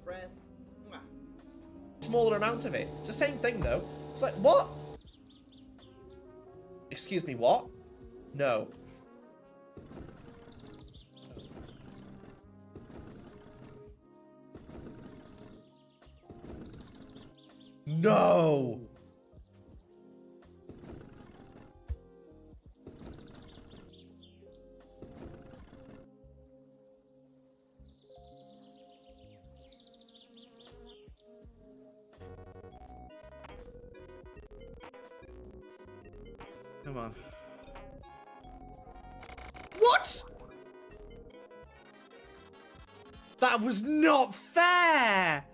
breath. Smaller amount of it. It's the same thing though. It's like, what? Excuse me, what? No. No! Come on. What? That was not fair!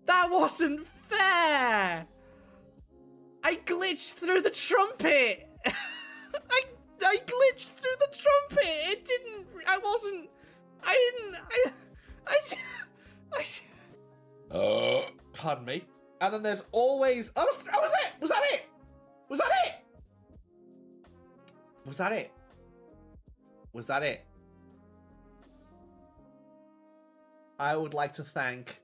That wasn't fair! I glitched through the trumpet! I glitched through the trumpet! It didn't... Pardon me. And then there's always... Oh, was it? Was that it? Was that it? Was that it? Was that it? I would like to thank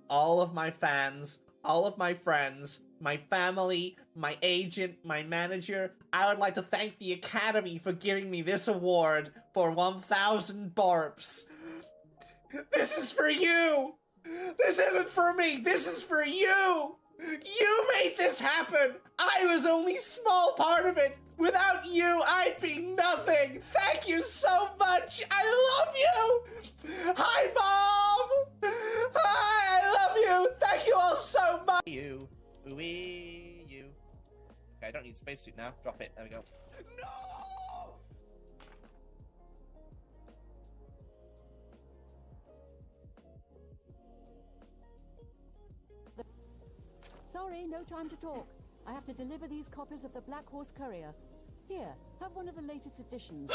all of my fans, all of my friends, my family, my agent, my manager. I would like to thank the Academy for giving me this award for 1,000 burps. This is for you! This isn't for me! This is for you! You made this happen! I was only a small part of it! Without you, I'd be nothing! Thank you so much! I love you! Hi, Mom! Hi, I love you! Thank you all so much! You. Okay, I don't need spacesuit now. Drop it. There we go. No! Sorry, no time to talk. I have to deliver these copies of the Black Horse Courier. Here, have one of the latest editions.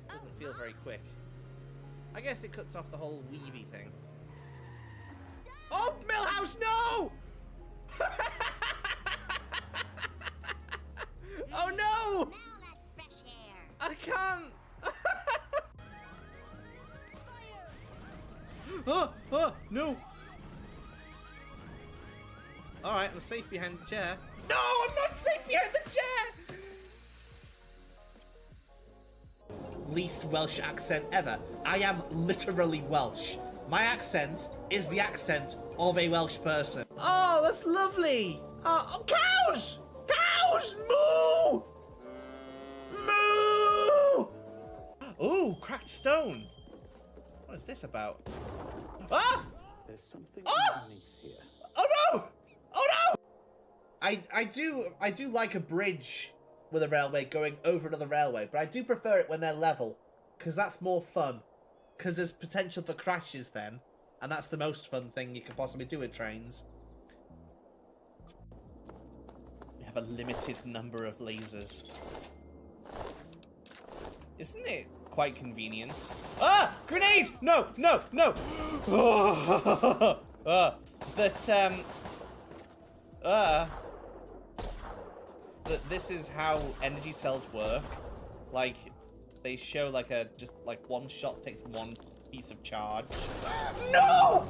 Doesn't feel very quick. I guess it cuts off the whole weavy thing. Oh, Millhouse, no! Oh no! I can't! No! Alright, I'm safe behind the chair. No, I'm not safe behind the chair! Least Welsh accent ever. I am literally Welsh. My accent is the accent of a Welsh person. Oh, that's lovely! Oh, cows! Cows! Moo! Moo! Ooh, cracked stone. What is this about? Ah! There's something underneath here. Oh no! Oh no! I do like a bridge with a railway going over another railway, but I do prefer it when they're level, because that's more fun. Because there's potential for crashes then, and that's the most fun thing you can possibly do with trains. We have a limited number of lasers. Isn't it quite convenient? Ah! Grenade! No! No! No! That this is how energy cells work. Like, they show like just like one shot takes one piece of charge. No!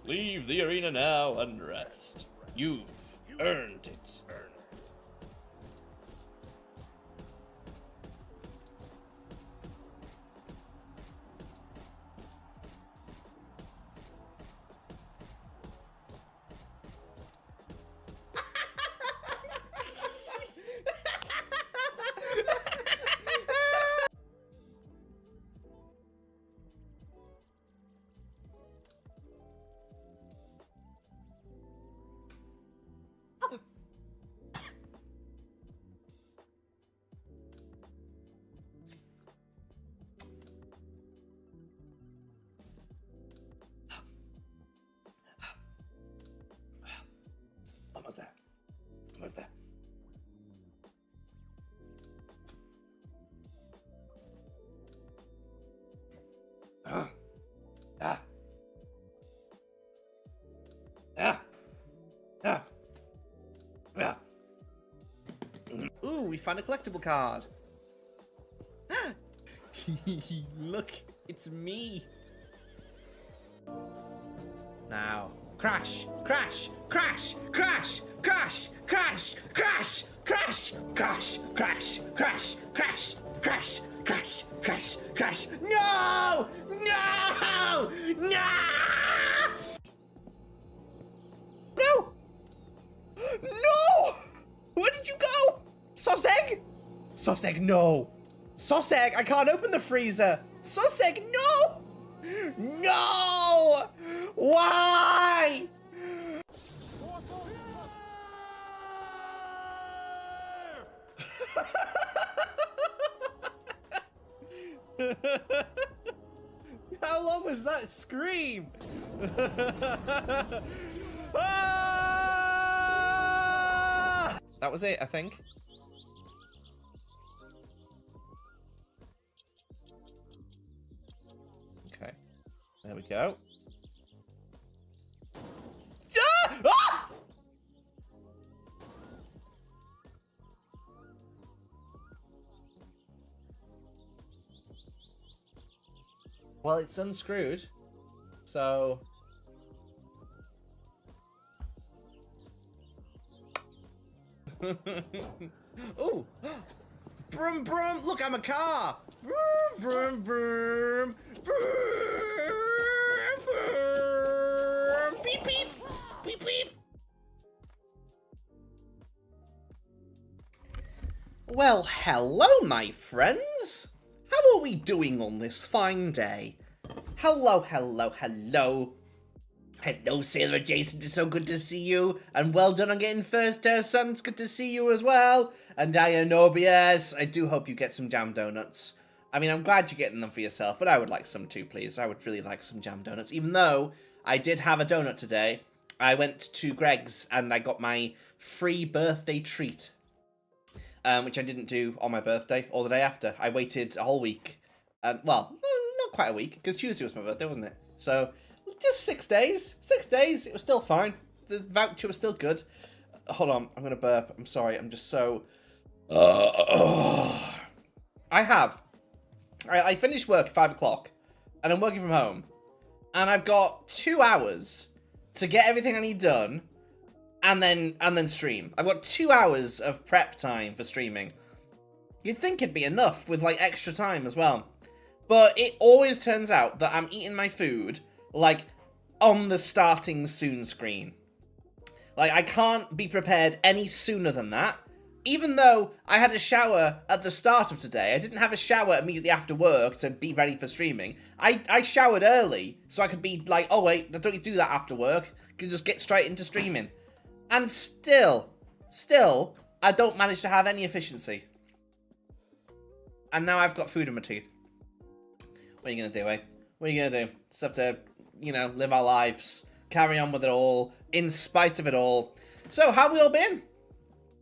Leave the arena now and rest. You've earned it. found a collectible card. Look, it's me. Now, crash, crash, crash, crash, crash, crash, crash, crash, crash, crash, crash, crash, crash, crash, crash, crash. No! No! No! No! No! Where did you go? Sauce egg? Sauce egg, no. Sauce egg, I can't open the freezer. Sauce egg, no! No! Why? How long was that scream? Ah! That was it, I think. Okay, there we go. Ah! Ah! Well, it's unscrewed, so... Ooh! Broom, broom! Look, I'm a car! Vroom, vroom, vroom! Vroom, vroom! Beep, beep! Beep, beep! Well, hello, my friends! How are we doing on this fine day? Hello, hello, hello. Hello, Sailor Jason, it's so good to see you. And well done on getting first, son. It's good to see you as well. And Dianobius, I do hope you get some jam donuts. I mean, I'm glad you're getting them for yourself, but I would like some too, please. I would really like some jam donuts. Even though I did have a donut today, I went to Greg's and I got my free birthday treat. Which I didn't do on my birthday or the day after. I waited a whole week. And, well, not quite a week, because Tuesday was my birthday, wasn't it? So, just 6 days. 6 days. It was still fine. The voucher was still good. Hold on. I'm going to burp. I'm sorry. I'm just so... I finished work at 5 o'clock, and I'm working from home. And I've got 2 hours to get everything I need done, and then stream. I've got 2 hours of prep time for streaming. You'd think it'd be enough with, like, extra time as well. But it always turns out that I'm eating my food, like, on the starting soon screen. Like, I can't be prepared any sooner than that. Even though I had a shower at the start of today, I didn't have a shower immediately after work to be ready for streaming. I showered early, so I could be like, oh wait, I don't need to do that after work. I can just get straight into streaming. And still, I don't manage to have any efficiency. And now I've got food in my teeth. What are you going to do, eh? What are you going to do? Just have to, you know, live our lives. Carry on with it all, in spite of it all. So, how have we all been?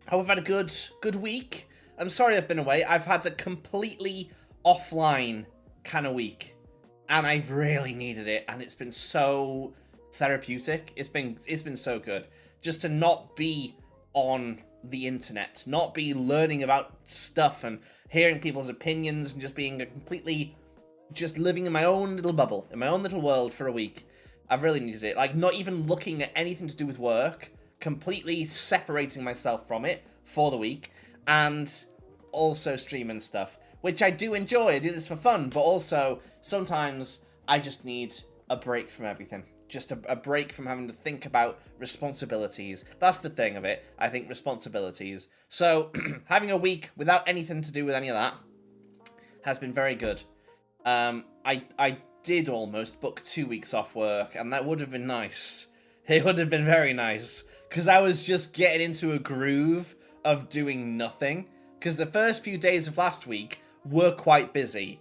I hope I've had a good week. I'm sorry I've been away. I've had a completely offline kind of week. And I've really needed it. And it's been so therapeutic. It's been so good. Just to not be on the internet. Not be learning about stuff and hearing people's opinions and just being a completely... just living in my own little bubble. In my own little world for a week. I've really needed it. Like, not even looking at anything to do with work. Completely separating myself from it for the week. And also streaming stuff. Which I do enjoy. I do this for fun. But also, sometimes I just need a break from everything. Just a break from having to think about responsibilities. That's the thing of it. I think responsibilities. So, having a week without anything to do with any of that has been very good. I did almost book 2 weeks off work, and that would have been nice. It would have been very nice, because I was just getting into a groove of doing nothing, because the first few days of last week were quite busy.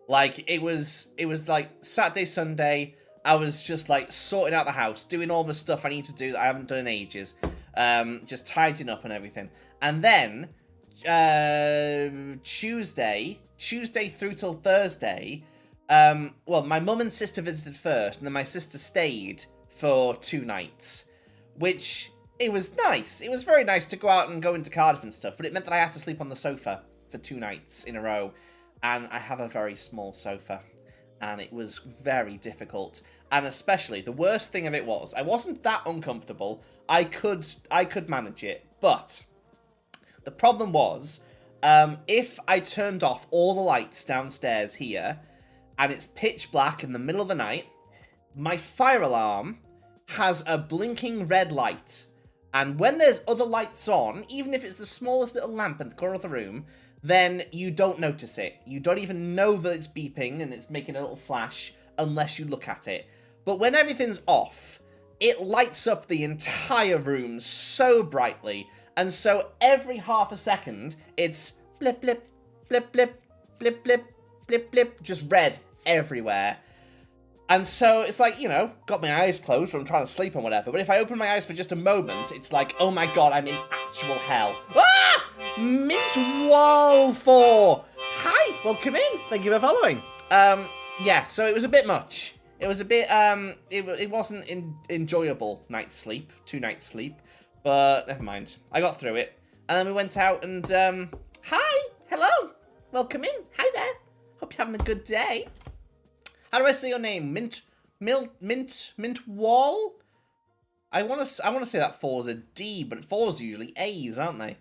Like, it was like Saturday, Sunday, I was just like sorting out the house, doing all the stuff I need to do that I haven't done in ages, just tidying up and everything. And then, Tuesday through till Thursday, well, my mum and sister visited first, and then my sister stayed for 2 nights, which it was nice. It was very nice to go out and go into Cardiff and stuff, but it meant that I had to sleep on the sofa for 2 nights in a row, and I have a very small sofa, and it was very difficult. And especially, the worst thing of it was, I wasn't that uncomfortable. I could manage it, but the problem was, if I turned off all the lights downstairs here, and it's pitch black in the middle of the night, my fire alarm has a blinking red light. And when there's other lights on, even if it's the smallest little lamp in the corner of the room, then you don't notice it. You don't even know that it's beeping and it's making a little flash unless you look at it. But when everything's off, it lights up the entire room so brightly. And so every half a second, it's blip, blip, blip, blip, blip, blip, blip, blip, just red everywhere. And so it's like, you know, got my eyes closed when I'm trying to sleep and whatever. But if I open my eyes for just a moment, it's like, oh my god, I'm in actual hell. Ah! Mint Wall 4. Hi, welcome in. Thank you for following. Yeah, so it was a bit much. It was a bit, it wasn't enjoyable night's sleep, 2 nights sleep. But never mind. I got through it. And then we went out and, hi, hello, welcome in. Hi there. Hope you're having a good day. How do I say your name? Mint Wall? I want to say that 4's a D, but 4's usually A's, aren't they?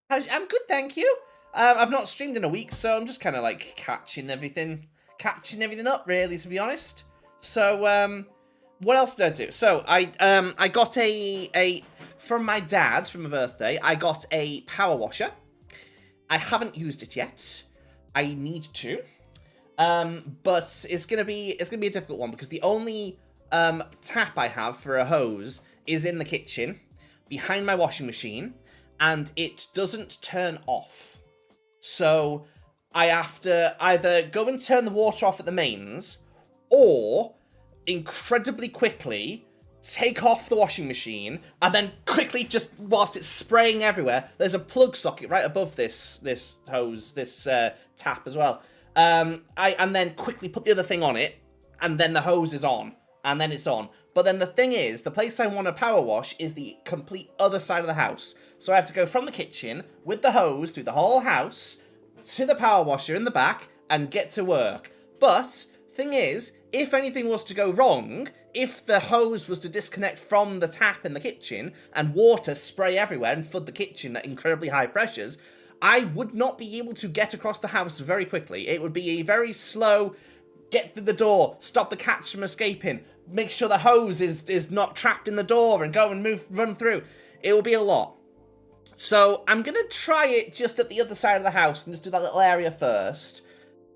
I'm good, thank you. I've not streamed in a week, so I'm just kind of like catching everything up, really, to be honest. So, what else did I do? So, I got a from my dad for my birthday. I got a power washer. I haven't used it yet. I need to. But it's gonna be a difficult one because the only tap I have for a hose is in the kitchen behind my washing machine, and it doesn't turn off. So I have to either go and turn the water off at the mains, or incredibly quickly take off the washing machine, and then quickly, just whilst it's spraying everywhere, there's a plug socket right above this hose, this tap as well. And then quickly put the other thing on it, and then the hose is on, and then it's on. But then the thing is, the place I want to power wash is the complete other side of the house. So I have to go from the kitchen with the hose through the whole house to the power washer in the back and get to work. But thing is, if anything was to go wrong, if the hose was to disconnect from the tap in the kitchen and water spray everywhere and flood the kitchen at incredibly high pressures, I would not be able to get across the house very quickly. It would be a very slow, get through the door, stop the cats from escaping, make sure the hose is not trapped in the door and go and run through. It will be a lot. So I'm going to try it just at the other side of the house and just do that little area first.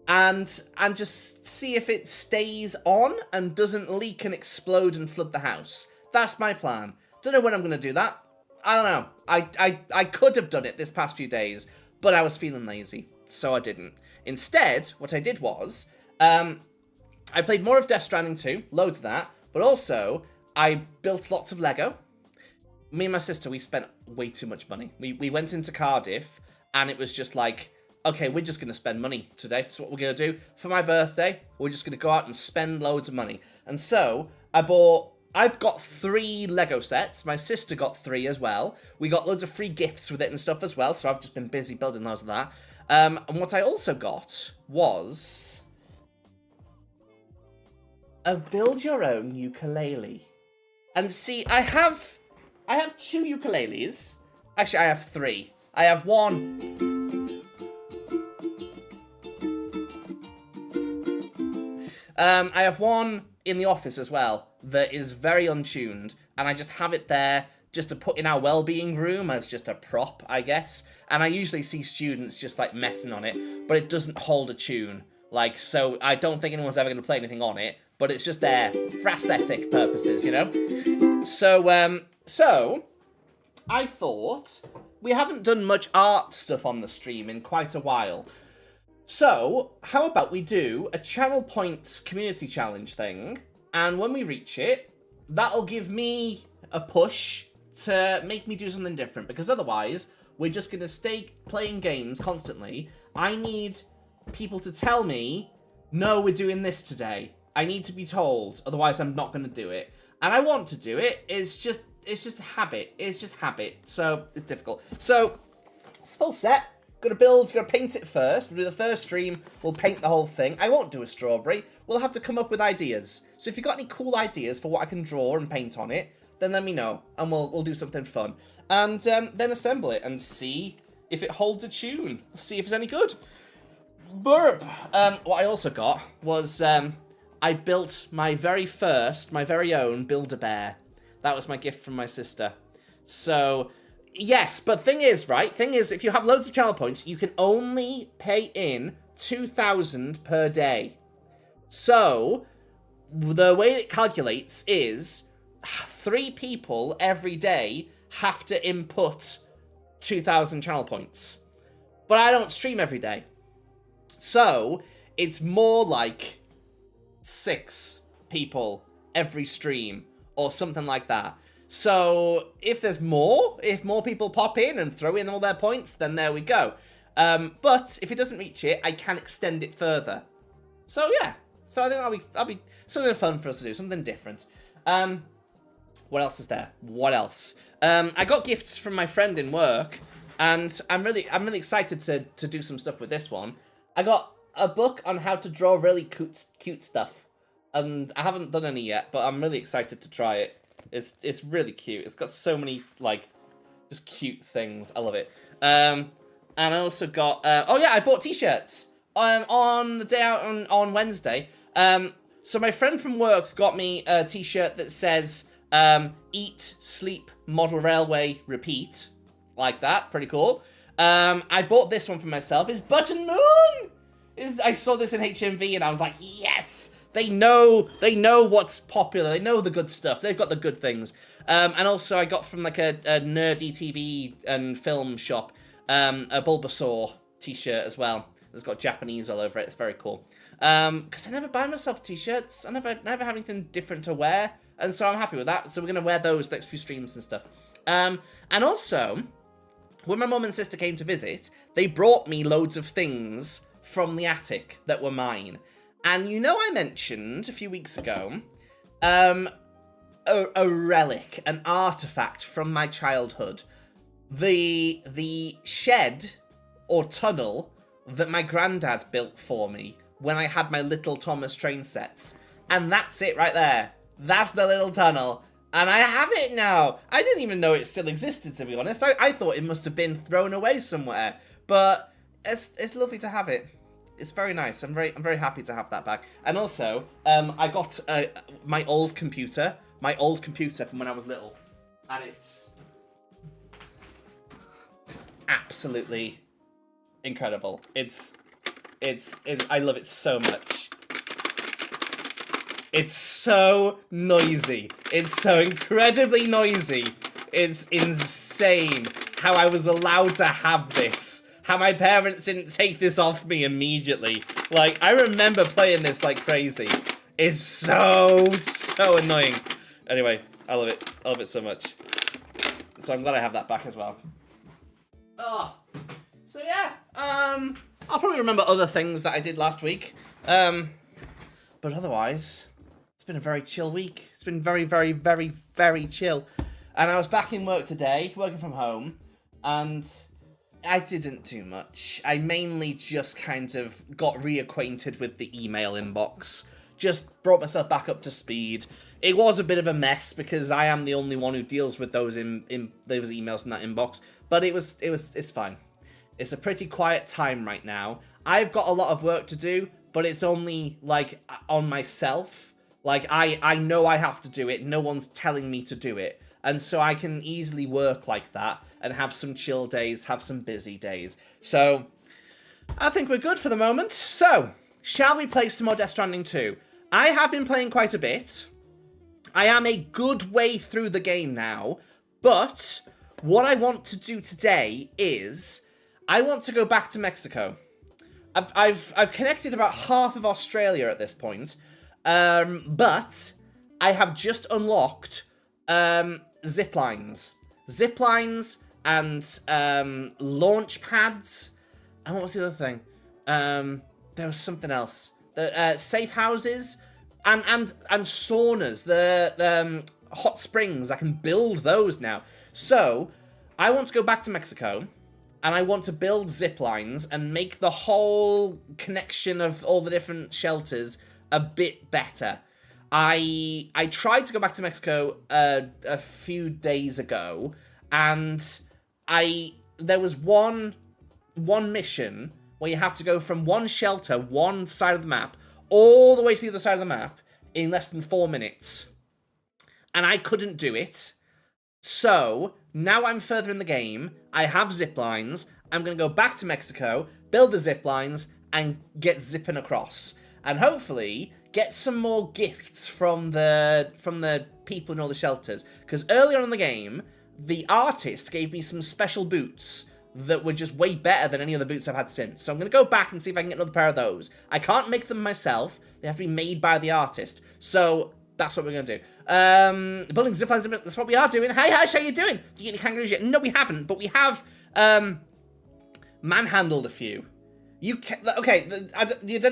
And just see if it stays on and doesn't leak and explode and flood the house. That's my plan. Don't know when I'm going to do that. I don't know. I could have done it this past few days, but I was feeling lazy, so I didn't. Instead, what I did was, I played more of Death Stranding 2, loads of that, but also, I built lots of Lego. Me and my sister, we spent way too much money. We went into Cardiff, and it was just like, okay, we're just going to spend money today. That's what we're going to do. For my birthday, we're just going to go out and spend loads of money. And so, I've got 3 Lego sets. My sister got 3 as well. We got loads of free gifts with it and stuff as well, so I've just been busy building loads of that. And what I also got was a build-your-own ukulele. And see, I have 2 ukuleles. Actually, I have 3. I have one. I have one in the office as well that is very untuned, and I just have it there just to put in our well-being room as just a prop, I guess. And I usually see students just like messing on it, but it doesn't hold a tune. Like, so I don't think anyone's ever going to play anything on it, but it's just there for aesthetic purposes, you know? So I thought we haven't done much art stuff on the stream in quite a while. So, how about we do a channel points community challenge thing, and when we reach it, that'll give me a push to make me do something different, because otherwise, we're just going to stay playing games constantly. I need people to tell me, no, we're doing this today. I need to be told, otherwise I'm not going to do it. And I want to do it, it's just it's just a habit. It's just habit. So it's difficult. So it's a full set. Gotta paint it first. We'll do the first stream. We'll paint the whole thing. I won't do a strawberry. We'll have to come up with ideas. So if you've got any cool ideas for what I can draw and paint on it, then let me know. And we'll do something fun. And then assemble it and see if it holds a tune. See if it's any good. Burp. What I also got was I built my very own Build-A-Bear. That was my gift from my sister. So... yes, but thing is, if you have loads of channel points, you can only pay in 2,000 per day. So, the way it calculates is 3 people every day have to input 2,000 channel points. But I don't stream every day. So, it's more like 6 people every stream, or something like that. So, if more people pop in and throw in all their points, then there we go. But if it doesn't reach it, I can extend it further. So, yeah. So, I think that'll be something fun for us to do, something different. What else is there? What else? I got gifts from my friend in work, and I'm really excited to do some stuff with this one. I got a book on how to draw really cute stuff, and I haven't done any yet, but I'm really excited to try it. It's really cute. It's got so many, like, just cute things. I love it. And I also got... I bought t-shirts on the day out on Wednesday. So my friend from work got me a t-shirt that says, Eat, Sleep, Model Railway, Repeat. Like that. Pretty cool. I bought this one for myself. It's Button Moon! I saw this in HMV and I was like, yes! They know what's popular. They know the good stuff. They've got the good things. And also I got from like a nerdy TV and film shop, a Bulbasaur t-shirt as well. It's got Japanese all over it. It's very cool. Because I never buy myself t-shirts. I never have anything different to wear. And so I'm happy with that. So we're going to wear those next few streams and stuff. And also, when my mum and sister came to visit, they brought me loads of things from the attic that were mine. And you know I mentioned a few weeks ago a relic, an artifact from my childhood. The shed or tunnel that my granddad built for me when I had my little Thomas train sets. And that's it right there. That's the little tunnel. And I have it now. I didn't even know it still existed, to be honest. I thought it must have been thrown away somewhere. But it's lovely to have it. It's very nice. I'm very happy to have that back. And also, I got my old computer from when I was little, and it's absolutely incredible. It's I love it so much. It's so noisy. It's so incredibly noisy. It's insane how I was allowed to have this. How my parents didn't take this off me immediately. Like, I remember playing this like crazy. It's so annoying. Anyway, I love it. I love it so much. So I'm glad I have that back as well. Oh. So yeah, I'll probably remember other things that I did last week. But otherwise, it's been a very chill week. It's been very, very, very, very chill. And I was back in work today, working from home, and I didn't do much. I mainly just kind of got reacquainted with the email inbox. Just brought myself back up to speed. It was a bit of a mess because I am the only one who deals with those those emails in that inbox. But it's fine. It's a pretty quiet time right now. I've got a lot of work to do, but it's only like on myself. Like I know I have to do it. No one's telling me to do it. And so I can easily work like that and have some chill days, have some busy days. So I think we're good for the moment. So, shall we play some more Death Stranding 2? I have been playing quite a bit. I am a good way through the game now. But what I want to do today is I want to go back to Mexico. I've connected about half of Australia at this point. But I have just unlocked zip lines and launch pads, and what was the other thing? There was something else. Safe houses and saunas. hot springs. I can build those now. So, I want to go back to Mexico, and I want to build zip lines and make the whole connection of all the different shelters a bit better. I tried to go back to Mexico a few days ago, and there was one mission where you have to go from one shelter, one side of the map, all the way to the other side of the map in less than 4 minutes. And I couldn't do it. So, now I'm further in the game, I have zip lines, I'm going to go back to Mexico, build the zip lines, and get zipping across. And hopefully, get some more gifts from the people in all the shelters. Because earlier on in the game, the artist gave me some special boots that were just way better than any other boots I've had since. So I'm going to go back and see if I can get another pair of those. I can't make them myself. They have to be made by the artist. So that's what we're going to do. Building zip lines, that's what we are doing. Hi, Hush, how you doing? Do you get any kangaroos yet? No, we haven't, but we have manhandled a few. You don't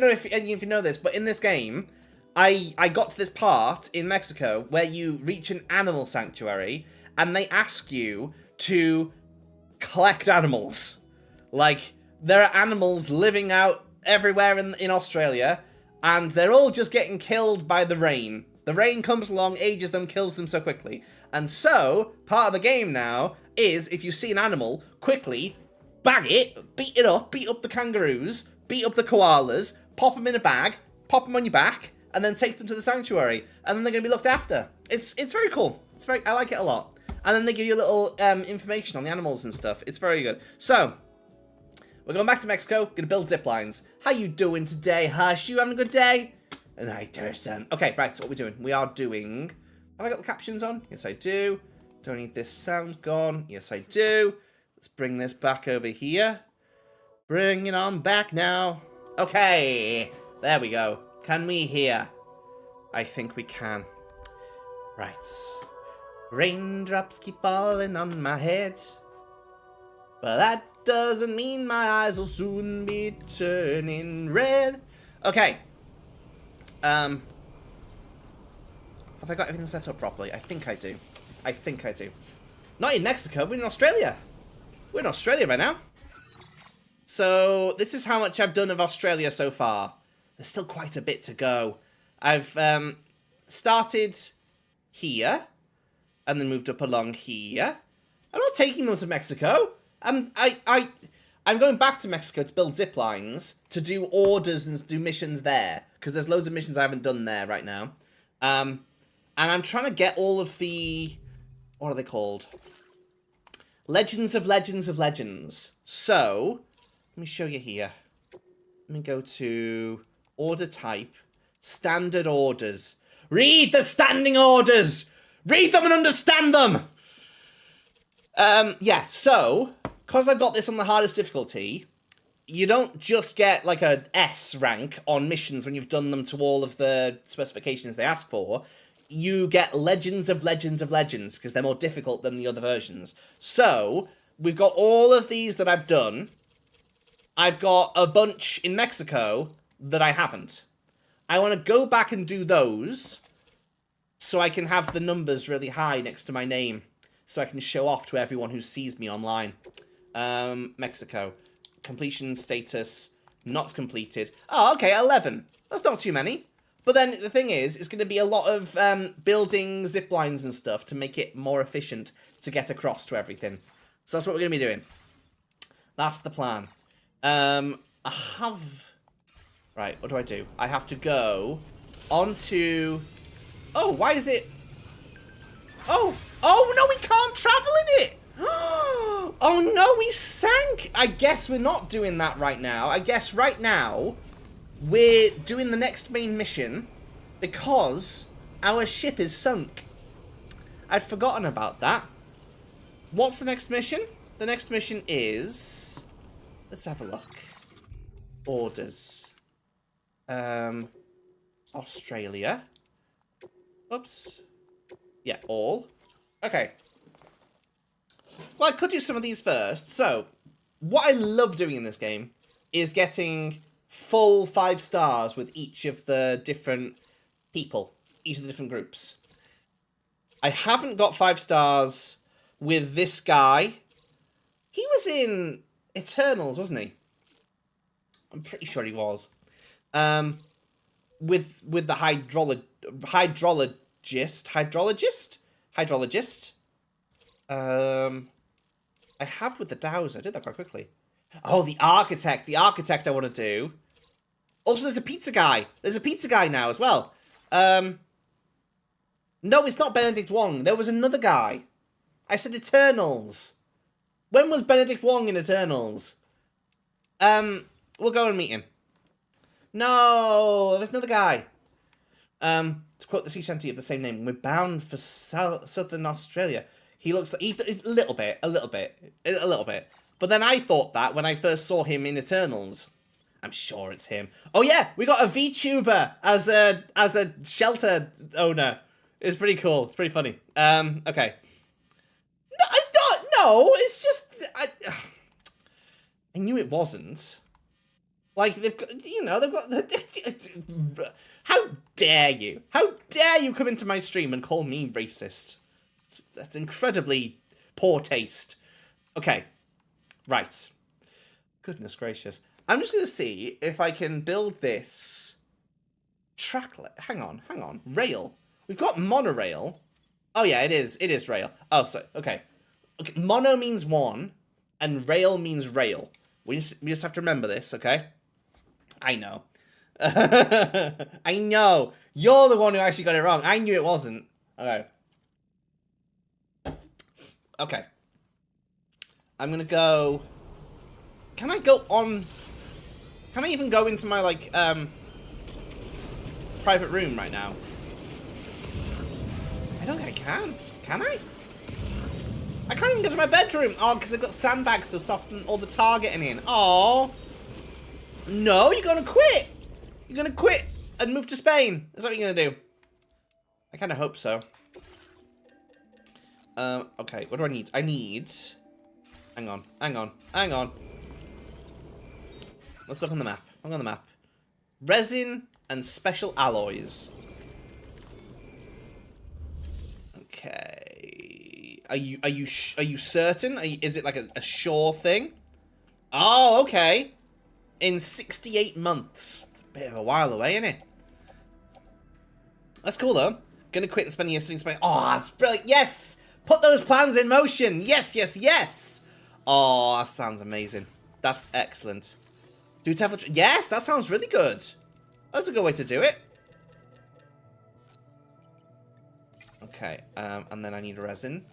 know if any of you know this, but in this game, I got to this part in Mexico where you reach an animal sanctuary, and they ask you to collect animals. Like, there are animals living out everywhere in Australia, and they're all just getting killed by the rain. The rain comes along, ages them, kills them so quickly. And so, part of the game now is, if you see an animal, quickly bag it, beat up the kangaroos, beat up the koalas, pop them in a bag, pop them on your back, and then take them to the sanctuary. And then they're going to be looked after. It's very cool. I like it a lot. And then they give you a little information on the animals and stuff. It's very good. So, we're going back to Mexico. Going to build zip lines. How you doing today, Hush? You having a good day? And I understand. Okay, right. So what we're doing? We are doing. Have I got the captions on? Yes, I do. Don't need this sound gone. Yes, I do. Let's bring this back over here. Bring it on back now. Okay. There we go. Can we hear? I think we can. Right. Raindrops keep falling on my head, but that doesn't mean my eyes will soon be turning red. Okay. Have I got everything set up properly? I think I do. Not in Mexico, we're in Australia. We're in Australia right now. So, this is how much I've done of Australia so far. There's still quite a bit to go. I've started here, and then moved up along here. I'm not taking them to Mexico. I'm going back to Mexico to build zip lines, to do orders and do missions there, because there's loads of missions I haven't done there right now. And I'm trying to get all of the, what are they called? Legends of Legends of Legends. So, let me show you here. Let me go to order type, standard orders. Read the standing orders! Read them and understand them! Yeah, so, because I've got this on the hardest difficulty, you don't just get, like, a S rank on missions when you've done them to all of the specifications they ask for. You get Legends of Legends of Legends, because they're more difficult than the other versions. So, we've got all of these that I've done. I've got a bunch in Mexico that I haven't. I want to go back and do those, so I can have the numbers really high next to my name, so I can show off to everyone who sees me online. Mexico. Completion status, not completed. Oh, okay, 11. That's not too many. But then the thing is, it's going to be a lot of building zip lines and stuff to make it more efficient to get across to everything. So that's what we're going to be doing. That's the plan. I have... Right, what do? I have to go onto... Oh, why is it... Oh, no, we can't travel in it! Oh, no, we sank! I guess we're not doing that right now. I guess right now, we're doing the next main mission because our ship is sunk. I'd forgotten about that. What's the next mission? The next mission is... Let's have a look. Orders. Australia. Oops. Yeah, all. Okay. Well, I could do some of these first. So, what I love doing in this game is getting full 5 stars with each of the different people. Each of the different groups. I haven't got 5 stars with this guy. He was in Eternals, wasn't he? I'm pretty sure he was. With the hydrologist. I have with the Dowser. I did that quite quickly. Oh, the architect. The architect I want to do. Also, there's a pizza guy. There's a pizza guy now as well. No, it's not Benedict Wong. There was another guy. I said Eternals. When was Benedict Wong in Eternals? We'll go and meet him. No, there's another guy. To quote the sea shanty of the same name, we're bound for southern Australia. He looks like he's a little bit. But then I thought that when I first saw him in Eternals. I'm sure it's him. Oh yeah, we got a VTuber as a shelter owner. It's pretty cool. It's pretty funny. Okay. No, it's not. No, it's just I knew it wasn't. Like they've got, they've got. How dare you? How dare you come into my stream and call me racist? That's incredibly poor taste. Okay, right. Goodness gracious. I'm just going to see if I can build this tracklet. Hang on. Rail. We've got monorail. Oh yeah, it is rail. Oh, so, okay. Mono means one, and rail means rail. We just have to remember this, okay? I know. I know. You're the one who actually got it wrong. I knew it wasn't. Okay. Okay. I'm gonna go... Can I go on... Can I even go into my, like, private room right now? I don't think I can. Can I? I can't even get to my bedroom. Oh, because I've got sandbags to stop all the targeting in. Oh. No, you're gonna quit. You're gonna quit and move to Spain. Is that what you're gonna do? I kind of hope so. Okay, what do I need? I need... Hang on. Let's look on the map. Look on the map. Resin and special alloys. Okay. Are you certain? Is it like a sure thing? Oh, okay. In 68 months. Bit of a while away, isn't it? That's cool though. Gonna quit and spend a year studying Spain. Oh, that's brilliant. Yes! Put those plans in motion. Yes. Oh, that sounds amazing. That's excellent. Do TEFL... Yes, that sounds really good. That's a good way to do it. Okay, and then I need resin.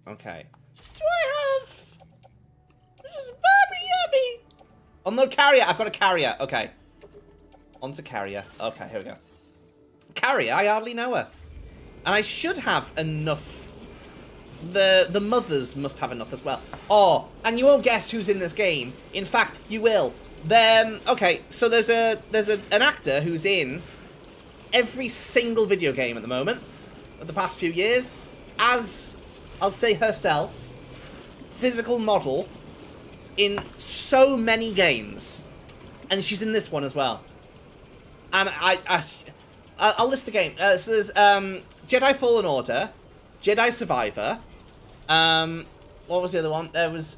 Okay. Do I have... This is very heavy. Oh, no, carrier. I've got a carrier. Okay. Onto carrier. Okay, here we go. Carrier, I hardly know her. And I should have enough... The mothers must have enough as well. Oh, and you won't guess who's in this game. In fact, you will. Then, okay, so there's an actor who's in every single video game at the moment, of the past few years, as, I'll say herself, physical model in so many games. And she's in this one as well. And I'll list the game. So there's Jedi Fallen Order, Jedi Survivor. What was the other one? There was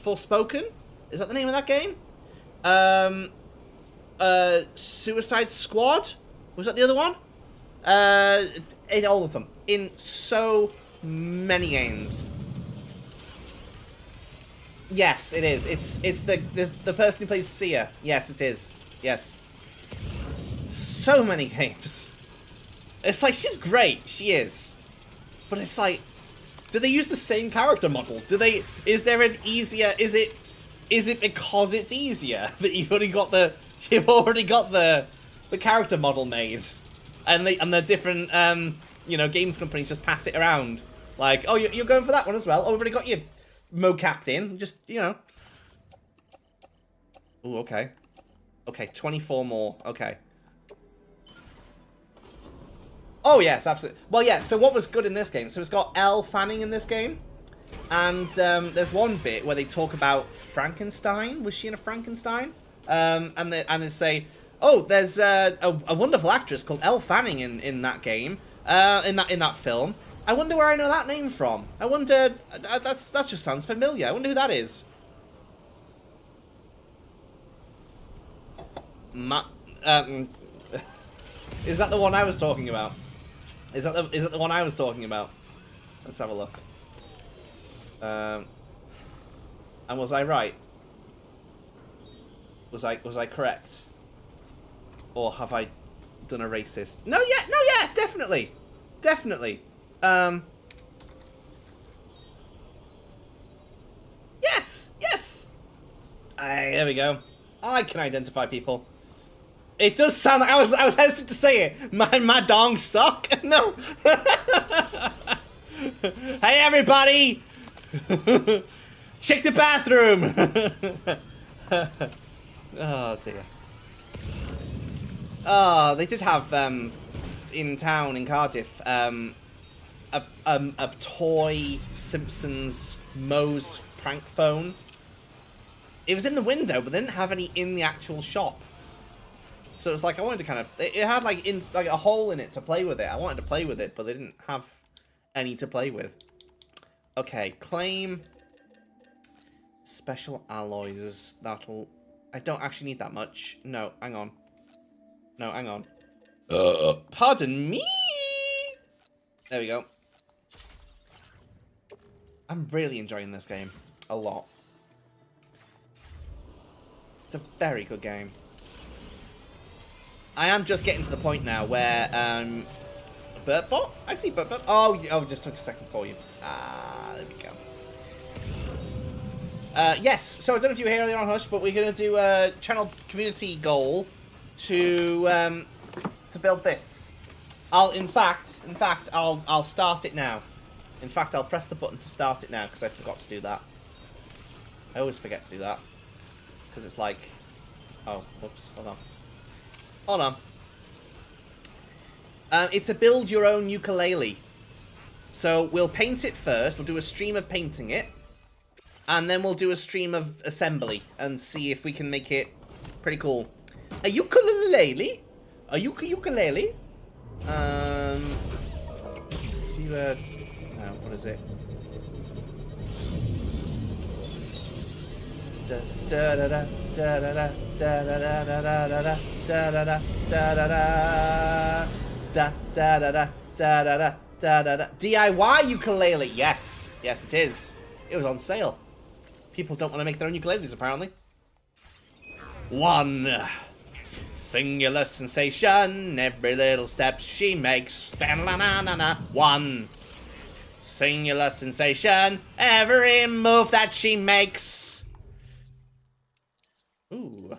Forspoken. Is that the name of that game? Suicide Squad. Was that the other one? In all of them. In so many games. Yes, it is. It's the person who plays Sia. Yes, it is. Yes. So many games. It's like, she's great. She is. But it's like, do they use the same character model? Is there an easier, is it because it's easier that you've already got the character model made? And the different, games companies just pass it around. Like, oh, you're going for that one as well? Oh, we've already got you mocapped in. Just, Ooh, okay. Okay, 24 more. Okay. Oh, yes, absolutely. Well, yeah, so what was good in this game? So it's got Elle Fanning in this game. And there's one bit where they talk about Frankenstein. Was she in a Frankenstein? and they say, oh, there's a wonderful actress called Elle Fanning in that game, in that film. I wonder where I know that name from. I wonder, that just sounds familiar. I wonder who that is. Is that the one I was talking about? Is that the one I was talking about? Let's have a look. And was I right? Was I correct? Or have I done a racist? No, yeah, definitely. Yes. There we go. I can identify people. It does sound like I was hesitant to say it. My dongs suck. No. Hey everybody! Check the bathroom. Oh dear. Oh, they did have in town in Cardiff a toy Simpsons Moe's prank phone. It was in the window, but they didn't have any in the actual shop. So it's like I wanted to kind of. It had like a hole in it to play with it. I wanted to play with it, but they didn't have any to play with. Okay, claim special alloys. That'll. I don't actually need that much. No, hang on. No, hang on. Pardon me. There we go. I'm really enjoying this game a lot. It's a very good game. I am just getting to the point now where Burpbot? I see Burpbot. Oh, just took a second for you. There we go. Yes, so I don't know if you were here earlier on Hush, but we're gonna do a channel community goal to build this. In fact, I'll start it now. In fact, I'll press the button to start it now because I forgot to do that. I always forget to do that because it's like, oh, whoops, hold on. Hold on. It's a build your own ukulele. So we'll paint it first. We'll do a stream of painting it. And then we'll do a stream of assembly and see if we can make it pretty cool. A ukulele? A ukulele? What is it? Da da da da da da da da da da da da da da da da da da. DIY ukulele. Yes, it is. It was on sale. People don't want to make their own ukuleles, apparently. 1. Singular sensation. Every little step she makes. 1. Singular sensation. Every move that she makes. Ooh.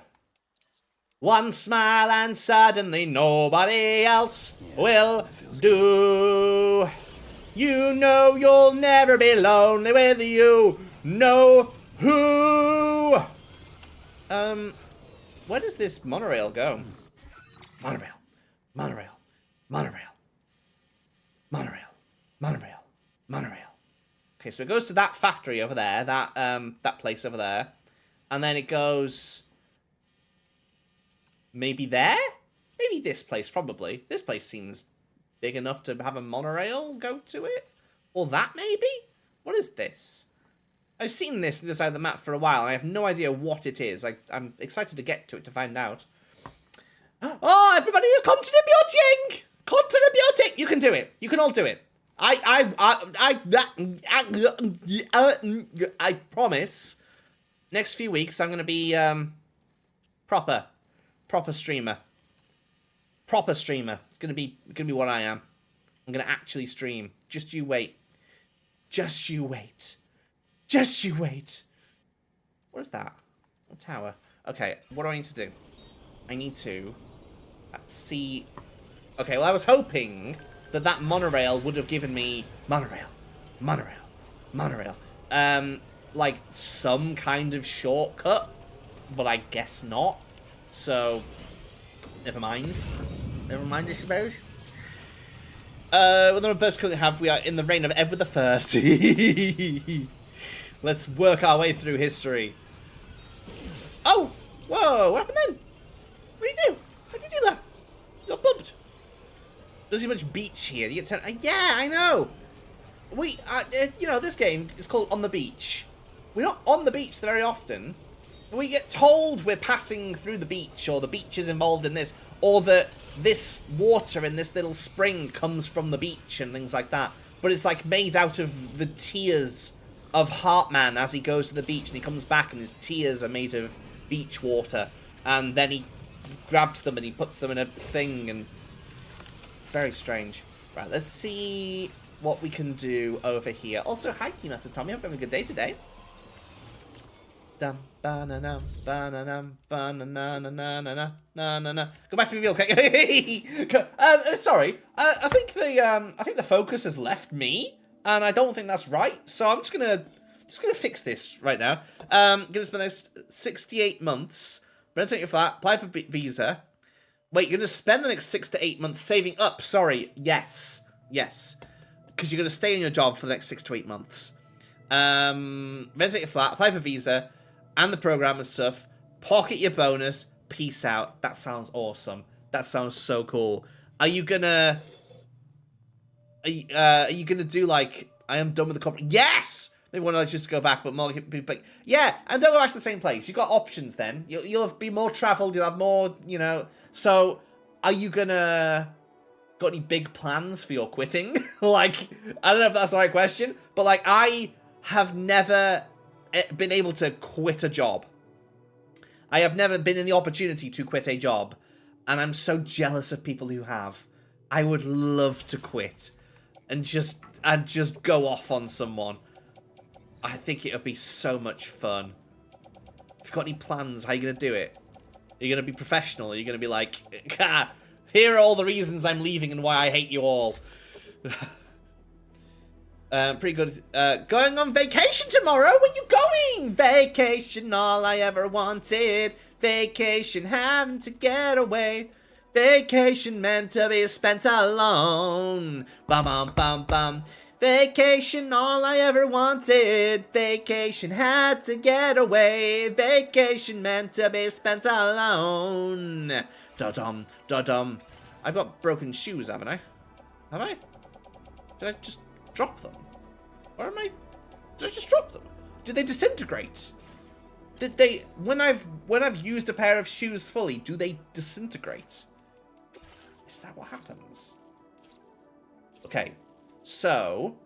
1 smile and suddenly nobody else will do. You know you'll never be lonely with you. No who. Where does this monorail go? Monorail. Okay, so it goes to that factory over there, that place over there, and then it goes maybe there? Maybe this place, probably. This place seems big enough to have a monorail go to it? Or that, maybe? What is this? I've seen this side of the map for a while, and I have no idea what it is. I'm excited to get to it to find out. Oh, everybody is contributing! Contributing! You can do it. You can all do it. I promise. Next few weeks, I'm going to be proper streamer. Proper streamer. It's going to be what I am. I'm going to actually stream. Just you wait. Just you wait. Just you wait. What is that? A tower. Okay, what do I need to do? I need to see. Okay, well, I was hoping that monorail would have given me monorail. Like some kind of shortcut, but I guess not. So, never mind. Never mind, I suppose. What number of births currently have? We are in the reign of Edward the First. Let's work our way through history. Oh! Whoa, what happened then? What did you do? How did you do that? You got bumped. Doesn't see much beach here. You get yeah, I know. You know, this game is called On the Beach. We're not on the beach very often. We get told we're passing through the beach, or the beach is involved in this, or that this water in this little spring comes from the beach and things like that. But it's like made out of the tears of Heartman as he goes to the beach and he comes back and his tears are made of beach water. And then he grabs them and he puts them in a thing and... Very strange. Right, let's see what we can do over here. Also, hi, Master Tommy. I'm having a good day today. Dum ba-na-num, ba-na-num, ba-na-na-na-na-na-na-na-na. Go back to me real quick. Sorry. I think the focus has left me, and I don't think that's right. So I'm just gonna fix this right now. Gonna spend the next 68 months. Renovate your flat. Apply for visa. Wait, you're gonna spend the next 6 to 8 months saving up. Sorry. Yes. Because you're gonna stay in your job for the next 6 to 8 months. Renovate your flat. Apply for visa. And the program and stuff. Pocket your bonus. Peace out. That sounds awesome. That sounds so cool. Are you gonna do like I am done with the corporate? Yes. Maybe one of us just go back, but more people. Yeah, and don't go back to the same place. You've got options then. You'll be more traveled. You'll have more. You know. So, are you gonna got any big plans for your quitting? Like, I don't know if that's the right question, but like I have never been able to quit a job. I have never been in the opportunity to quit a job, and I'm so jealous of people who have. I would love to quit and just go off on someone. I think it would be so much fun. If you've got any plans, how are you going to do it? Are you going to be professional? Are you going to be like, here are all the reasons I'm leaving and why I hate you all? Pretty good. Going on vacation tomorrow? Where you going? Vacation, all I ever wanted. Vacation, having to get away. Vacation meant to be spent alone. Bum bum bum bum. Vacation, all I ever wanted. Vacation, had to get away. Vacation meant to be spent alone. Da-dum, da-dum. I've got broken shoes, haven't I? Have I? Did I just drop them? Or am I... Did I just drop them? Did they disintegrate? Did they... When I've used a pair of shoes fully, do they disintegrate? Is that what happens? Okay. So...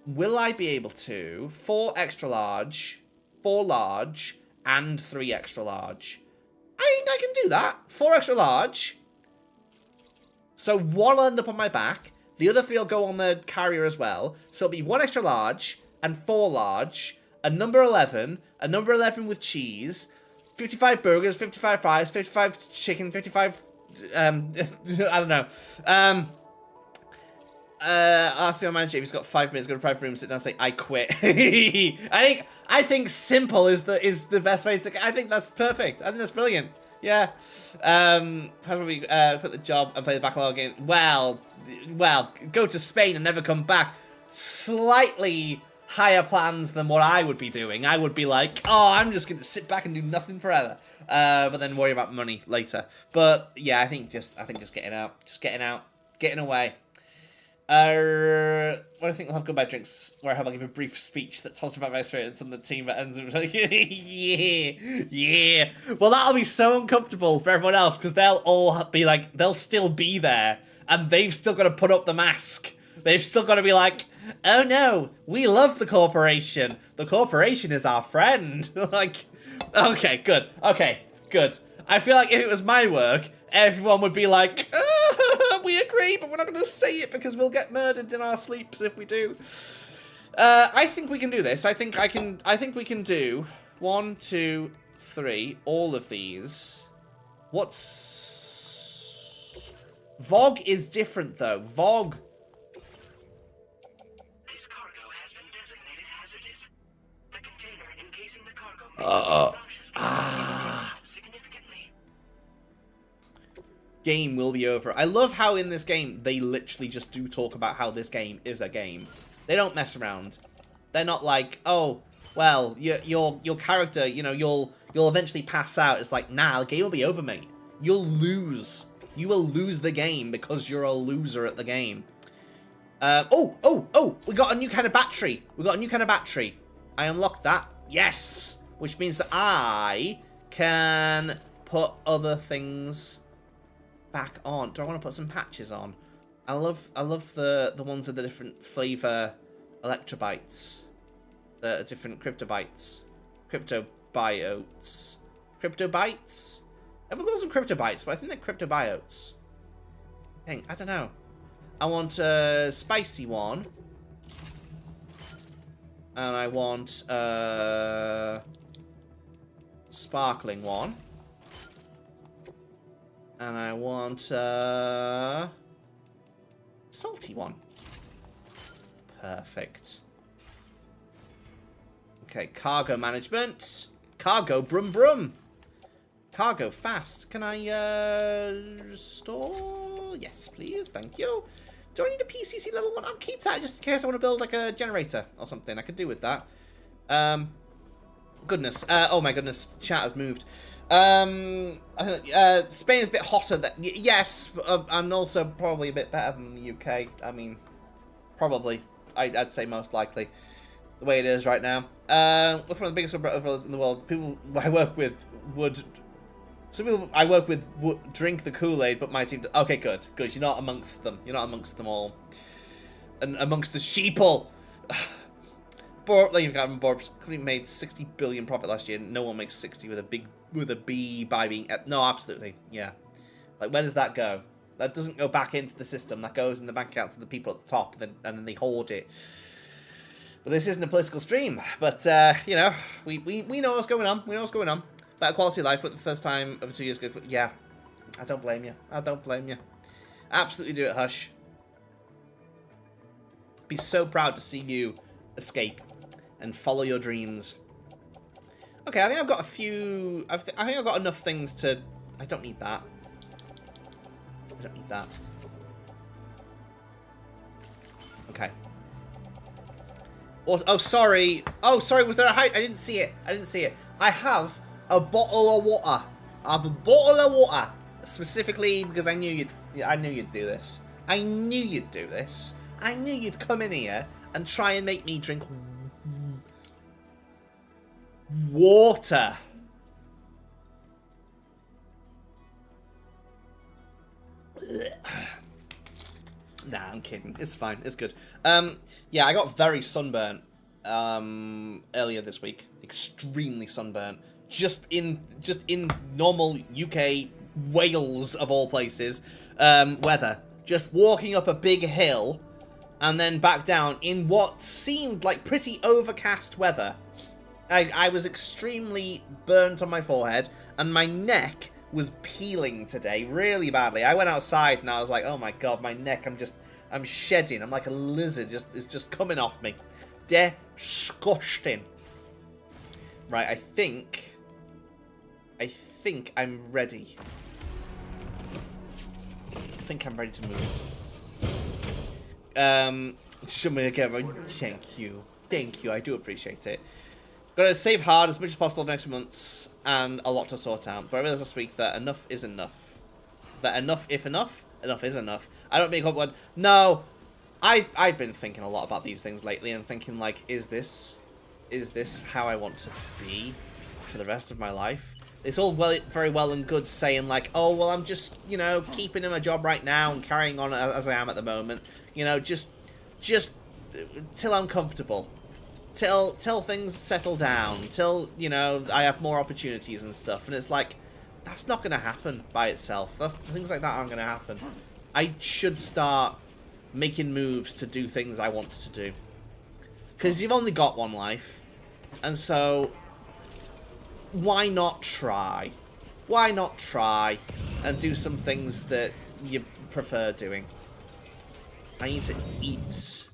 Will I be able to... 4 extra large, 4 large, and 3 extra large? I can do that. 4 extra large. So 1 will end up on my back. The other 3 will go on the carrier as well. So it'll be 1 extra large and 4 large. A number 11. A number 11 with cheese. 55 burgers, 55 fries, 55 chicken, 55... I don't know. I'll ask my manager if he's got 5 minutes, go to private room, sit down and say, I quit. I think simple is the best way to... I think that's perfect. I think that's brilliant. Yeah. How do we quit the job and play the backlog game? Well, go to Spain and never come back. Slightly higher plans than what I would be doing. I would be like, oh, I'm just going to sit back and do nothing forever. But then worry about money later. But yeah, I think just getting out. Just getting out. Getting away. What do I think we'll have goodbye drinks where I have like a brief speech that's positive about my experience and the team that ends with like, yeah. Well, that'll be so uncomfortable for everyone else because they'll all be like, they'll still be there and they've still got to put up the mask. They've still got to be like, oh no, we love the corporation. The corporation is our friend. Like, okay, good. Okay, good. I feel like if it was my work, everyone would be like, we agree, but we're not going to say it because we'll get murdered in our sleeps if we do. I think we can do this. I think we can do 1, 2, 3, all of these. What's... Vogue is different, though. Vogue... This cargo has been designated hazardous. The container encasing the cargo significantly. Game will be over. I love how in this game they literally just do talk about how this game is a game. They don't mess around. They're not like, oh, well, your character, you know, you'll eventually pass out. It's like, nah, the game will be over, mate. You'll lose. You will lose the game because you're a loser at the game. Oh! We got a new kind of battery. I unlocked that. Yes! Which means that I can put other things back on. Do I want to put some patches on? I love the ones with the different flavor electrobytes. The different cryptobytes. Cryptobiotes. Cryptobytes? Everyone calls them cryptobytes, but I think they're cryptobiotes. I don't know. I want a spicy one. And I want a sparkling one. And I want a salty one. Perfect. Okay, cargo management. Cargo brum brum. Cargo fast. Can I store? Yes, please. Thank you. Do I need a PCC level 1? I'll keep that just in case I want to build like a generator or something. I could do with that. Goodness. Oh my goodness. Chat has moved. I think Spain is a bit hotter. Yes, and also probably a bit better than the UK. I mean, probably. I'd say most likely. The way it is right now. We're one of the biggest umbrellas in the world. People I work with would... Some people I work with would drink the Kool-Aid, but my team... Okay, good. Good. You're not amongst them. You're not amongst them all. And amongst the sheeple. Borbs made 60 billion profit last year. No one makes 60 with a B by being... No, absolutely. Yeah. Like, where does that go? That doesn't go back into the system. That goes in the bank accounts of the people at the top, and then they hoard it. But this isn't a political stream. But, you know, we know what's going on. We know what's going on. Better quality of life for the first time over 2 years ago. Yeah. I don't blame you. I don't blame you. Absolutely do it, Hush. Be so proud to see you escape and follow your dreams. Okay, I think I've got a few... I think I've got enough things to... I don't need that. I don't need that. Okay. Oh, sorry. Oh, sorry, was there a height? I didn't see it. I didn't see it. I have a bottle of water. I have a bottle of water. Specifically because I knew you'd do this. I knew you'd do this. I knew you'd come in here and try and make me drink water. Nah, I'm kidding. It's fine. It's good. Yeah, I got very sunburnt earlier this week. Extremely sunburnt. Just in normal UK, Wales of all places, weather. Just walking up a big hill and then back down in what seemed like pretty overcast weather. I was extremely burnt on my forehead, and my neck was peeling today really badly. I went outside and I was like, oh my god, my neck, I'm shedding. I'm like a lizard. It's just coming off me. Disgusting. Right, I think I'm ready. I think I'm ready to move. Show me again. Thank you. Thank you. I do appreciate it. Gotta save hard as much as possible the next few months, and a lot to sort out. But I realized this week that enough is enough. That enough is enough. I don't make up one. No, I've been thinking a lot about these things lately and thinking like, is this how I want to be for the rest of my life? It's all very well and good saying like, oh well, I'm just, you know, keeping in my job right now and carrying on as I am at the moment. You know, just till I'm comfortable. Till things settle down, till, you know, I have more opportunities and stuff. And it's like, that's not going to happen by itself. Things like that aren't going to happen. I should start making moves to do things I want to do. Because you've only got one life. And so, why not try? Why not try and do some things that you prefer doing? I need to eat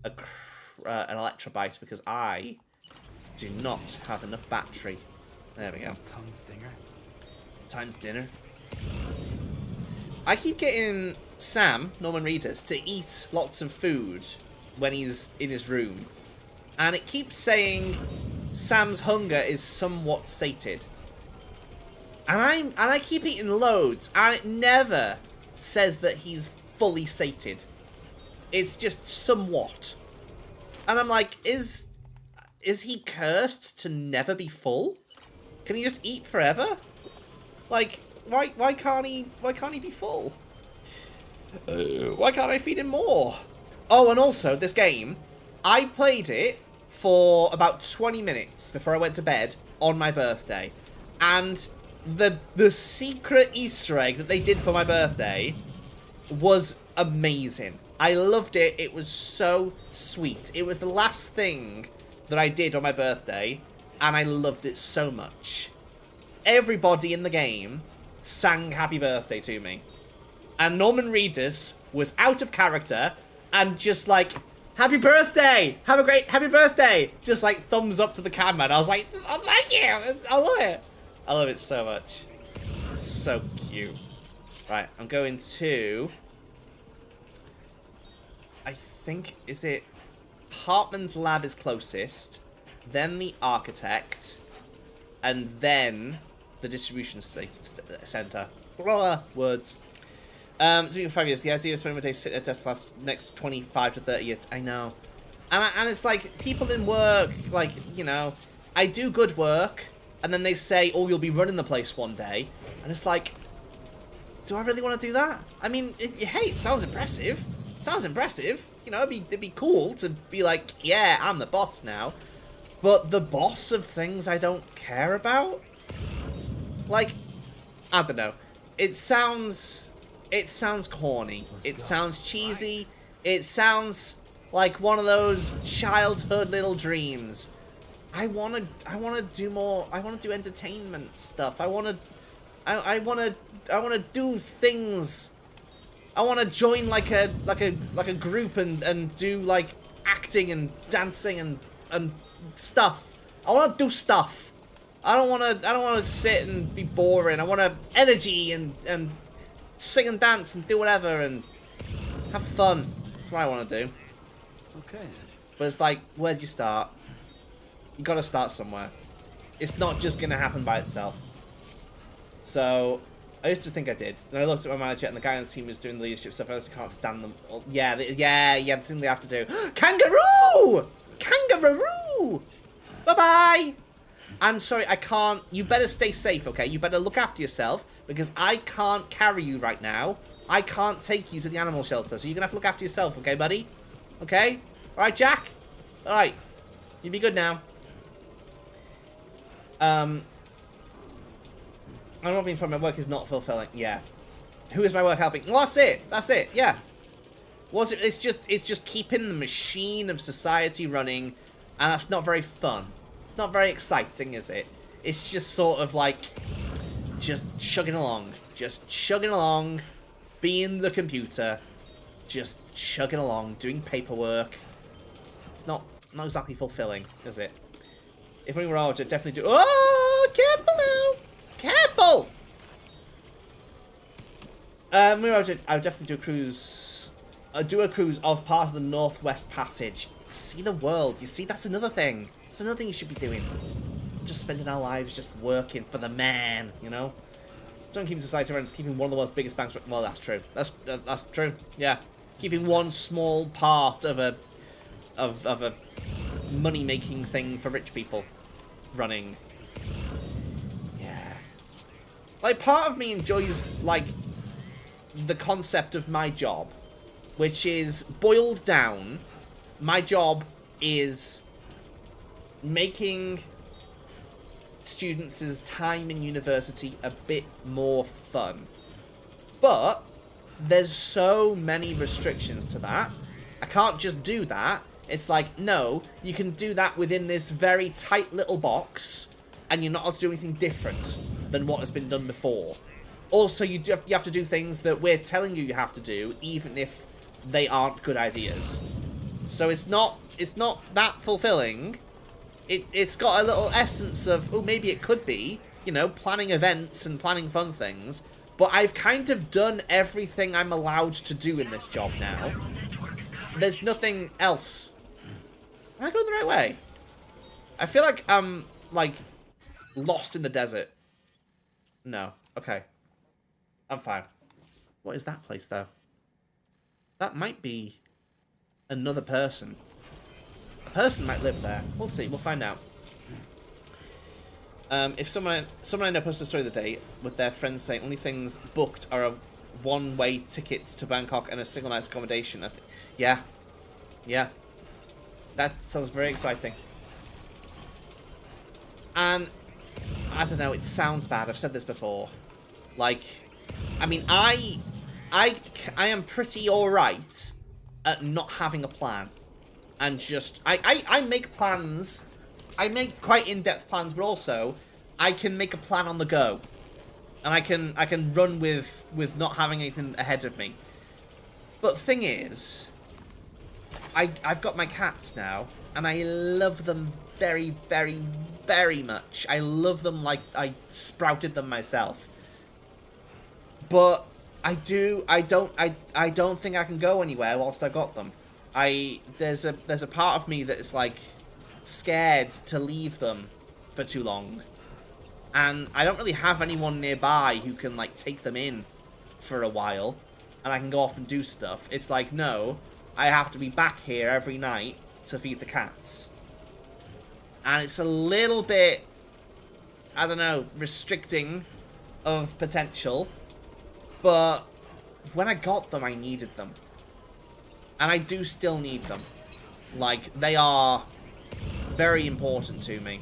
an electrobyte because I do not have enough battery. There we go. Time's dinner. I keep getting Sam, Norman Reedus, to eat lots of food when he's in his room. And it keeps saying, Sam's hunger is somewhat sated. And I keep eating loads, and it never says that he's fully sated. It's just somewhat. And I'm like, is he cursed to never be full? Can he just eat forever? Like, why can't he be full? Why can't I feed him more? Oh, and also, this game, I played it for about 20 minutes before I went to bed on my birthday. And the secret Easter egg that they did for my birthday was amazing. I loved it. It was so sweet. It was the last thing that I did on my birthday, and I loved it so much. Everybody in the game sang happy birthday to me. And Norman Reedus was out of character and just like, happy birthday! Have a great happy birthday! Just like thumbs up to the camera. And I was like, oh, thank you! I love it. I love it so much. It's so cute. Right, I'm going to... I think, is it... Hartman's lab is closest, then the architect, and then the distribution center. Words. It's been 5 years. The idea of spending my day sitting at a desk class next 25 to 30 years. I know. And it's like, people in work, like, you know, I do good work, and then they say, oh, you'll be running the place one day. And it's like, do I really want to do that? I mean, hey, it sounds impressive. It sounds impressive. You know, it'd be cool to be like, yeah, I'm the boss now. But the boss of things I don't care about? Like, I don't know. It sounds corny. It sounds cheesy. It sounds like one of those childhood little dreams. I want to do more. I want to do entertainment stuff. I want to do things. I want to join like a group and do like acting and dancing and stuff. I want to do stuff. I don't want to sit and be boring. I want to energy and sing and dance and do whatever and have fun. That's what I want to do. Okay. But it's like, where do you start? You got to start somewhere. It's not just going to happen by itself. So, I used to think I did. And I looked at my manager and the guy on the team was doing the leadership stuff. I just can't stand them. Yeah, the thing they have to do. Kangaroo! Kangaroo! Bye-bye! I'm sorry, I can't. You better stay safe, okay? You better look after yourself because I can't carry you right now. I can't take you to the animal shelter, so you're going to have to look after yourself, okay, buddy? Okay? Alright, Jack? Alright. You be good now. I'm not being fun. My work is not fulfilling. Yeah. Who is my work helping? Well, that's it. That's it. Yeah. Was it? It's just keeping the machine of society running, and that's not very fun. It's not very exciting, is it? It's just sort of like just chugging along, being the computer, just chugging along, doing paperwork. It's not exactly fulfilling, is it? If we were all to definitely do. Oh, careful now. Careful! I would definitely do a cruise. Do a cruise of part of the Northwest Passage. See the world. You see, that's another thing. It's another thing you should be doing. Just spending our lives just working for the man, you know? Don't keep society around. It's keeping one of the world's biggest banks. Well, that's true. That's true. Yeah, keeping one small part of a money-making thing for rich people running. Like, part of me enjoys, like, the concept of my job, which is, boiled down, my job is making students' time in university a bit more fun. But there's so many restrictions to that. I can't just do that. It's like, no, you can do that within this very tight little box, and you're not allowed to do anything different than what has been done before. Also, you have to do things that we're telling you have to do, even if they aren't good ideas. So it's not that fulfilling. It's got a little essence of, oh, maybe it could be, you know, planning events and planning fun things. But I've kind of done everything I'm allowed to do in this job now. There's nothing else. Am I going the right way? I feel like I'm, like, lost in the desert. No. Okay. I'm fine. What is that place, though? That might be another person. A person might live there. We'll see. We'll find out. If someone I know posted a story of the day with their friends saying only things booked are a one-way tickets to Bangkok and a single night's accommodation. Yeah. Yeah. That sounds very exciting. And I don't know, it sounds bad. I've said this before. Like, I mean, I am pretty alright at not having a plan. And just, I make plans. I make quite in-depth plans, but also I can make a plan on the go. And I can run with not having anything ahead of me. But the thing is, I've got my cats now, and I love them very, very, very much. I love them like I sprouted them myself. But I don't think I can go anywhere whilst I got them. There's a part of me that is like scared to leave them for too long. And I don't really have anyone nearby who can like take them in for a while and I can go off and do stuff. It's like, no, I have to be back here every night to feed the cats. And it's a little bit, I don't know, restricting of potential. But when I got them, I needed them. And I do still need them. Like, they are very important to me.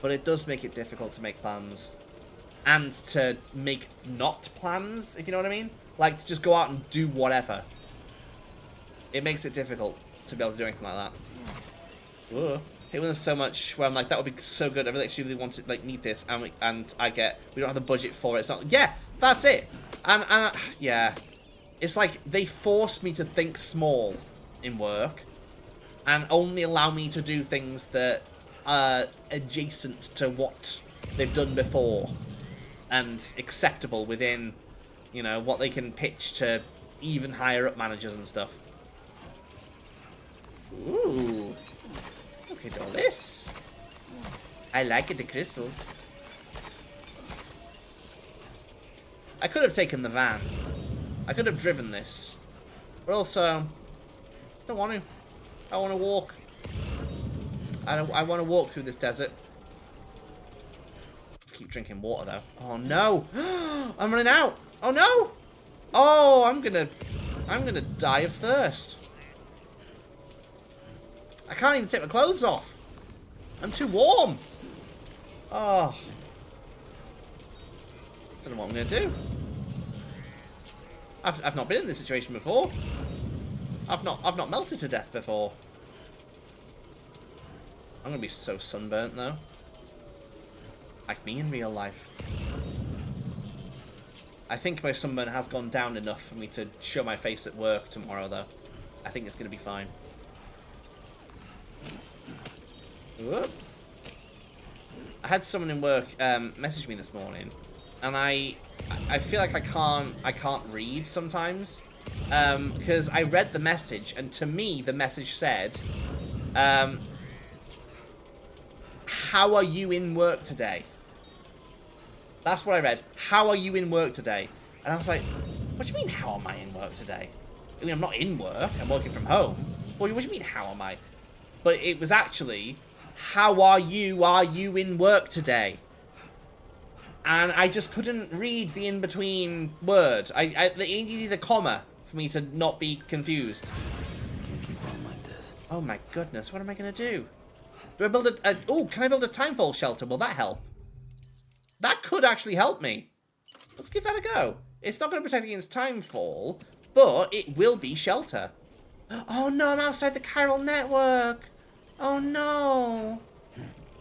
But it does make it difficult to make plans. And to make not plans, if you know what I mean? Like, to just go out and do whatever. It makes it difficult to be able to do anything like that. Whoa. It was so much where I'm like, that would be so good. I really actually really want to, like, need this. And I get, we don't have the budget for it. It's not, yeah, that's it. And yeah. It's like, they force me to think small in work. And only allow me to do things that are adjacent to what they've done before. And acceptable within, you know, what they can pitch to even higher up managers and stuff. Ooh. Look at all this. I like it, the crystals. I could have taken the van. I could have driven this. But also, don't want to. I want to walk. I want to walk through this desert. Keep drinking water though. Oh no! I'm running out. Oh no! Oh, I'm gonna die of thirst. I can't even take my clothes off. I'm too warm. Oh. Don't know what I'm gonna do. I've not been in this situation before. I've not melted to death before. I'm gonna be so sunburnt though. Like me in real life. I think my sunburn has gone down enough for me to show my face at work tomorrow though. I think it's gonna be fine. Whoop. I had someone in work message me this morning, and I feel like I can't read sometimes, because I read the message, and to me the message said, "How are you in work today?" That's what I read. How are you in work today? And I was like, what do you mean? How am I in work today? I mean, I'm not in work. I'm working from home. What do you mean? How am I? But it was actually, how are you? Are you in work today? And I just couldn't read the in-between word. I needed a comma for me to not be confused. Keep on like this. Oh my goodness, what am I going to do? Do I build a... Oh, can I build a timefall shelter? Will that help? That could actually help me. Let's give that a go. It's not going to protect against timefall, but it will be shelter. Oh no, I'm outside the chiral network. Oh no.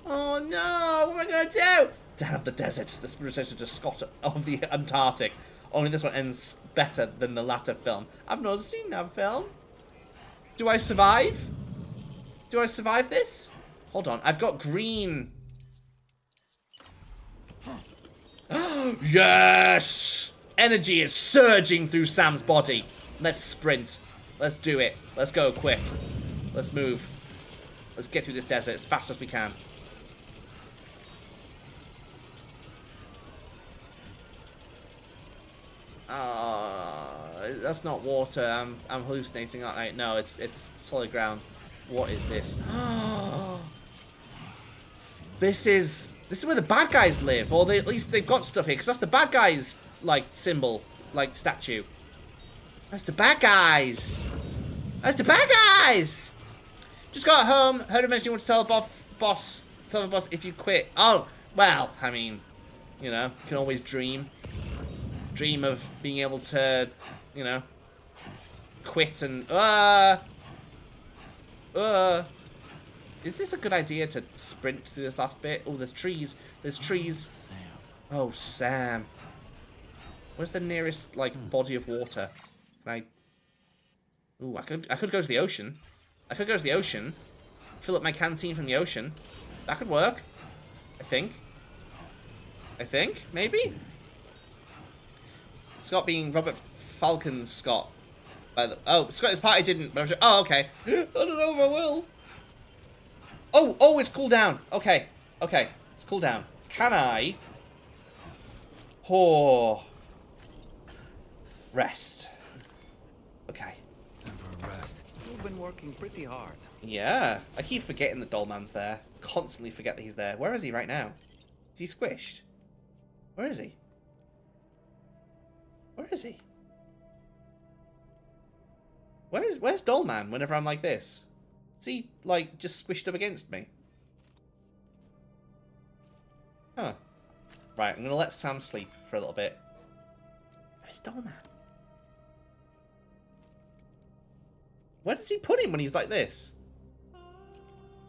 Oh no, what am I going to do? Down of the desert, the spiritual to Scott of the Antarctic. Only this one ends better than the latter film. I've not seen that film. Do I survive? Do I survive this? Hold on, I've got green. Yes! Energy is surging through Sam's body. Let's sprint. Let's do it. Let's go quick. Let's move. Let's get through this desert as fast as we can. That's not water. I'm hallucinating, aren't I? No, it's solid ground. What is this? This is where the bad guys live, or at least they've got stuff here, because that's the bad guys like symbol, like statue. That's the bad guys. That's the bad guys. Just got home. Heard eventually you want to tell the boss. Tell the boss if you quit. Oh, well, I mean, you know, you can always dream. Dream of being able to, you know, quit and is this a good idea to sprint through this last bit? Oh, there's trees. There's trees. Oh, Sam. Where's the nearest like body of water? Can I? Ooh, I could go to the ocean. I could go to the ocean. Fill up my canteen from the ocean. That could work. I think. Maybe. Scott being Robert Falcon Scott. Oh, Scott's party didn't. But I'm sure. Oh, okay. I don't know if I will. Oh, it's cool down. Okay, it's cool down. Can I? Oh, rest. Okay. Time for a rest. You've been working pretty hard. Yeah, I keep forgetting the Dollman's there. Constantly forget that he's there. Where is he right now? Is he squished? Where is he? Where is he? Where's Dollman whenever I'm like this? Is he, like, just squished up against me? Huh. Right, I'm gonna let Sam sleep for a little bit. Where's Dollman? Where does he put him when he's like this?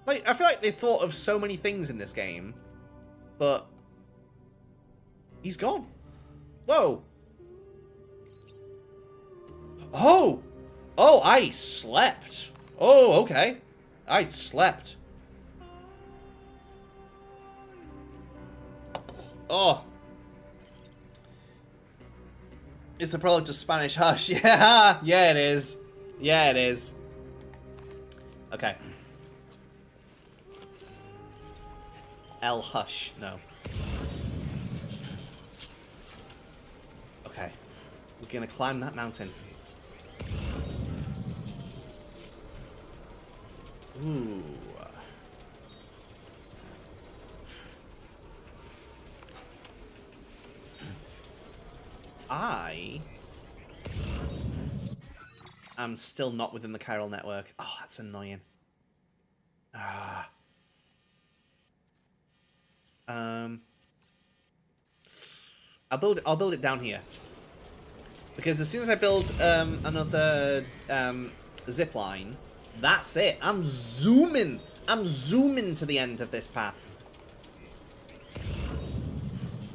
Like, I feel like they thought of so many things in this game, but he's gone. Whoa. Oh! Oh, I slept. Oh, okay. I slept. Oh. It's the product of Spanish Hush. Yeah, yeah it is. Yeah, it is. Okay. El Hush. No. Okay. We're gonna climb that mountain. Ooh. I'm still not within the chiral network. Oh, that's annoying. I'll build it down here. Because as soon as I build another zip line, that's it. I'm zooming to the end of this path.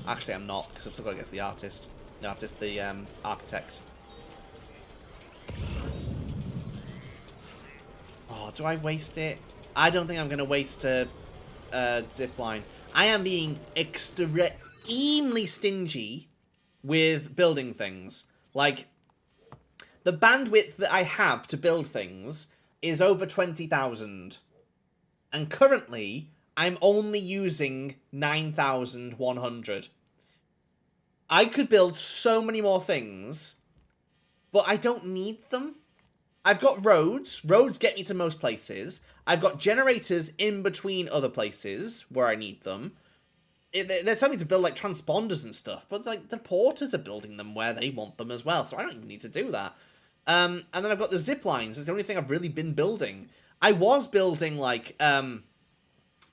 Actually, I'm not, because I've still got to get to the artist. The architect. Oh, do I waste it? I don't think I'm going to waste a zip line. I am being extremely stingy with building things. Like, the bandwidth that I have to build things is over 20,000. And currently, I'm only using 9,100. I could build so many more things, but I don't need them. I've got roads. Roads get me to most places. I've got generators in between other places where I need them. They're telling me to build, like, transponders and stuff, but, like, the porters are building them where they want them as well, so I don't even need to do that. And then I've got the zip lines. It's the only thing I've really been building. I was building, like,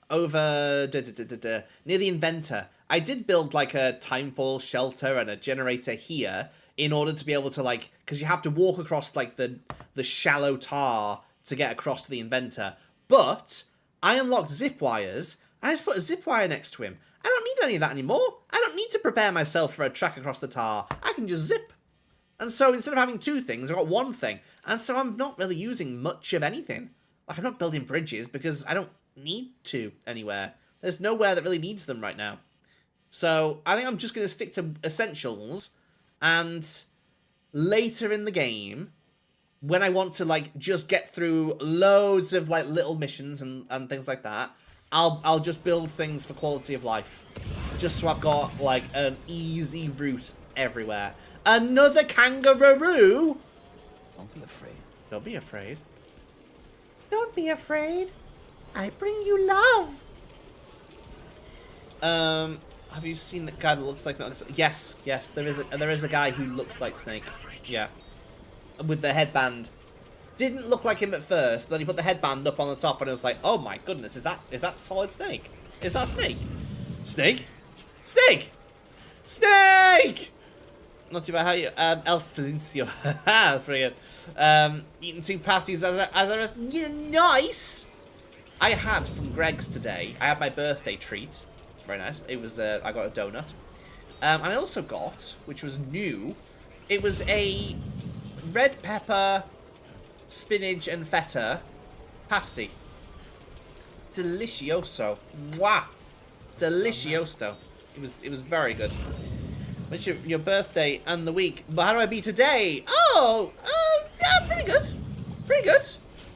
over near the Inventor. I did build, like, a timefall shelter and a generator here in order to be able to, like, because you have to walk across, like, the shallow tar to get across to the Inventor. But I unlocked zip wires, and I just put a zip wire next to him. I don't need any of that anymore. I don't need to prepare myself for a track across the tar. I can just zip. And so instead of having two things, I've got one thing. And so I'm not really using much of anything. Like, I'm not building bridges because I don't need to anywhere. There's nowhere that really needs them right now. So I think I'm just going to stick to essentials. And later in the game, when I want to like just get through loads of like little missions and things like that, I'll just build things for quality of life, just so I've got like an easy route everywhere. Another kangaroo. Don't be afraid. Don't be afraid. Don't be afraid. I bring you love. Have you seen the guy that looks like? Yes, yes. There is a guy who looks like Snake. Yeah, with the headband. Didn't look like him at first, but then he put the headband up on the top, and it was like, oh my goodness, is that Solid Snake? Is that Snake? Snake? Snake! Snake! Not too bad. How you? El Silencio. That's pretty good. Eating 2 pasties as I was. Yeah, nice. I had from Greg's today. I had my birthday treat. It's very nice. It was. I got a donut. And I also got, which was new, it was a red pepper, spinach and feta pasty. Delicioso. Mwah. Delicioso. It was very good. What's your birthday and the week? But how do I be today? Oh, yeah, pretty good. Pretty good.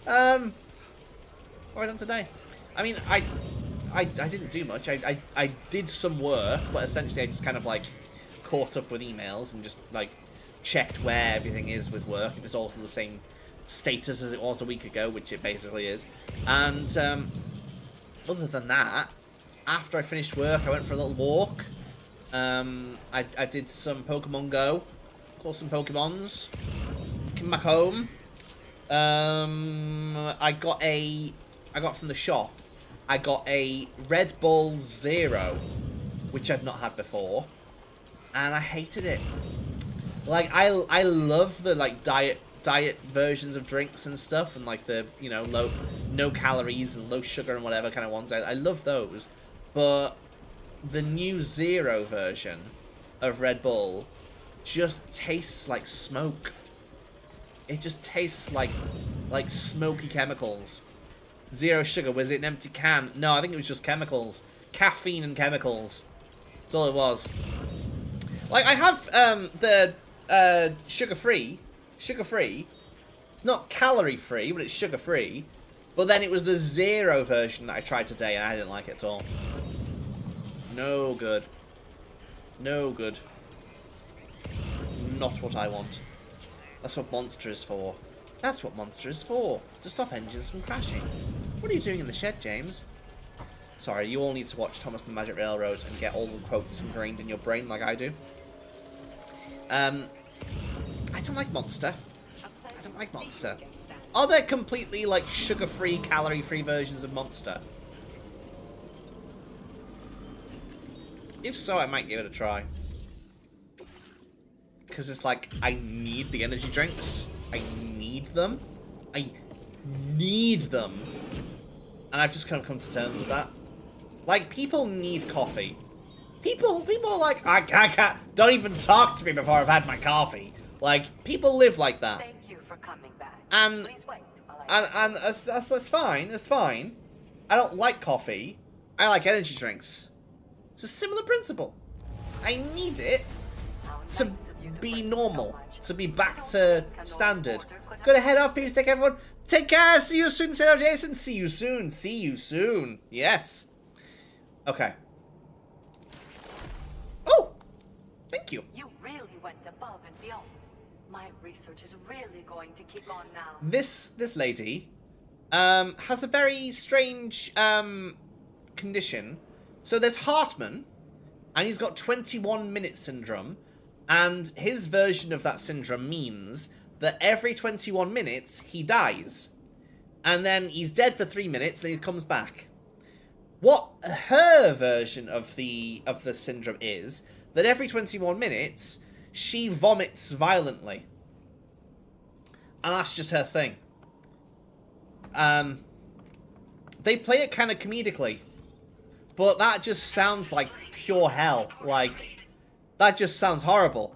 What have I done today? I mean, I didn't do much. I did some work, but essentially I just kind of like caught up with emails and just like checked where everything is with work. If it's all to the same status as it was a week ago, which it basically is. And other than that, after I finished work, I went for a little walk. I did some Pokemon Go, caught some Pokemons, came back home. I got from the shop, I got a Red Bull Zero, which I've not had before, and I hated it. Like, I love the like diet versions of drinks and stuff, and like the, you know, no calories and low sugar and whatever kind of ones. I love those, but the new Zero version of Red Bull just tastes like smoke. It just tastes like smoky chemicals. Zero sugar. Was it an empty can? No, I think it was just chemicals. Caffeine and chemicals. That's all it was. Like, I have the sugar-free. Sugar-free. It's not calorie-free, but it's sugar-free. But then it was the Zero version that I tried today, and I didn't like it at all. No good. No good. Not what I want. That's what Monster is for. That's what Monster is for. To stop engines from crashing. What are you doing in the shed, James? Sorry, you all need to watch Thomas the Magic Railroad and get all the quotes ingrained in your brain like I do. I don't like Monster. I don't like Monster. Are there completely, like, sugar-free, calorie-free versions of Monster? If so, I might give it a try. Because it's like, I need the energy drinks. I need them. I need them. And I've just kind of come to terms with that. Like, people need coffee. People are like, I can't, don't even talk to me before I've had my coffee. Like, people live like that. Thank you for coming back. And, Please wait while I and that's fine, that's fine. I don't like coffee. I like energy drinks. It's a similar principle. I need it to be normal, to be back to standard. Gonna head off, peeps. Take everyone. Take care. See you soon, Sailor Jason. See you soon. See you soon. Yes. Okay. Oh, thank you. You really went above and beyond. My research is really going to kick on now. This lady has a very strange condition. So there's Hartman, and he's got 21-minute syndrome, and his version of that syndrome means that every 21 minutes he dies, and then he's dead for 3 minutes, then he comes back. What her version of the syndrome is that every 21 minutes she vomits violently, and that's just her thing. They play it kind of comedically. But that just sounds like pure hell. Like, that just sounds horrible.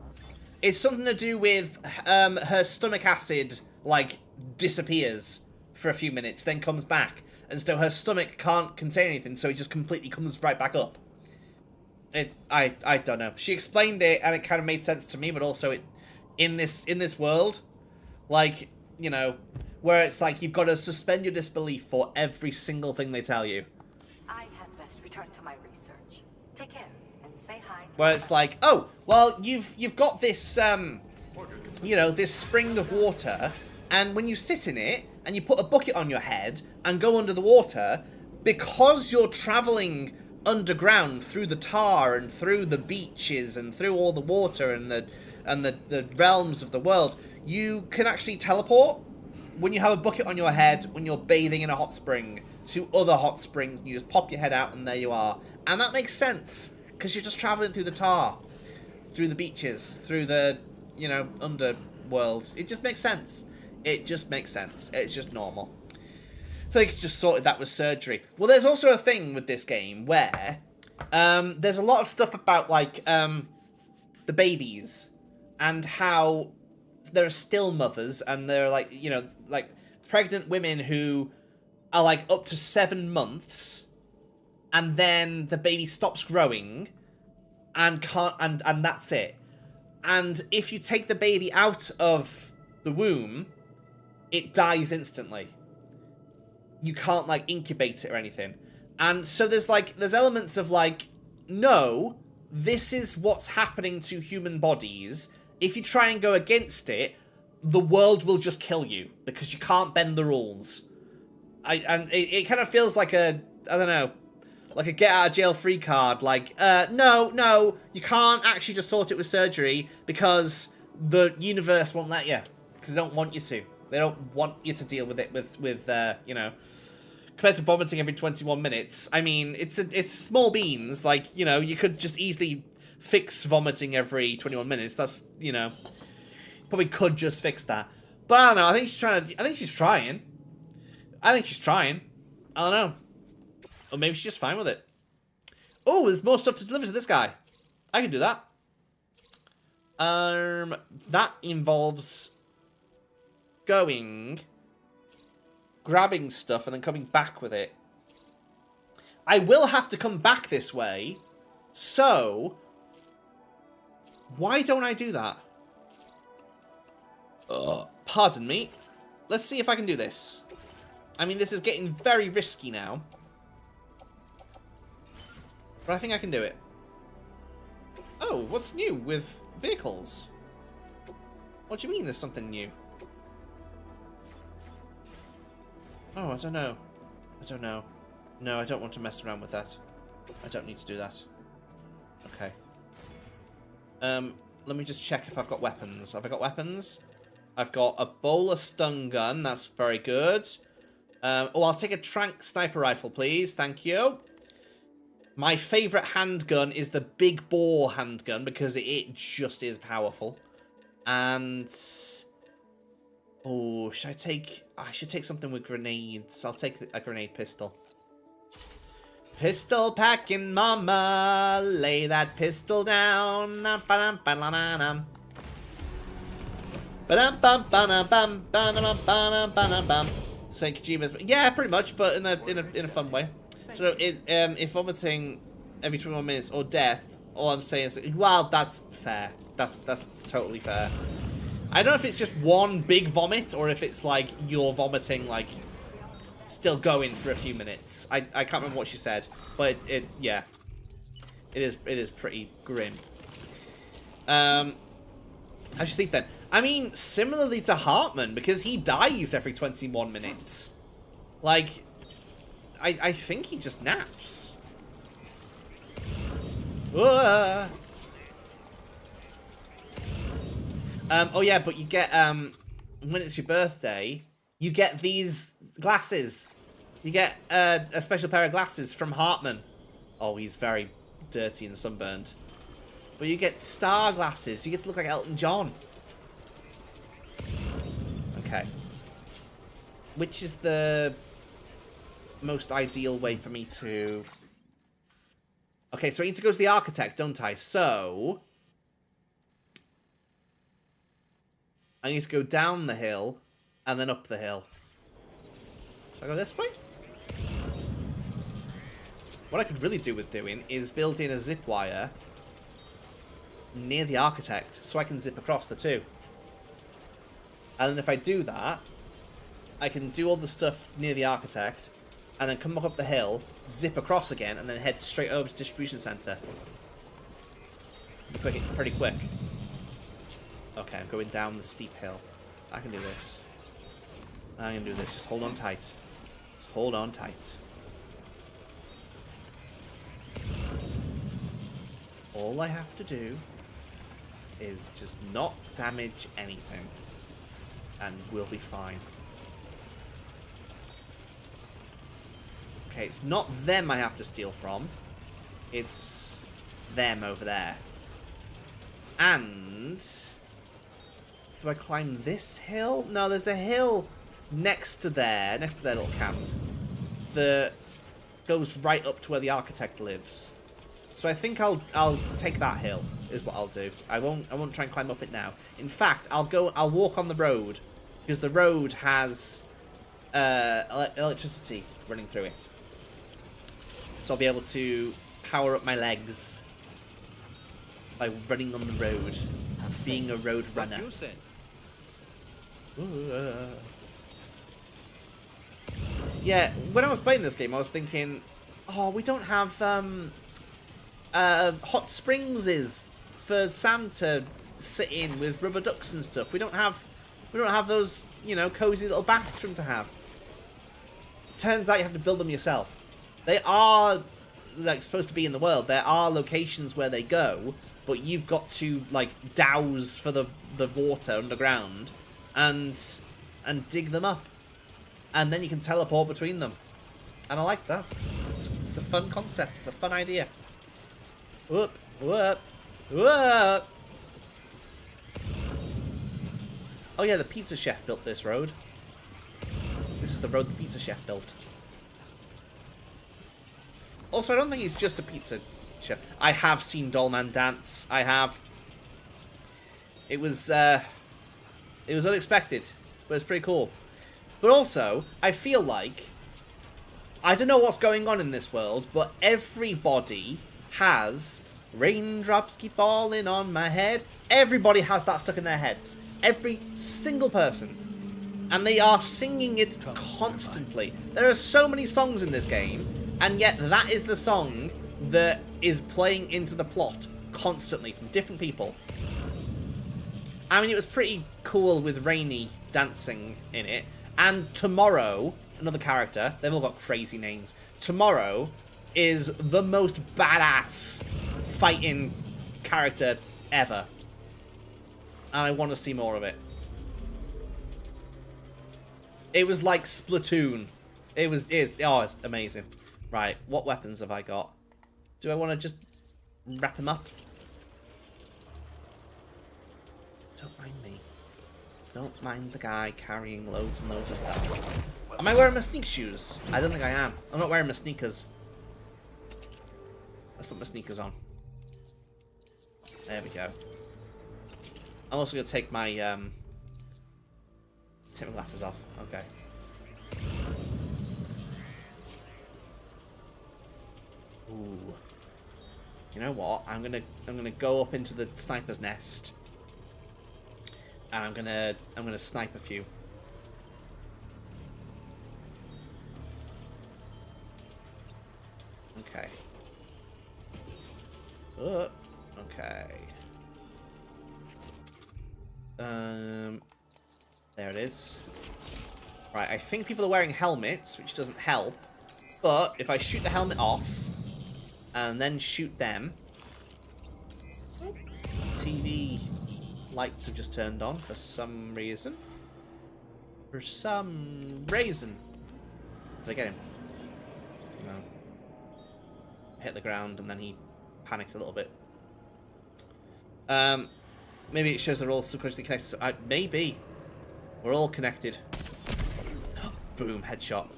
It's something to do with her stomach acid, like, disappears for a few minutes, then comes back. And so her stomach can't contain anything, so it just completely comes right back up. I don't know. She explained it, and it kind of made sense to me, but also in this world, like, you know, where it's like you've got to suspend your disbelief for every single thing they tell you. I had best return to my research. Take care and say hi. To Where my it's friends. like, oh, well, you've got this, you know, this spring of water, and when you sit in it, and you put a bucket on your head, and go under the water, because you're traveling underground through the tar, and through the beaches, and through all the water, and the realms of the world, you can actually teleport. When you have a bucket on your head, when you're bathing in a hot spring, to other hot springs, and you just pop your head out, and there you are. And that makes sense, because you're just traveling through the tar, through the beaches, through the, you know, underworld. It just makes sense. It just makes sense. It's just normal. I think it's just sorted that with surgery. Well, there's also a thing with this game where there's a lot of stuff about, like, the babies and how there are still mothers, and there are, like, you know, like, pregnant women who are, like, up to 7 months, and then the baby stops growing, and can't, and that's it. And if you take the baby out of the womb, it dies instantly. You can't, like, incubate it or anything. And so there's elements of, like, no, this is what's happening to human bodies. If you try and go against it, the world will just kill you, because you can't bend the rules. And it kind of feels like a, I don't know, like a get out of jail free card. Like, no, you can't actually just sort it with surgery, because the universe won't let you. Because they don't want you to. They don't want you to deal with it with you know, compared to vomiting every 21 minutes. I mean, it's small beans. Like, you know, you could just easily fix vomiting every 21 minutes. That's, you know, probably could just fix that. But I don't know. I think she's trying. I think she's trying. I don't know. Or maybe she's just fine with it. Oh, there's more stuff to deliver to this guy. I can do that. That involves going, grabbing stuff, and then coming back with it. I will have to come back this way, so why don't I do that? Pardon me. Let's see if I can do this. I mean, this is getting very risky now, but I think I can do it. Oh, what's new with vehicles? What do you mean there's something new? Oh, I don't know. No, I don't want to mess around with that. I don't need to do that. Okay. Let me just check if I've got weapons. Have I got weapons? I've got a bowler stun gun. That's very good. Oh, I'll take a trank sniper rifle, please. Thank you. My favourite handgun is the big bore handgun, because it just is powerful. And oh, should I take... I should take something with grenades. I'll take a grenade pistol. Pistol packing mama, lay that pistol down. Say Kojima's, yeah, pretty much, but in a fun way. So if vomiting every 21 minutes or death, all I'm saying is, well, that's fair. That's totally fair. I don't know if it's just one big vomit, or if it's like you're vomiting, like, still going for a few minutes. I can't remember what she said, but yeah, it is pretty grim. How'd you sleep then? I mean, similarly to Hartman, because he dies every 21 minutes. Like, I think he just naps. Oh yeah, but you get, when it's your birthday, you get these glasses. You get a special pair of glasses from Hartman. Oh, he's very dirty and sunburned. But you get star glasses. You get to look like Elton John. Okay. Which is the most ideal way for me to... Okay, so I need to go to the architect, don't I? So... I need to go down the hill and then up the hill. Should I go this way? What I could really do with doing is build in a zip wire near the architect so I can zip across the two. And then if I do that, I can do all the stuff near the architect, and then come back up the hill, zip across again, and then head straight over to distribution center. Pretty quick. Okay, I'm going down the steep hill. I can do this. I can do this. Just hold on tight. Just hold on tight. All I have to do is just not damage anything, and we'll be fine. Okay, it's not them I have to steal from. It's them over there. And do I climb this hill? No, there's a hill next to their little camp that goes right up to where the architect lives. So I think I'll take that hill is what I'll do. I won't try and climb up it now. In fact, I'll walk on the road because the road has electricity running through it. So I'll be able to power up my legs by running on the road, being a road runner. What you said. Yeah, when I was playing this game, I was thinking, oh, we don't have hot springs for Sam to sit in with rubber ducks and stuff. We don't have those, you know, cozy little baths for him to have. Turns out you have to build them yourself. They are like supposed to be in the world. There are locations where they go, but you've got to like douse for the water underground and dig them up, and then you can teleport between them. And I like that. It's a fun concept. It's a fun idea. Whoop, whoop, whoop. Oh yeah, the pizza chef built this road. This is the road the pizza chef built. Also, I don't think he's just a pizza chef. I have seen Dollman dance. I have. It was unexpected, but it's pretty cool. But also, I feel like, I don't know what's going on in this world, but everybody has raindrops keep falling on my head. Everybody has that stuck in their heads. Every single person. And they are singing it constantly. There are so many songs in this game, and yet that is the song that is playing into the plot constantly from different people. I mean, it was pretty cool with Rainy dancing in it. And Tomorrow, another character, they've all got crazy names. Tomorrow is the most badass fighting character ever. And I want to see more of it. It was like Splatoon. It's amazing. Right, what weapons have I got? Do I want to just wrap them up? Don't mind me. Don't mind the guy carrying loads and loads of stuff. Am I wearing my sneak shoes? I don't think I am. I'm not wearing my sneakers. Let's put my sneakers on. There we go. I'm also going to take my glasses off. Okay. Ooh. You know what? I'm gonna go up into the sniper's nest. And I'm gonna snipe a few. Okay. Okay. There it is. Right, I think people are wearing helmets, which doesn't help. But if I shoot the helmet off and then shoot them, TV lights have just turned on for some reason. For some reason. Did I get him? No. Hit the ground and then he panicked a little bit. Maybe it shows they're all subconsciously connected. So maybe. We're all connected. Boom, headshot.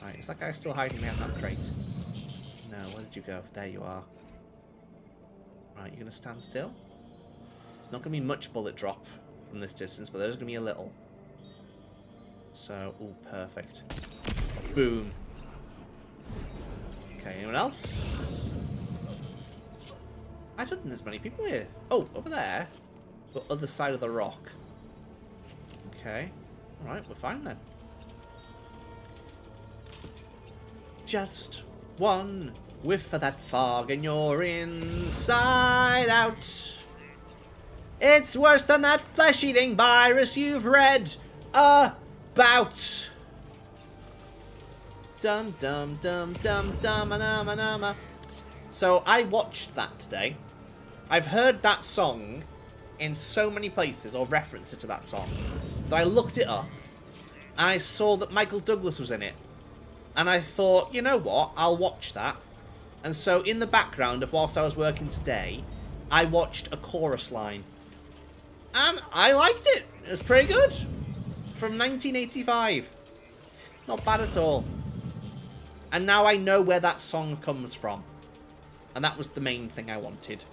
Right, is that guy still hiding behind that crate? No, where did you go? There you are. Right, you're going to stand still? It's not going to be much bullet drop from this distance, but there's going to be a little. So, ooh, perfect. Boom. Okay, anyone else? I don't think there's many people here. Oh, over there. The other side of the rock. Okay. Alright, we're fine then. Just one whiff of that fog and you're inside out. It's worse than that flesh-eating virus you've read about. Dum dum dum dum dum dum. So I watched that today. I've heard that song in so many places, or references to that song, that I looked it up and I saw that Michael Douglas was in it. And I thought, you know what, I'll watch that. And so in the background of whilst I was working today, I watched a chorus line. And I liked it. It was pretty good. From 1985. Not bad at all. And now I know where that song comes from. And that was the main thing I wanted.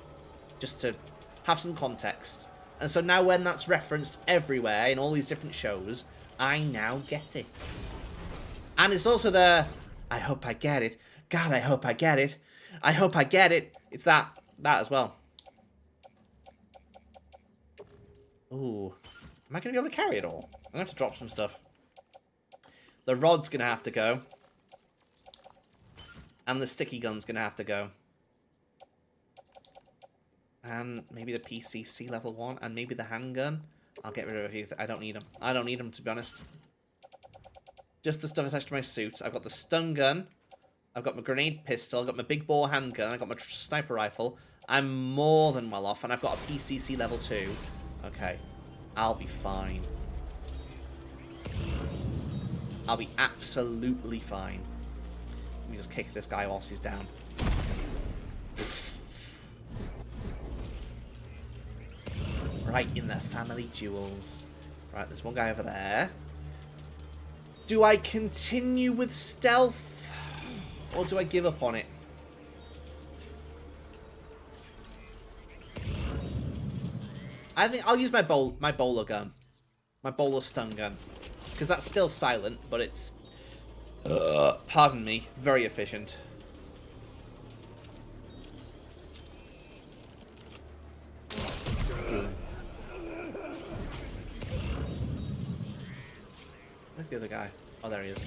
Just to have some context. And so now when that's referenced everywhere in all these different shows, I now get it. And it's also the, I hope I get it. God, I hope I get it. I hope I get it. It's that as well. Ooh. Am I going to be able to carry it all? I'm going to have to drop some stuff. The rod's going to have to go. And the sticky gun's going to have to go. And maybe the PCC level 1. And maybe the handgun. I'll get rid of a few. I don't need them. I don't need them, to be honest. Just the stuff attached to my suit. I've got the stun gun. I've got my grenade pistol. I've got my big bore handgun. I've got my sniper rifle. I'm more than well off. And I've got a PCC level 2. Okay. I'll be fine. I'll be absolutely fine. Let me just kick this guy whilst he's down. Right in the family jewels. Right, there's one guy over there. Do I continue with stealth? Or do I give up on it? I think I'll use my bowler gun. My bowler stun gun. Because that's still silent, but it's... pardon me. Very efficient. Where's the other guy? Oh, there he is.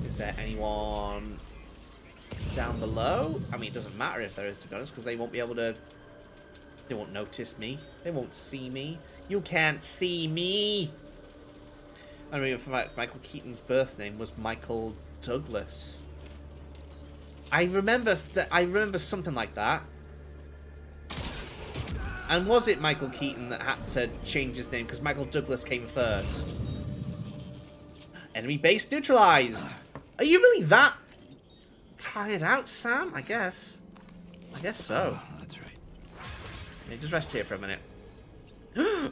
Is there anyone down below? I mean, it doesn't matter if there is, to be honest, because they won't be able to... They won't notice me. They won't see me. You can't see me! I mean, Michael Keaton's birth name was Michael Douglas. I remember something like that. And was it Michael Keaton that had to change his name because Michael Douglas came first? Enemy base neutralized. Are you really that tired out, Sam? I guess. I guess so. Oh, that's right. Yeah, just rest here for a minute.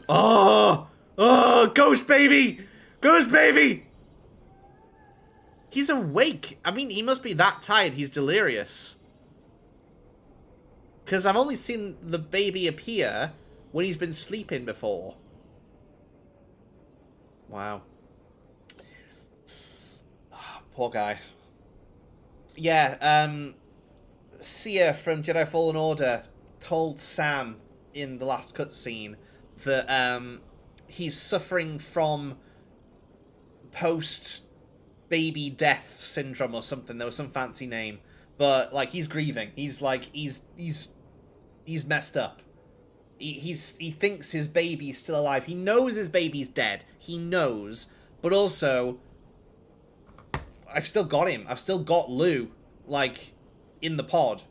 Oh! Oh! Ghost baby! Ghost baby! He's awake. I mean, he must be that tired. He's delirious. Because I've only seen the baby appear when he's been sleeping before. Wow. Oh, poor guy. Yeah, Sia from Jedi Fallen Order told Sam in the last cutscene that he's suffering from post-baby death syndrome or something. There was some fancy name. But, like, he's grieving. He's, like, he's messed up. He thinks his baby's still alive. He knows his baby's dead. He knows. But also, I've still got him. I've still got Lou, like, in the pod.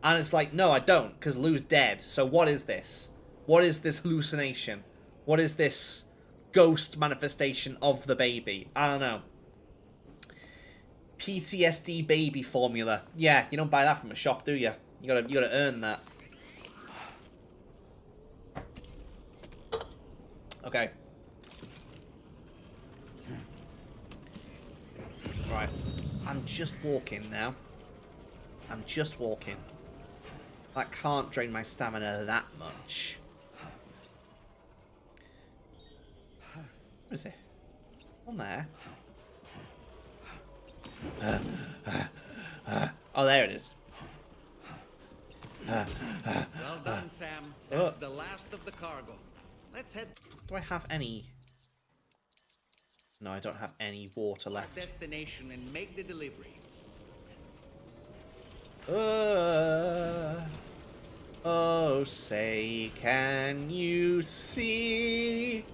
And it's like, no, I don't, because Lou's dead. So what is this? What is this hallucination? What is this ghost manifestation of the baby? I don't know. PTSD baby formula. Yeah, you don't buy that from a shop, do you? You gotta earn that. Okay. Right. I'm just walking now. I'm just walking. That can't drain my stamina that much. Where is it? On there. Oh, there it is. Well done, Sam. That's the last of the cargo. Let's head Do I have any? No, I don't have any water to our left. destination and make the delivery. Oh, say, can you see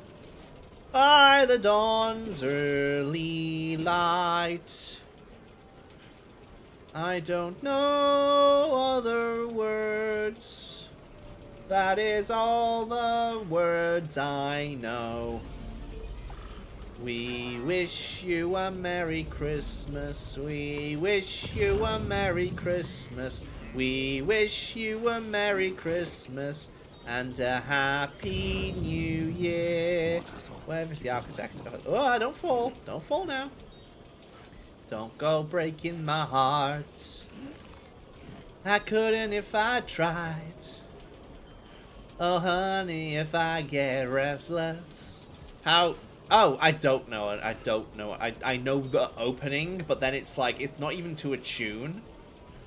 by the dawn's early light? I don't know other words. That is all the words I know. We wish you a Merry Christmas. We wish you a Merry Christmas. We wish you a Merry Christmas and a Happy New Year. Where is the architect? Oh, don't fall. Don't fall now. Don't go breaking my heart. I couldn't if I tried. Oh, honey, if I get restless. How... Oh, I don't know it. I don't know it. I know the opening, but then it's like, it's not even to a tune.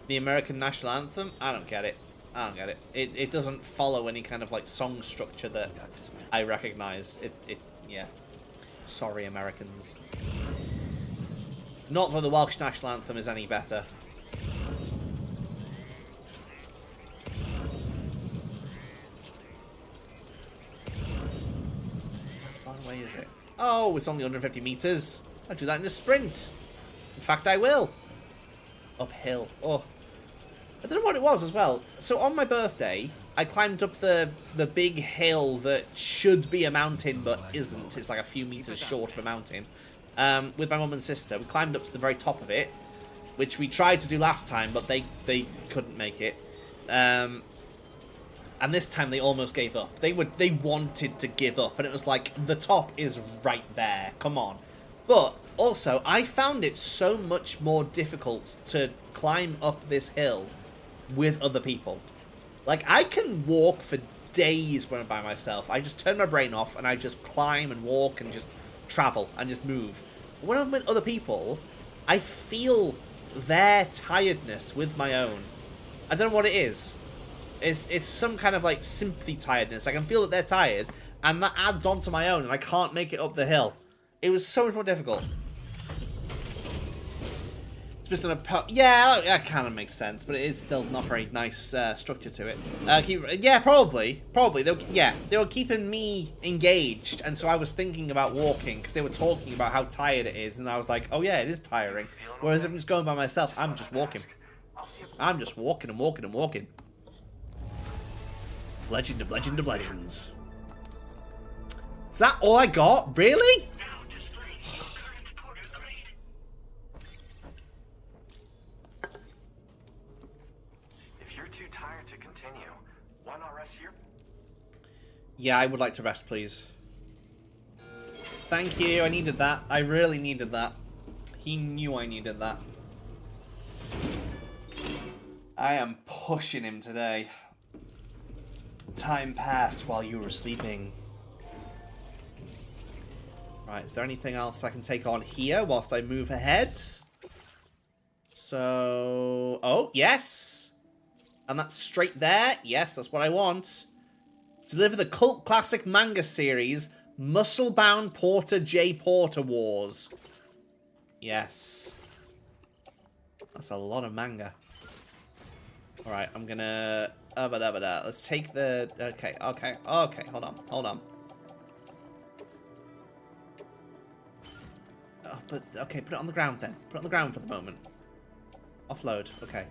The American National Anthem? I don't get it. I don't get it. It doesn't follow any kind of like song structure that I recognize. Yeah. Sorry, Americans. Not that the Welsh National Anthem is any better. How far away is it? Oh, it's only 150 meters. I'll do that in a sprint. In fact, I will. Uphill. Oh. I don't know what it was as well. So on my birthday, I climbed up the big hill that should be a mountain but isn't. It's like a few meters short of a mountain. With my mum and sister. We climbed up to the very top of it, which we tried to do last time, but they couldn't make it. And this time they almost gave up. They wanted to give up, and it was like, the top is right there. Come on. But also, I found it so much more difficult to climb up this hill with other people. Like, I can walk for days when I'm by myself. I just turn my brain off, and I just climb and walk and just travel and just move. But when I'm with other people, I feel their tiredness with my own. I don't know what it is. It's some kind of like sympathy tiredness. I can feel that they're tired, and that adds on to my own, and I can't make it up the hill. It was so much more difficult. It's just yeah, that kind of makes sense, but it's still not very nice structure to it. Yeah, probably. They were keeping me engaged, and so I was thinking about walking because they were talking about how tired it is, and I was like, oh yeah, it is tiring. Whereas if I'm just going by myself, I'm just walking. I'm just walking and walking and walking. Legend of Legends. Is that all I got? Really? Now displaying your current porter grade. If you're too tired to continue, why not rest here? Yeah, I would like to rest, please. Thank you, I needed that. I really needed that. He knew I needed that. I am pushing him today. Time passed while you were sleeping. Right, is there anything else I can take on here whilst I move ahead? So... Oh, yes! And that's straight there. Yes, that's what I want. Deliver the cult classic manga series, Muscle-Bound Porter J. Porter Wars. Yes. That's a lot of manga. Alright, I'm gonna... Let's take the... Okay, hold on. Oh, but, okay, put it on the ground then. Put it on the ground for the moment. Offload, okay.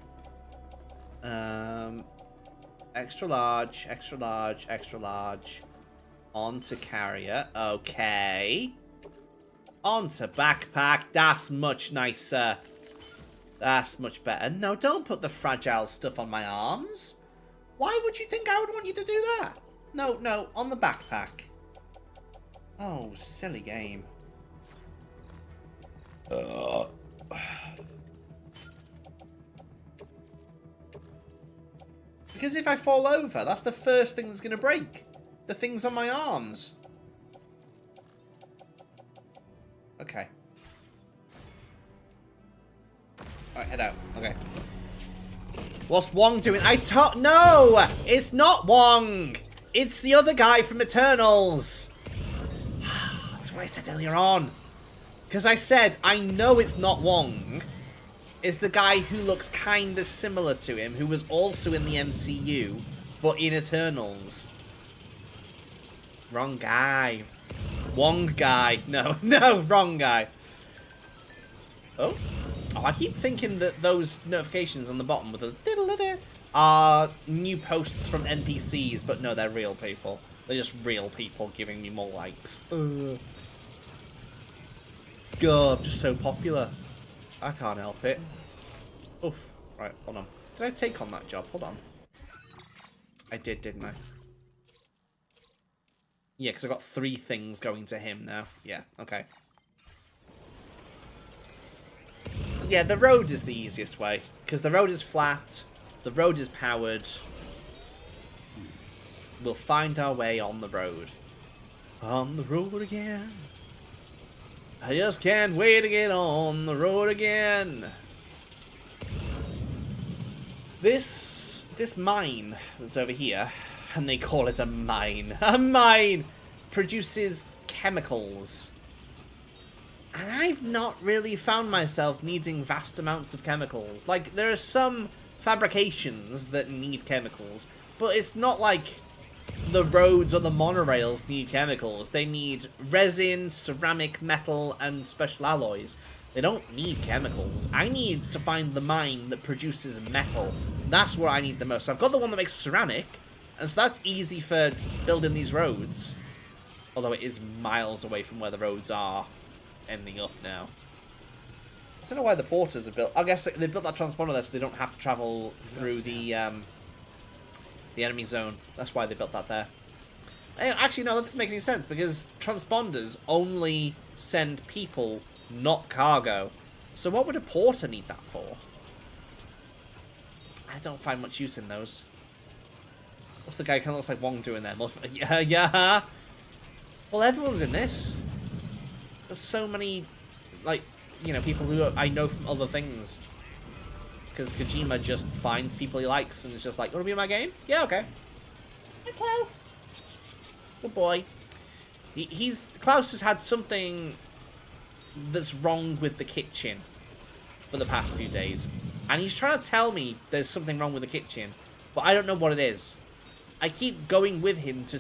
Extra large. Onto carrier, okay. Onto backpack, that's much nicer. That's much better. No, don't put the fragile stuff on my arms. Why would you think I would want you to do that? No, on the backpack. Oh, silly game. Because if I fall over, that's the first thing that's going to break. The things on my arms. Okay. Alright, head out. Okay. What's Wong doing? No! It's not Wong! It's the other guy from Eternals! That's what I said earlier on. Because I said, I know it's not Wong. It's the guy who looks kind of similar to him, who was also in the MCU, but in Eternals. Wrong guy. Wong guy. No, no, wrong guy. Oh, I keep thinking that those notifications on the bottom with the diddle-diddle are new posts from NPCs, but no, they're real people. They're just real people giving me more likes. God, I'm just so popular. I can't help it. Oof. Right, hold on. Did I take on that job? Hold on. I did, didn't I? Yeah, because I got 3 things going to him now. Yeah, okay. Yeah, the road is the easiest way. Because the road is flat. The road is powered. We'll find our way on the road. On the road again. I just can't wait to get on the road again. This mine that's over here, and they call it a mine. A mine produces chemicals. And I've not really found myself needing vast amounts of chemicals. Like, there are some fabrications that need chemicals, but it's not like the roads or the monorails need chemicals. They need resin, ceramic, metal, and special alloys. They don't need chemicals. I need to find the mine that produces metal. That's where I need the most. So I've got the one that makes ceramic, and so that's easy for building these roads. Although it is miles away from where the roads are ending up now. I don't know why the porters are built. I guess they built that transponder there so they don't have to travel through the enemy zone. That's why they built that there. Actually, no, that doesn't make any sense, because transponders only send people, not cargo. So what would a porter need that for? I don't find much use in those. What's the guy who kind of looks like Wong doing there? Yeah, yeah. Well, everyone's in this. There's so many, like, you know, people who I know from other things. Because Kojima just finds people he likes and is just like, want to be in my game? Yeah, okay. Hi, Klaus. Good boy. Klaus has had something that's wrong with the kitchen for the past few days. And he's trying to tell me there's something wrong with the kitchen, but I don't know what it is. I keep going with him to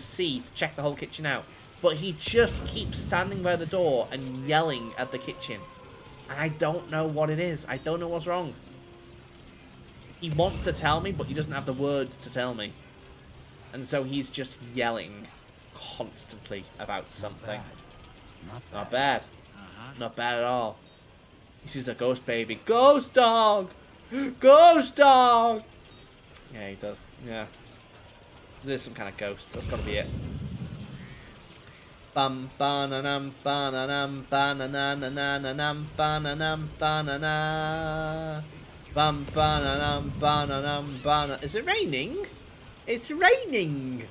check the whole kitchen out. But he just keeps standing by the door and yelling at the kitchen. And I don't know what it is. I don't know what's wrong. He wants to tell me, but he doesn't have the words to tell me. And so he's just yelling constantly about something. Not bad. Not bad at all. He sees a ghost baby. Ghost dog! Ghost dog! Yeah, he does. Yeah. There's some kind of ghost. That's gotta be it. Bum bananam bananam banananananam bananam banana. Bum bananam bananam banana. Is it raining? It's raining!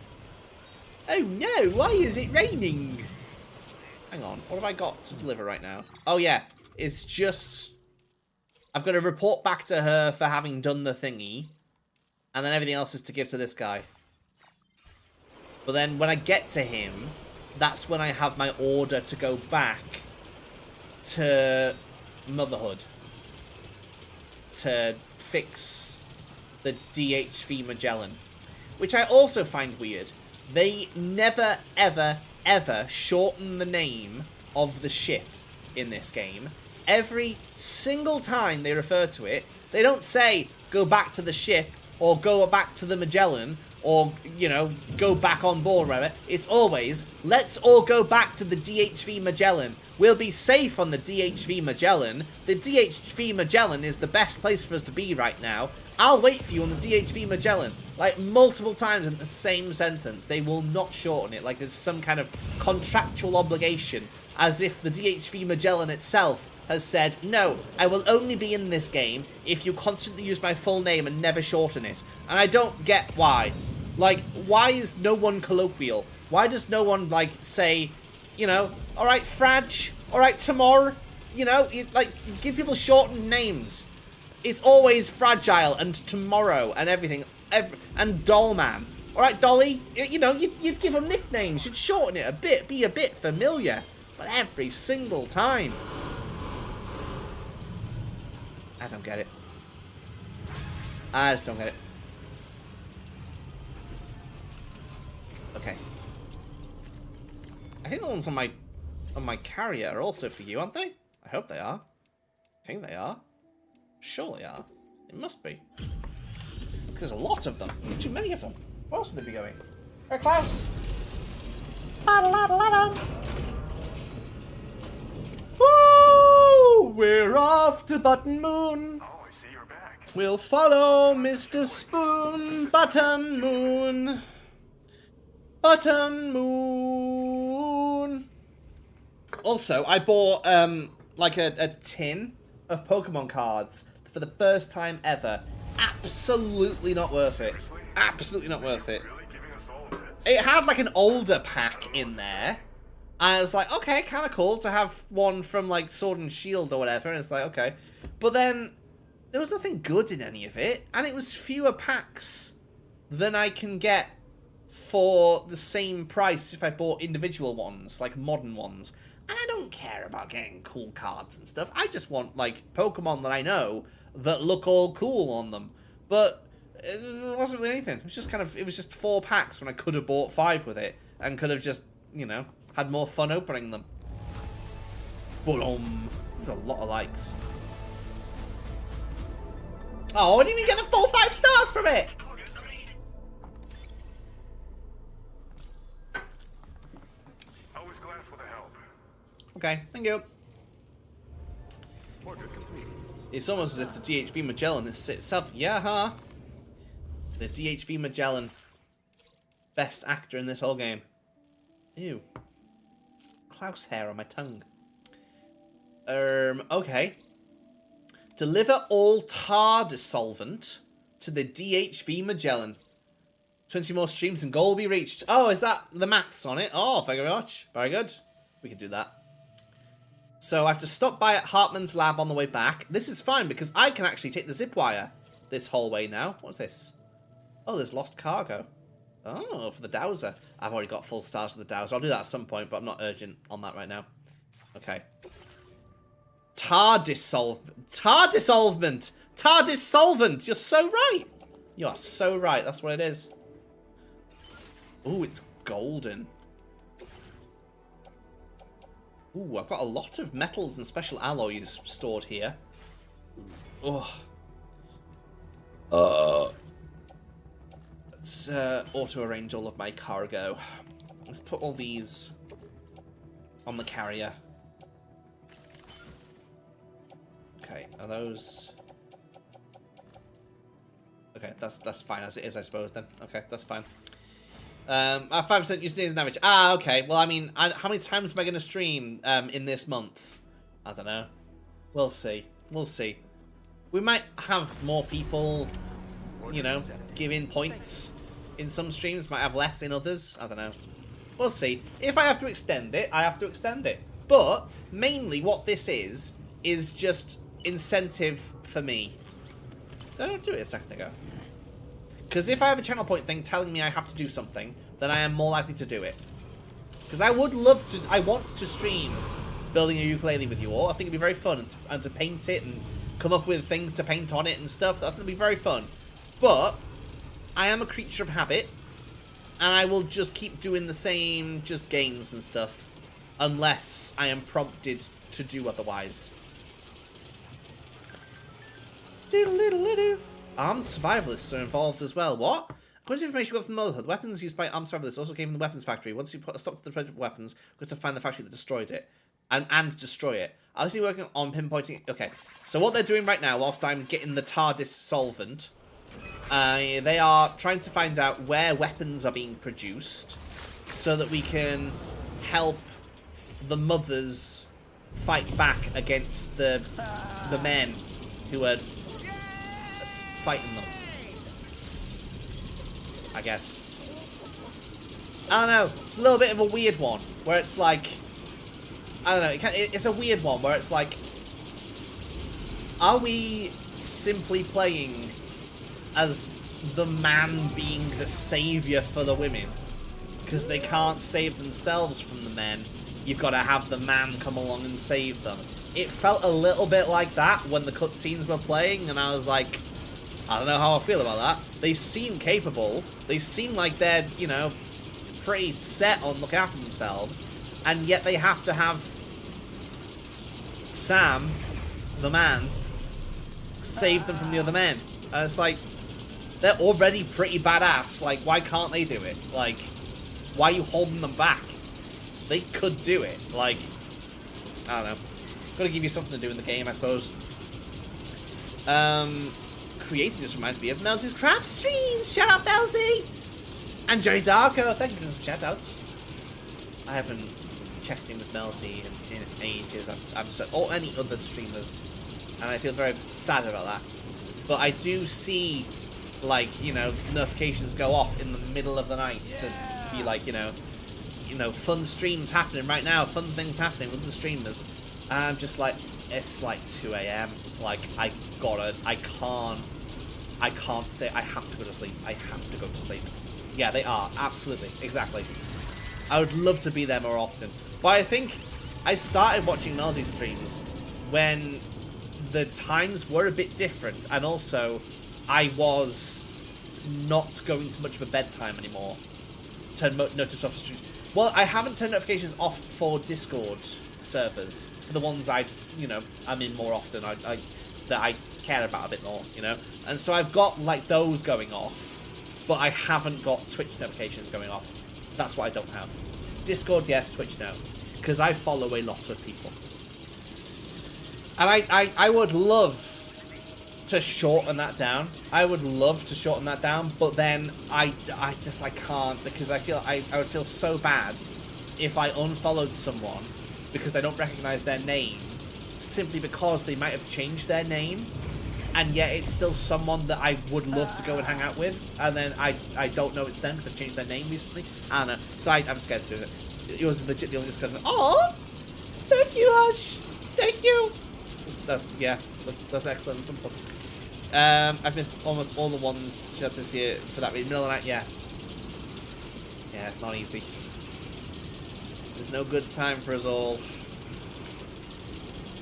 Oh no, why is it raining? Hang on, what have I got to deliver right now? Oh yeah, it's just... I've got to report back to her for having done the thingy. And then everything else is to give to this guy. But then when I get to him, that's when I have my order to go back to Motherhood. To fix the DHV Magellan. Which I also find weird. They never, ever, ever shorten the name of the ship in this game. Every single time they refer to it, they don't say, go back to the ship, or go back to the Magellan, or, you know, go back on board, whatever. It's always, let's all go back to the DHV Magellan. We'll be safe on the DHV Magellan. The DHV Magellan is the best place for us to be right now. I'll wait for you on the DHV Magellan. Like, multiple times in the same sentence. They will not shorten it, like there's some kind of contractual obligation, as if the DHV Magellan itself has said, no, I will only be in this game if you constantly use my full name and never shorten it. And I don't get why. Like, why is no one colloquial? Why does no one, like, say, you know, alright, Fraj, alright, Tamor, you know, like, give people shortened names. It's always fragile and tomorrow and everything. And Dollman. Alright, Dolly, you know, you'd give them nicknames. You'd shorten it a bit, be a bit familiar. But every single time. I don't get it. I just don't get it. Okay. I think the ones on my carrier are also for you, aren't they? I hope they are. I think they are. Sure they are. It must be. There's a lot of them. There's too many of them. Where else would they be going? Hey, Klaus! Woo! We're off to Button Moon. Oh, I see you're back. We'll follow Mr. Spoon. Button Moon. Button Moon. Also, I bought like a tin of Pokemon cards for the first time ever. Absolutely not worth it. Absolutely not worth it. Really giving us all of it. It had like an older pack in there. And I was like, okay, kind of cool to have one from like Sword and Shield or whatever. And it's like, okay. But then there was nothing good in any of it. And it was fewer packs than I can get for the same price if I bought individual ones, like modern ones. And I don't care about getting cool cards and stuff. I just want like Pokemon that I know that look all cool on them. But it wasn't really anything. It was just it was just 4 packs when I could have bought 5 with it. And could have just, you know, had more fun opening them. Boom. There's a lot of likes. Oh, I didn't even get the full 5 stars from it! Always glad for the help. Okay, thank you. Order complete. It's almost as if the DHV Magellan is itself. Yeah, huh? The DHV Magellan. Best actor in this whole game. Ew. Klaus hair on my tongue. Okay. Deliver all tar dissolvent to the DHV Magellan. 20 more streams and goal will be reached. Oh, is that the maths on it? Oh, thank you very much. Very good. We can do that. So I have to stop by at Hartman's lab on the way back. This is fine because I can actually take the zip wire this whole way now. What's this? Oh, there's lost cargo. Oh, for the dowser. I've already got full stars for the dowser. I'll do that at some point, but I'm not urgent on that right now. Okay. Tar dissolvent. Tar dissolvent. Tar dissolvent. You're so right. You are so right. That's what it is. Ooh, it's golden. Ooh, I've got a lot of metals and special alloys stored here. Oh. Let's auto-arrange all of my cargo. Let's put all these on the carrier. Okay, are those... Okay, that's fine as it is, I suppose, then. Okay, that's fine. 5% used as an average. Ah, okay. Well, I mean, how many times am I going to stream in this month? I don't know. We'll see. We'll see. We might have more people, you know, give in points in some streams. Might have less in others. I don't know. We'll see. If I have to extend it, I have to extend it. But mainly what this is just incentive for me. Did I not do it a second ago? Because if I have a channel point thing telling me I have to do something, then I am more likely to do it. Because I would love to, I want to stream building a ukulele with you all. I think it'd be very fun, and to paint it and come up with things to paint on it and stuff. That's going to be very fun. But I am a creature of habit, and I will just keep doing the same, just games and stuff, unless I am prompted to do otherwise. Doodle-doodle-doo. Armed survivalists are involved as well. What? According to information we got from Motherhood, weapons used by armed survivalists also came from the weapons factory. Once you put a stop to the spread of weapons, we've got to find the factory that destroyed it. And destroy it. I was working on pinpointing... Okay, so what they're doing right now, whilst I'm getting the TARDIS solvent, they are trying to find out where weapons are being produced so that we can help the mothers fight back against the men who are fighting them. I guess. I don't know. It's a little bit of a weird one where it's like, I don't know. It's a weird one where it's like are we simply playing as the man being the savior for the women? Because they can't save themselves from the men. You've got to have the man come along and save them. It felt a little bit like that when the cutscenes were playing, and I was like, I don't know how I feel about that. They seem capable. They seem like they're, you know, pretty set on looking after themselves, and yet they have to have Sam, the man, save them from the other men. And it's like, they're already pretty badass. Like, why can't they do it? Like, why are you holding them back? They could do it. Like, I don't know. Gotta give you something to do in the game, I suppose. Creating this reminds me of Melzy's craft streams. Shout out, Melzy! And Johnny Darko. Thank you for some shout outs. I haven't checked in with Melzy in ages. I'm so, or any other streamers. And I feel very sad about that. But I do see, like, you know, notifications go off in the middle of the night to be like, you know, fun streams happening right now, fun things happening with the streamers. And I'm just like, it's like 2 AM. Like, I can't stay. I have to go to sleep. I have to go to sleep. Yeah, they are. Absolutely. Exactly. I would love to be there more often. But I think I started watching Melzy streams when the times were a bit different. And also, I was not going to much of a bedtime anymore. Turn notifications off the stream. Well, I haven't turned notifications off for Discord servers. For the ones I, you know, I'm in more often. That I care about a bit more, you know? And so I've got, like, those going off, but I haven't got Twitch notifications going off. That's what I don't have. Discord, yes. Twitch, no. Because I follow a lot of people. And I would love to shorten that down. I would love to shorten that down, but then I can't, because I feel I would feel so bad if I unfollowed someone because I don't recognize their name, simply because they might have changed their name, and yet it's still someone that I would love to go and hang out with, and then I don't know it's them because they've changed their name recently. I don't know, so I'm scared to do it. It was legit the only just kind of, oh, thank you, Hush, thank you. That's excellent. That's wonderful. I've missed almost all the ones shot this year for that reason. Middle of the night, yeah. Yeah, it's not easy. There's no good time for us all.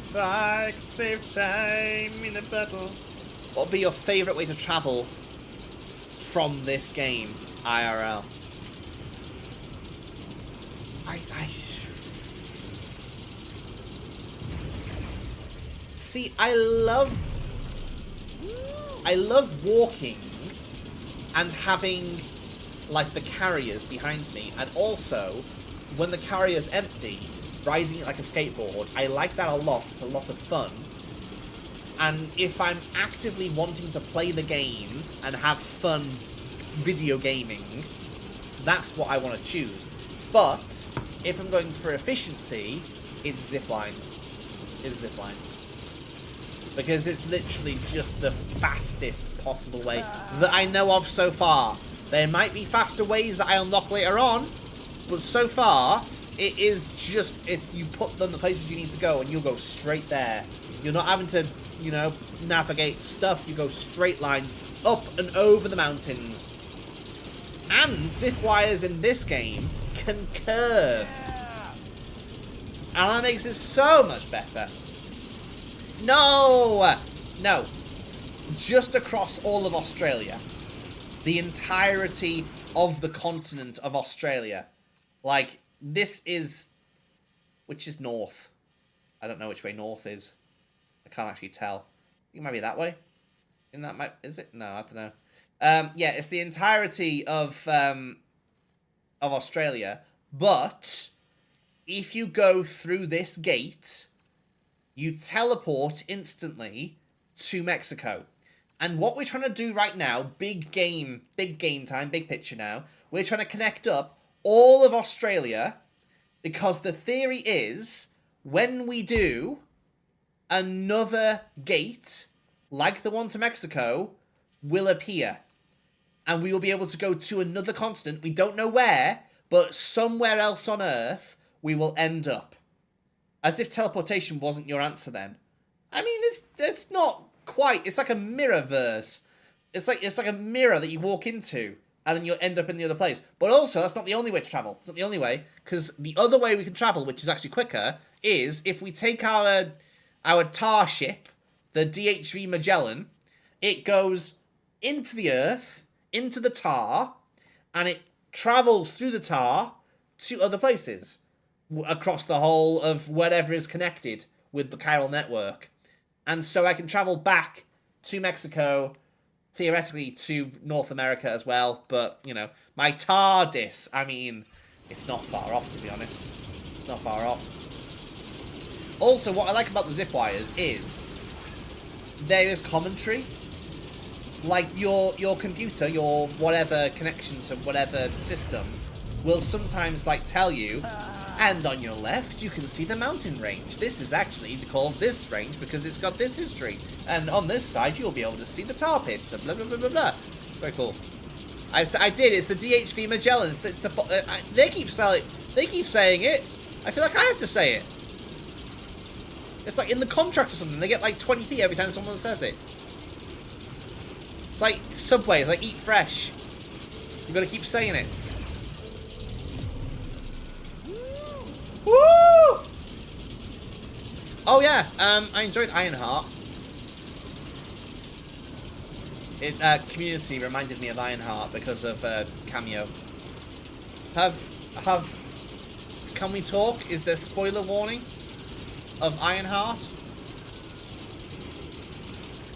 If I could save time in a battle. What would be your favourite way to travel from this game, IRL? See, I love walking and having, like, the carriers behind me, and also when the carrier's empty, riding it like a skateboard. I like that a lot. It's a lot of fun. And if I'm actively wanting to play the game and have fun video gaming, that's what I want to choose. But if I'm going for efficiency, it's zip lines. It's zip lines. Because it's literally just the fastest possible way that I know of so far. There might be faster ways that I unlock later on, but so far, it is just, you put them the places you need to go and you'll go straight there. You're not having to, you know, navigate stuff. You go straight lines up and over the mountains. And zip wires in this game can curve. And that makes it so much better. No! No. Just across all of Australia. The entirety of the continent of Australia. Like, this is... Which is north? I don't know which way north is. I can't actually tell. I think it might be that way. In that might... Is it? No, I don't know. Yeah, it's the entirety of Australia. But if you go through this gate, you teleport instantly to Mexico. And what we're trying to do right now, big game time, big picture now, we're trying to connect up all of Australia, because the theory is, when we do, another gate, like the one to Mexico, will appear. And we will be able to go to another continent, we don't know where, but somewhere else on Earth, we will end up. As if teleportation wasn't your answer then. I mean, it's not quite. It's like a mirror verse. It's like a mirror that you walk into, and then you'll end up in the other place. But also, that's not the only way to travel. It's not the only way, because the other way we can travel, which is actually quicker, is if we take our tar ship, the DHV Magellan. It goes into the Earth, into the tar, and it travels through the tar to other places across the whole of whatever is connected with the chiral network. And so I can travel back to Mexico, theoretically to North America as well. But, you know, my TARDIS, I mean, it's not far off, to be honest. It's not far off. Also, what I like about the zip wires is there is commentary. Like, your computer, your whatever connection to whatever system, will sometimes, like, tell you, and on your left, you can see the mountain range. This is actually called this range because it's got this history. And on this side, you'll be able to see the tar pits and blah, blah, blah, blah, blah. It's very cool. I did. It's the DHV Magellans. They keep saying it. I feel like I have to say it. It's like in the contract or something. They get like 20p every time someone says it. It's like Subway. It's like Eat Fresh. You've got to keep saying it. Woo! Oh yeah, I enjoyed Ironheart. Community reminded me of Ironheart because of cameo. Can we talk? Is there spoiler warning of Ironheart?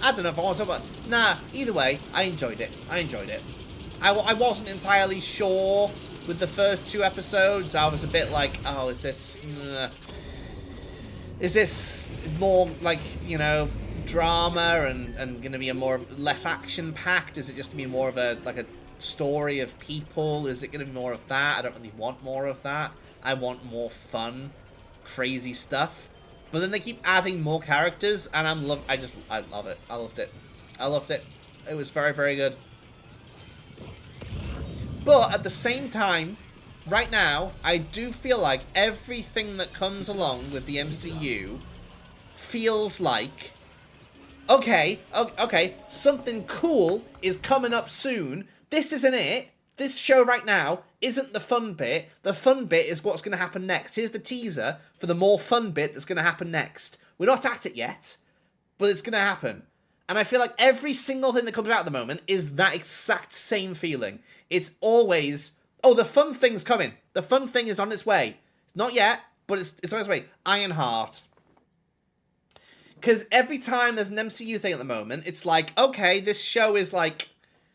I don't know if I want to talk about. Nah. Either way, I enjoyed it. I wasn't entirely sure with the first 2 episodes. I was a bit like, oh, is this more like, you know, drama and going to be a less action packed? Is it just going to be more of a story of people? Is it going to be more of that? I don't really want more of that. I want more fun, crazy stuff. But then they keep adding more characters, and I love it. I loved it. It was very, very good. But at the same time, right now, I do feel like everything that comes along with the MCU feels like, okay, something cool is coming up soon. This isn't it. This show right now isn't the fun bit. The fun bit is what's going to happen next. Here's the teaser for the more fun bit that's going to happen next. We're not at it yet, but it's going to happen. And I feel like every single thing that comes out at the moment is that exact same feeling. It's always, oh, the fun thing's coming. The fun thing is on its way. It's not yet, but it's on its way. Ironheart. Because every time there's an MCU thing at the moment, it's like, okay, this show is like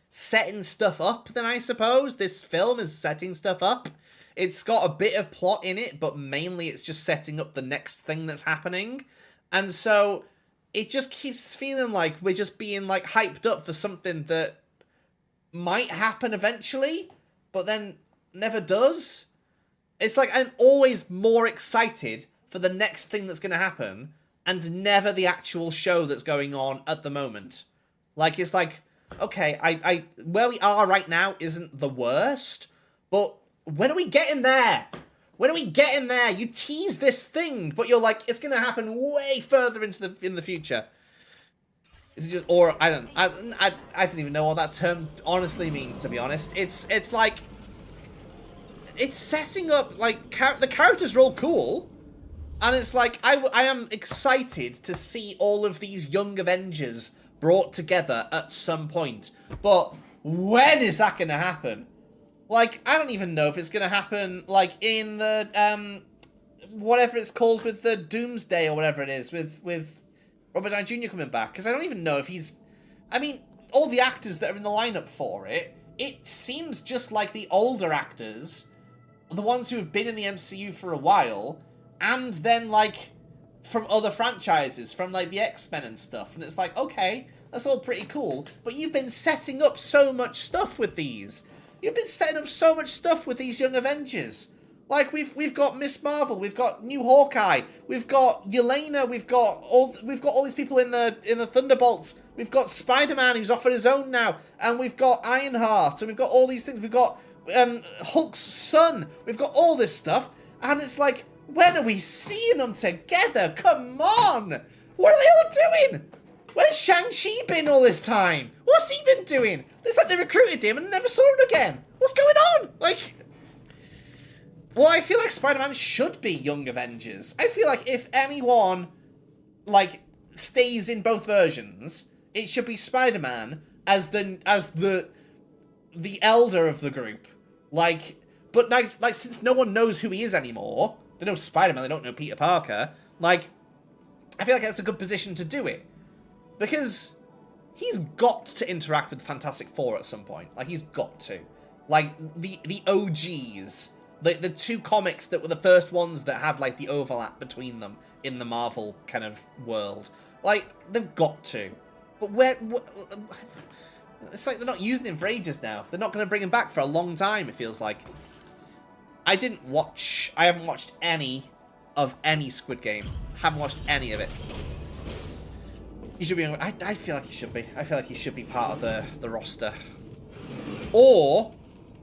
setting stuff up, then I suppose. This film is setting stuff up. It's got a bit of plot in it, but mainly it's just setting up the next thing that's happening. And so it just keeps feeling like we're just being like hyped up for something that might happen eventually, but then never does. It's like I'm always more excited for the next thing that's going to happen and never the actual show that's going on at the moment. Like, it's like, okay, I where we are right now isn't the worst, but when are we getting there? When are we getting there? You tease this thing, but you're like, it's gonna happen way further in the future. Is it just, or I don't even know what that term honestly means, to be honest. It's like, it's setting up, like, the characters are all cool, and it's like, I am excited to see all of these young Avengers brought together at some point. But when is that going to happen? Like, I don't even know if it's going to happen, like, in the, whatever it's called with the Doomsday or whatever it is, with Robert Downey Jr. coming back. Because I don't even know if he's, I mean, all the actors that are in the lineup for it, it seems just like the older actors, the ones who have been in the MCU for a while, and then, like, from other franchises, from, like, the X-Men and stuff. And it's like, okay, that's all pretty cool, but you've been setting up so much stuff with these. You've been setting up so much stuff with these young Avengers. Like, we've got Miss Marvel, we've got new Hawkeye, we've got Yelena, we've got all these people in the Thunderbolts, we've got Spider-Man who's off on his own now, and we've got Ironheart, and we've got all these things, we've got Hulk's son, we've got all this stuff, and it's like, when are we seeing them together? Come on! What are they all doing? Where's Shang-Chi been all this time? What's he been doing? It's like they recruited him and never saw him again. What's going on? Like, well, I feel like Spider-Man should be Young Avengers. I feel like if anyone, like, stays in both versions, it should be Spider-Man as the elder of the group. Like, but like since no one knows who he is anymore, they know Spider-Man, they don't know Peter Parker. Like, I feel like that's a good position to do it. Because he's got to interact with Fantastic Four at some point. Like, he's got to. Like, the OGs. The two comics that were the first ones that had, like, the overlap between them in the Marvel kind of world. Like, they've got to. But where... It's like they're not using him for ages now. They're not going to bring him back for a long time, it feels like. I haven't watched any of any Squid Game. Haven't watched any of it. He should be. I feel like he should be. I feel like he should be part of the roster. Or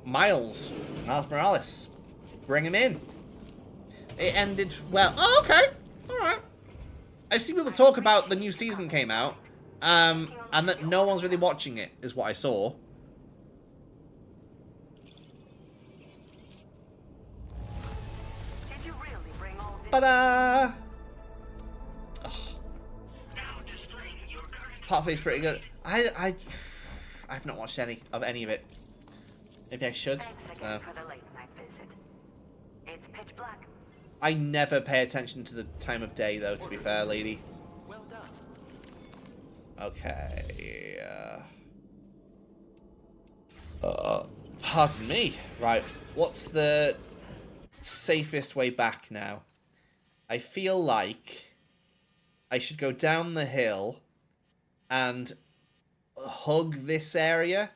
Miles Morales. Bring him in. It ended well. Oh, okay. All right. I've seen people talk about the new season came out, and that no one's really watching it, is what I saw. Did you really bring all this? But Now displaying your current Part of it's pretty good. I've not watched any of it. Maybe I should. Thanks again for the late night visit. It's pitch black. I never pay attention to the time of day, though, to be fair, lady. Well done. Okay. Pardon me. Right. What's the safest way back now? I feel like I should go down the hill and hug this area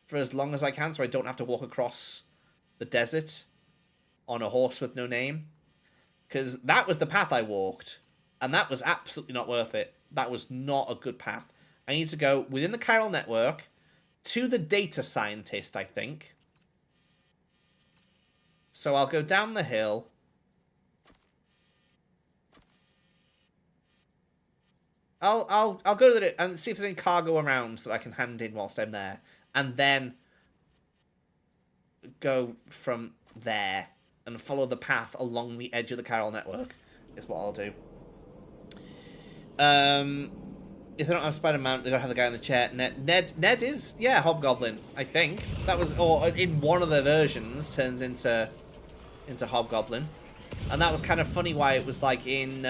for as long as I can so I don't have to walk across the desert on a horse with no name. Because that was the path I walked, and that was absolutely not worth it. That was not a good path. I need to go within the chiral network to the data scientist, I think. So I'll go down the hill. I'll go to the and see if there's any cargo around that I can hand in whilst I'm there, and then go from there and follow the path along the edge of the chiral network. Is what I'll do. If they don't have Spider-Man, they don't have the guy in the chair. Ned is, yeah, Hobgoblin, I think. That was, or in one of the versions, turns into Hobgoblin. And that was kind of funny why it was like in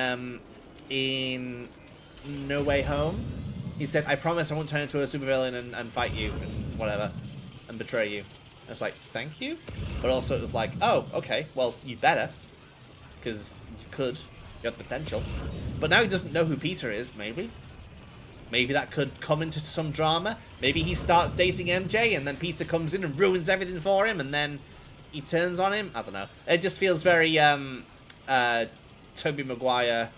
No Way Home. He said, I promise I won't turn into a supervillain and fight you and whatever, and betray you. I was like, thank you? But also it was like, oh, okay, well, you'd better. Because you could. You have the potential. But now he doesn't know who Peter is, maybe. Maybe that could come into some drama. Maybe he starts dating MJ and then Peter comes in and ruins everything for him and then he turns on him. I don't know. It just feels very Tobey Maguire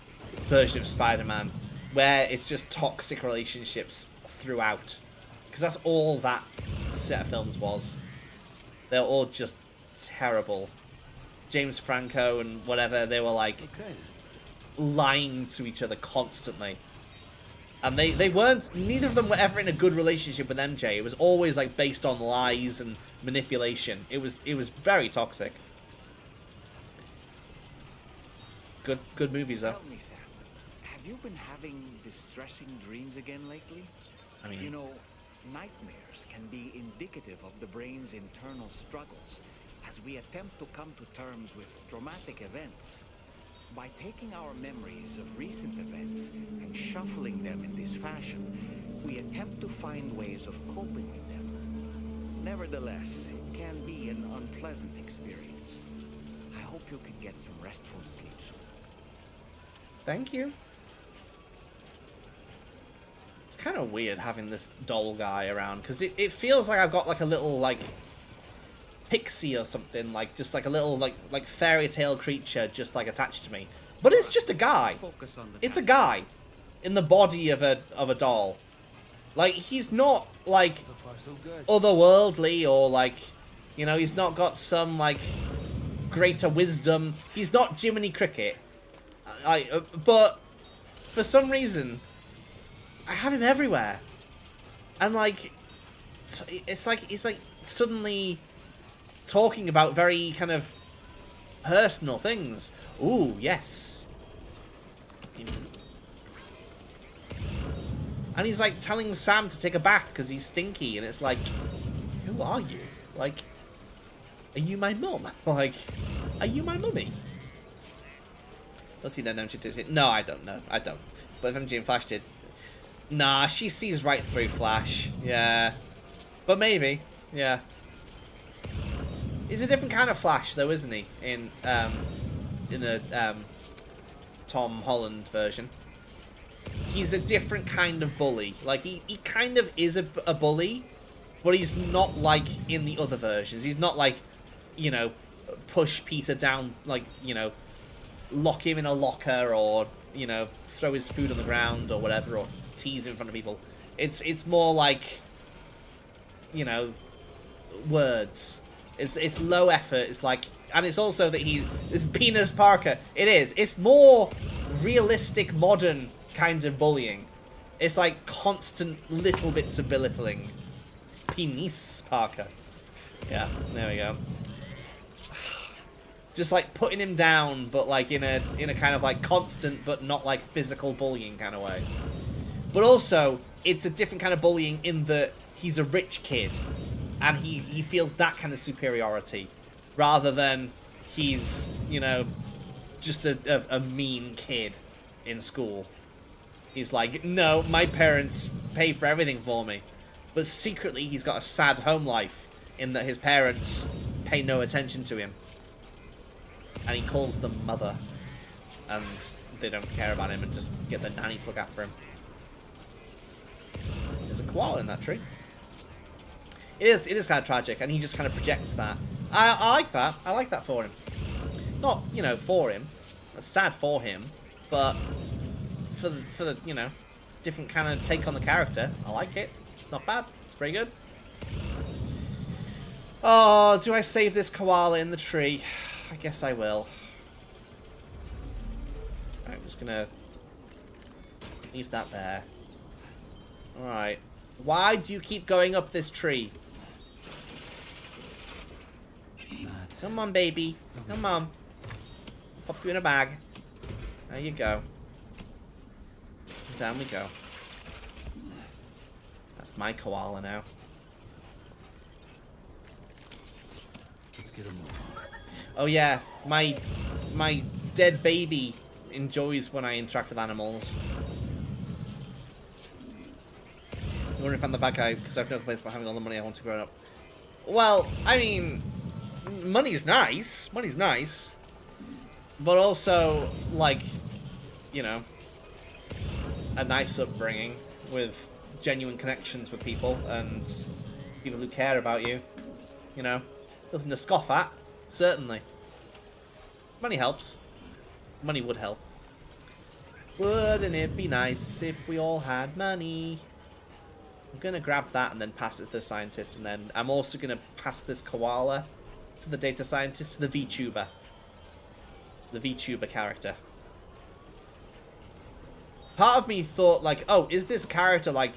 version of Spider-Man, where it's just toxic relationships throughout. Because that's all that set of films was. They're all just terrible. James Franco and whatever, they were like lying to each other constantly. And they weren't, neither of them were ever in a good relationship with MJ. It was always like based on lies and manipulation. It was very toxic. Good movies though. Tell me, Sam, have you been having distressing dreams again lately? I mean, You know, nightmares can be indicative of the brain's internal struggles as we attempt to come to terms with traumatic events. By taking our memories of recent events and shuffling them in this fashion, we attempt to find ways of coping with them. Nevertheless, it can be an unpleasant experience. I hope you can get some restful sleep soon. thank you. It's kind of weird having this doll guy around, because it feels like I've got like a little like pixie or something, like just like a little like fairy tale creature just like attached to me. But it's just a guy. Focus on the It's a guy in the body of a doll. Like, he's not like otherworldly or like, you know, he's not got some like greater wisdom. He's not Jiminy Cricket. But for some reason, I have him everywhere. And, like, it's like he's, like, suddenly talking about very kind of personal things. Ooh, yes. And he's, like, telling Sam to take a bath because he's stinky. And it's like, who are you? Like, are you my mum? Like, are you my mummy? Does he know? No, I don't know. I don't. But if MJ and Flash did... Nah, she sees right through Flash. Yeah. But maybe. Yeah. He's a different kind of Flash, though, isn't he? In the Tom Holland version. He's a different kind of bully. Like, he kind of is a bully, but he's not like in the other versions. He's not like, you know, push Peter down, like, you know, lock him in a locker or, you know, throw his food on the ground or whatever, or tease him in front of people. It's more like, you know, words. It's low effort. It's like, and it's also that it's Penis Parker. It is. It's more realistic, modern kind of bullying. It's like constant little bits of belittling. Penis Parker. Yeah, there we go. Just like putting him down, but like in a kind of like constant but not like physical bullying kind of way. But also, it's a different kind of bullying in that he's a rich kid, and he feels that kind of superiority, rather than he's, you know, just a mean kid in school. He's like, no, my parents pay for everything for me. But secretly, he's got a sad home life in that his parents pay no attention to him. And he calls them mother. And they don't care about him and just get the nanny to look after him. There's a koala in that tree. It is kind of tragic, and he just kind of projects that. I like that. I like that for him. Not, you know, for him. It's sad for him, but for the you know, different kind of take on the character. I like it. It's not bad. It's pretty good. Oh, do I save this koala in the tree? I guess I will. Right, I'm just gonna leave that there. Alright. Why do you keep going up this tree? Come on, baby. Come on. Pop you in a bag. There you go. Down we go. That's my koala now. Let's get a move on. Oh yeah, my dead baby enjoys when I interact with animals. I'm wondering if I'm the bad guy because I've no complaints about having all the money I want to grow up. Well, I mean, money's nice. Money's nice. But also, like, you know, a nice upbringing with genuine connections with people and people who care about you. You know, nothing to scoff at, certainly. Money helps. Money would help. Wouldn't it be nice if we all had money? I'm going to grab that and then pass it to the scientist, and then I'm also going to pass this koala to the data scientist, the VTuber. The VTuber character. Part of me thought, like, oh, is this character, like,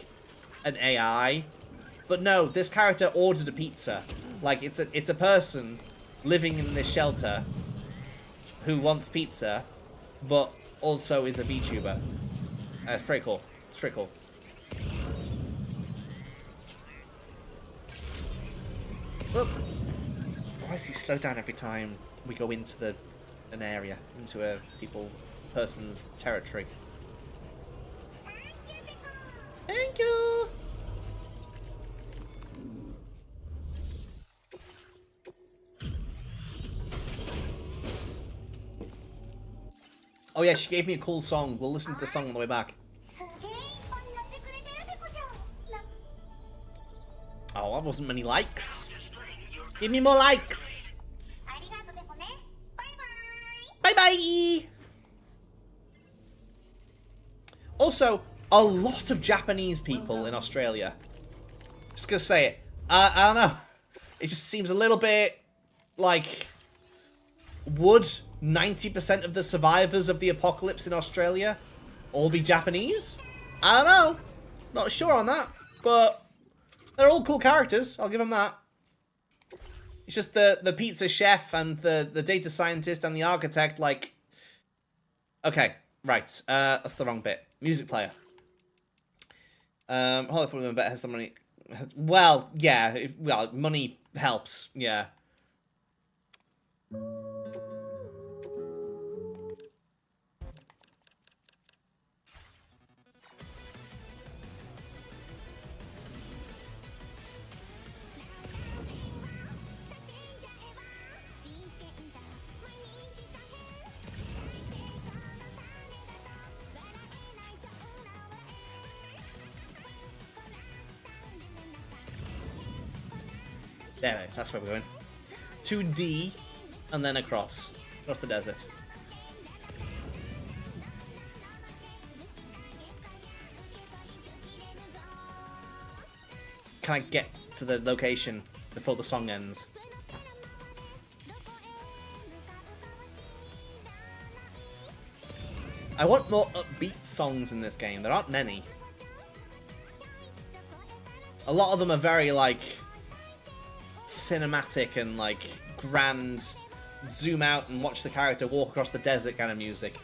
an AI? But no, this character ordered a pizza. Like, it's a person living in this shelter who wants pizza, but also is a VTuber. It's pretty cool. It's pretty cool. Whoop. Why does he slow down every time we go into an area, into a person's territory? Thank you. Oh yeah, she gave me a cool song. We'll listen to the song on the way back. Oh, that wasn't many likes. Give me more likes. Bye bye. Also, a lot of Japanese people in Australia. Just gonna say it. I don't know. It just seems a little bit like, would 90% of the survivors of the apocalypse in Australia all be Japanese? I don't know. Not sure on that. But they're all cool characters. I'll give them that. It's just the pizza chef and the data scientist and the architect, like... Okay, right. That's the wrong bit. Music player. Hollywood Women Bet has the money... Well, yeah. Well, money helps. Yeah. There we go. That's where we're going. 2D, and then across the desert. Can I get to the location before the song ends? I want more upbeat songs in this game. There aren't many. A lot of them are very, like, cinematic and, like, grand, zoom out and watch the character walk across the desert kind of music.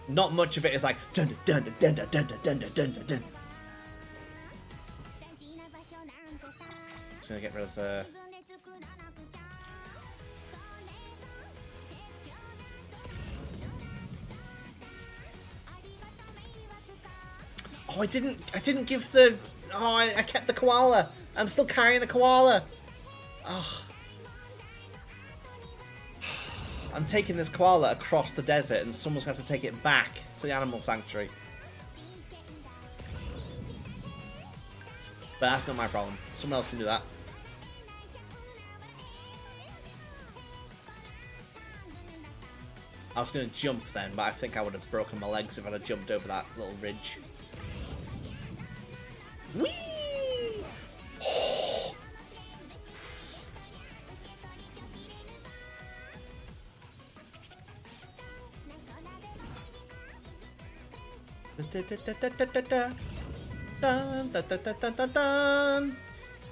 Not much of it is like dun dun dun dun dun dun dun dun dun dun dun. Just gonna get rid of the... Oh, I didn't give the... Oh, I kept the koala. I'm still carrying a koala. Oh. I'm taking this koala across the desert and someone's going to have to take it back to the animal sanctuary. But that's not my problem. Someone else can do that. I was going to jump then, but I think I would have broken my legs if I'd have jumped over that little ridge. Whee!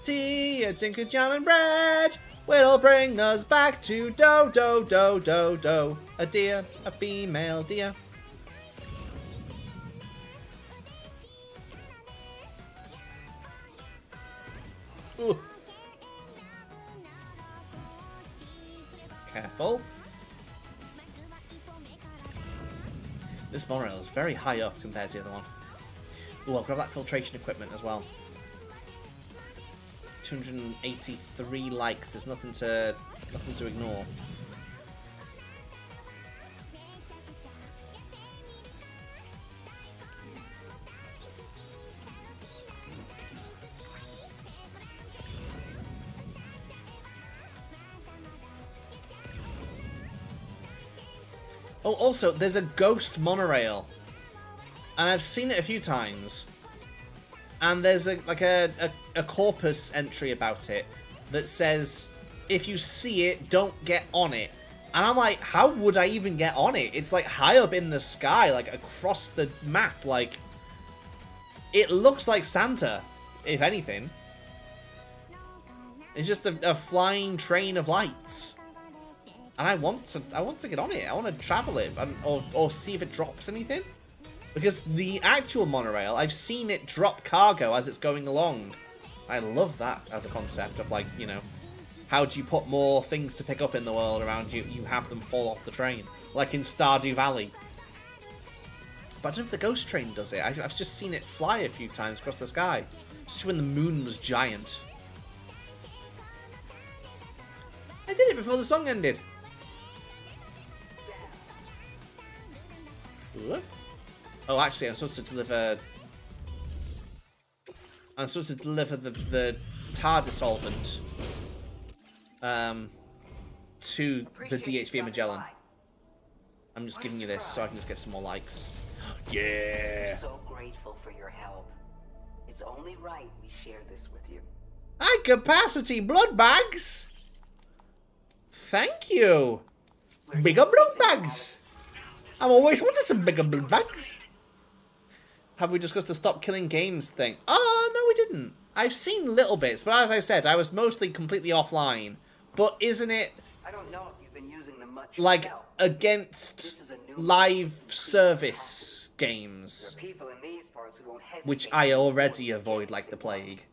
Tea, a tinker jam and bread will bring us back to do do do do do. A deer, a female deer. Ooh. Careful. This monorail is very high up compared to the other one. Ooh, I'll grab that filtration equipment as well. 283 likes. There's nothing to ignore. Oh, also, there's a ghost monorail. And I've seen it a few times. And there's a corpus entry about it that says, if you see it, don't get on it. And I'm like, how would I even get on it? It's like high up in the sky, like across the map. Like, it looks like Santa, if anything. It's just a flying train of lights. And I want to get on it. I want to travel it, or see if it drops anything. Because the actual monorail, I've seen it drop cargo as it's going along. I love that as a concept of, like, you know, how do you put more things to pick up in the world around you? You have them fall off the train, like in Stardew Valley. But I don't know if the ghost train does it. I've just seen it fly a few times across the sky, just when the moon was giant. I did it before the song ended. What? Oh, actually, I'm supposed to deliver... I'm supposed to deliver the tar dissolvent to the DHV Magellan. I'm just giving you this so I can just get some more likes. Yeah! I'm so grateful for your help. It's only right we share this with you. High capacity blood bags! Thank you! Bigger blood bags! I've always wanted some bigger blood bags. Have we discussed the stop killing games thing? Oh, no, we didn't. I've seen little bits, but as I said, I was mostly completely offline. But isn't it, I don't know if you've been using them much like, yourself. against This is a new live complete service There games, are people in these parts who won't hesitate which to I destroy already the avoid games like they the want. plague?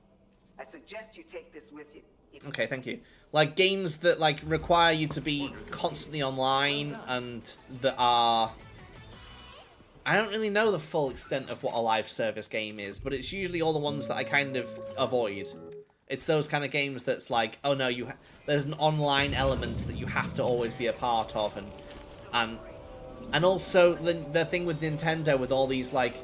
I suggest you take this with you. Okay, thank you. Like, games that, like, require you to be constantly online and that are... I don't really know the full extent of what a live service game is, but it's usually all the ones that I kind of avoid. It's those kind of games that's like, oh no, there's an online element that you have to always be a part of, and also the thing with Nintendo with all these, like,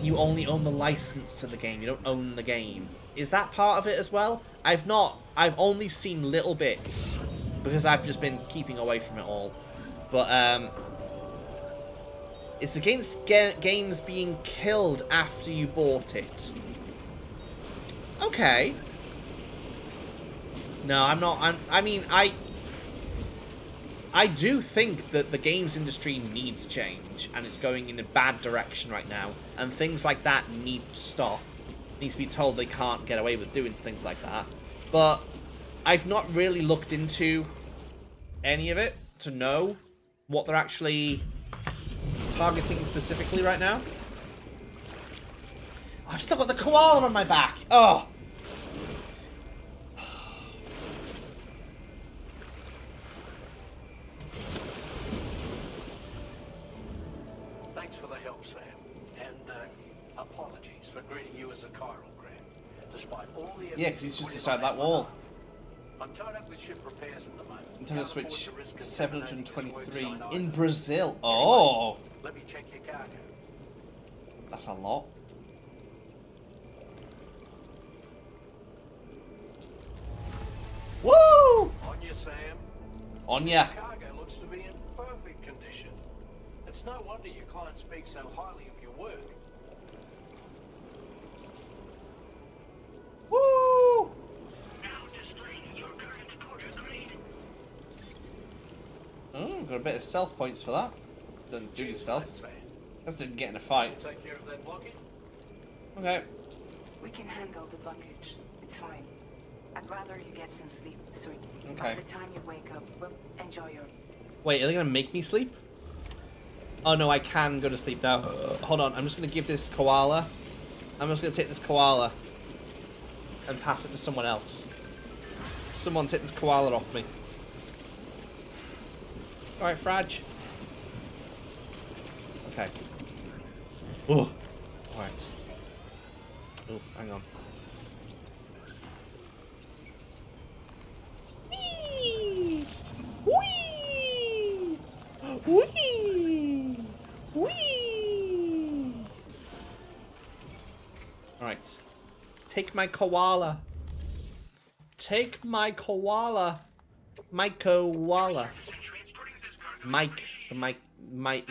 you only own the license to the game, you don't own the game. Is that part of it as well? I've only seen little bits, because I've just been keeping away from it all. But, it's against games being killed after you bought it. Okay. No, I'm not. I do think that the games industry needs change, and it's going in a bad direction right now, and things like that need to stop. Needs to be told they can't get away with doing things like that. But I've not really looked into any of it to know what they're actually targeting specifically right now. I've still got the koala on my back. Oh. Thanks for the help, Sam. And apologies for greeting you as a chiral grant. Despite all the Yeah, because he's just inside that wall. I'm tied up with ship repairs at the moment. Nintendo Switch 723 in in Brazil. Oh, Let me check your cargo. that's a lot. Woo! On you, Sam. On ya. Cargo looks to be in perfect condition. It's no wonder your client speaks so highly of your work. Woo! Now displaying your current quarter grade. Oh, got a bit of stealth points for that. Doesn't do stealth. That didn't get in a fight. Take care of that blockage. Okay. We can handle the blockage. It's fine. I'd rather you get some sleep, sweet. Okay. By the time you wake up, we'll enjoy your... Wait, are they gonna make me sleep? Oh no, I can go to sleep now. Hold on, I'm just gonna give this koala. I'm just gonna take this koala and pass it to someone else. Someone take this koala off me. Alright, Fraj. Okay. Oh. Alright. Oh, hang on. Whee! Whee! Whee! Whee! Alright. Take my koala. Take my koala. My koala. Mike. My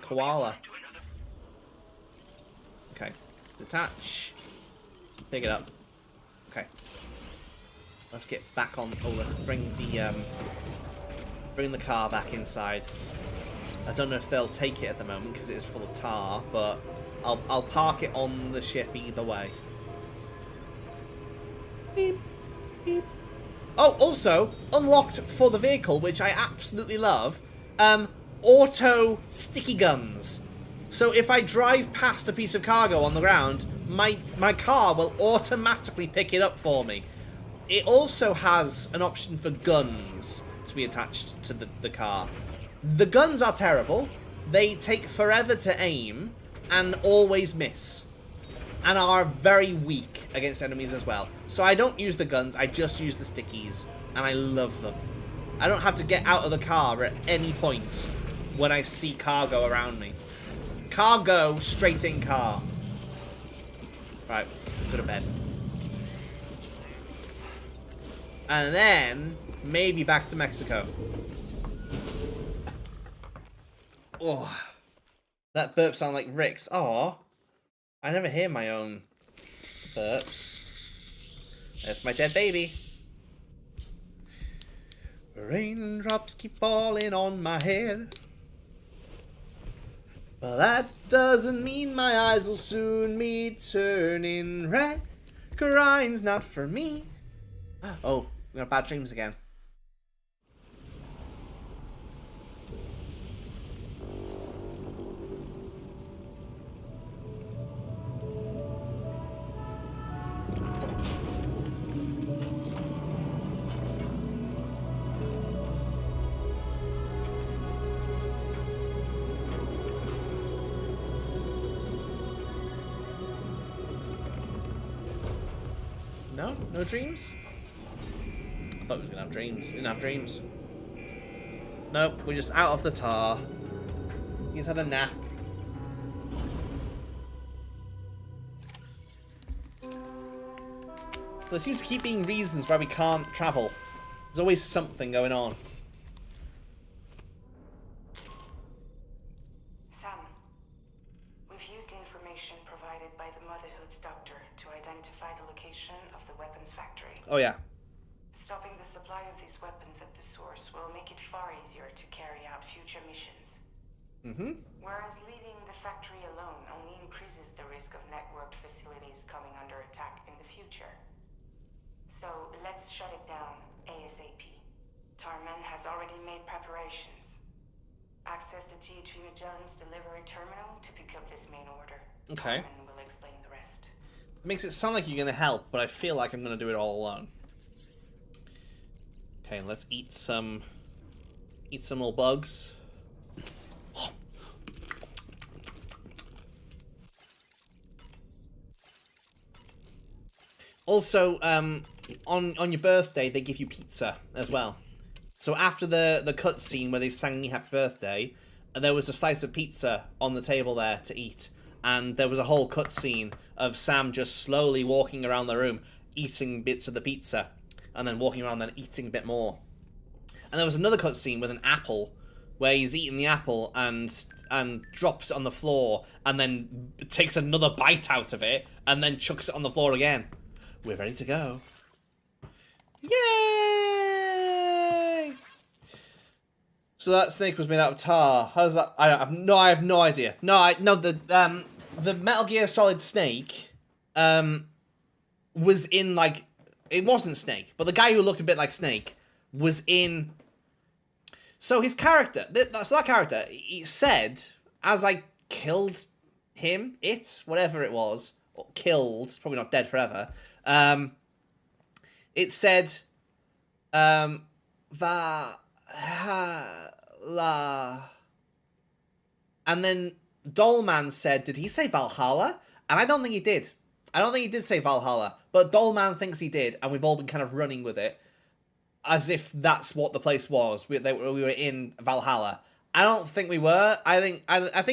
koala. Okay. Detach. Pick it up. Okay. Let's get back on. Oh, let's bring the car back inside. I don't know if they'll take it at the moment because it is full of tar, but I'll park it on the ship either way. Beep, beep. Oh, also unlocked for the vehicle, which I absolutely love. Auto sticky guns. So if I drive past a piece of cargo on the ground, my car will automatically pick it up for me. It also has an option for guns to be attached to the car. The guns are terrible. They take forever to aim and always miss. And are very weak against enemies as well. So I don't use the guns, I just use the stickies. And I love them. I don't have to get out of the car at any point when I see cargo around me. Cargo, straight in car. Right, let's go to bed. And then, maybe back to Mexico. Oh, that burp sounded like Rick's. Aw, I never hear my own burps. That's my dead baby. Raindrops keep falling on my head. But that doesn't mean my eyes will soon be turning red. Crying's not for me. Oh, we got bad dreams again. No? No dreams? I thought we was gonna have dreams. Didn't have dreams. Nope, we're just out of the tar. He's had a nap. There seems to keep being reasons why we can't travel. There's always something going on. Sam, we've used the information provided by the Motherhood's doctor to identify the location of the weapons factory. Oh yeah. Stopping the supply of these weapons at the source will make it far easier to carry out future missions. Whereas leaving the factory alone only increases the risk of networked facilities coming under attack in the future. So let's shut it down ASAP. Tarman has already made preparations. Access the G3 Magellan's delivery terminal to pick up this main order. Okay. Tarman will explain the rest. It makes it sound like you're gonna help, but I feel like I'm gonna do it all alone. Okay, let's eat some more bugs. Also, on your birthday, they give you pizza as well. So after the cutscene where they sang me happy birthday, there was a slice of pizza on the table there to eat. And there was a whole cutscene of Sam just slowly walking around the room, eating bits of the pizza, and then walking around and eating a bit more. And there was another cutscene with an apple, where he's eating the apple and drops it on the floor, and then takes another bite out of it, and then chucks it on the floor again. We're ready to go. Yay! So that snake was made out of tar. How does that? I have no idea. The Metal Gear Solid Snake, was in like, it wasn't Snake, but the guy who looked a bit like Snake was in. So his character, that character, he said, as I killed him, whatever it was, or killed, probably not dead forever. It said, Valhalla. And then Dollman said, did he say Valhalla? And I don't think he did. I don't think he did say Valhalla. But Dollman thinks he did, and we've all been kind of running with it. As if that's what the place was. We were in Valhalla. I don't think we were. I think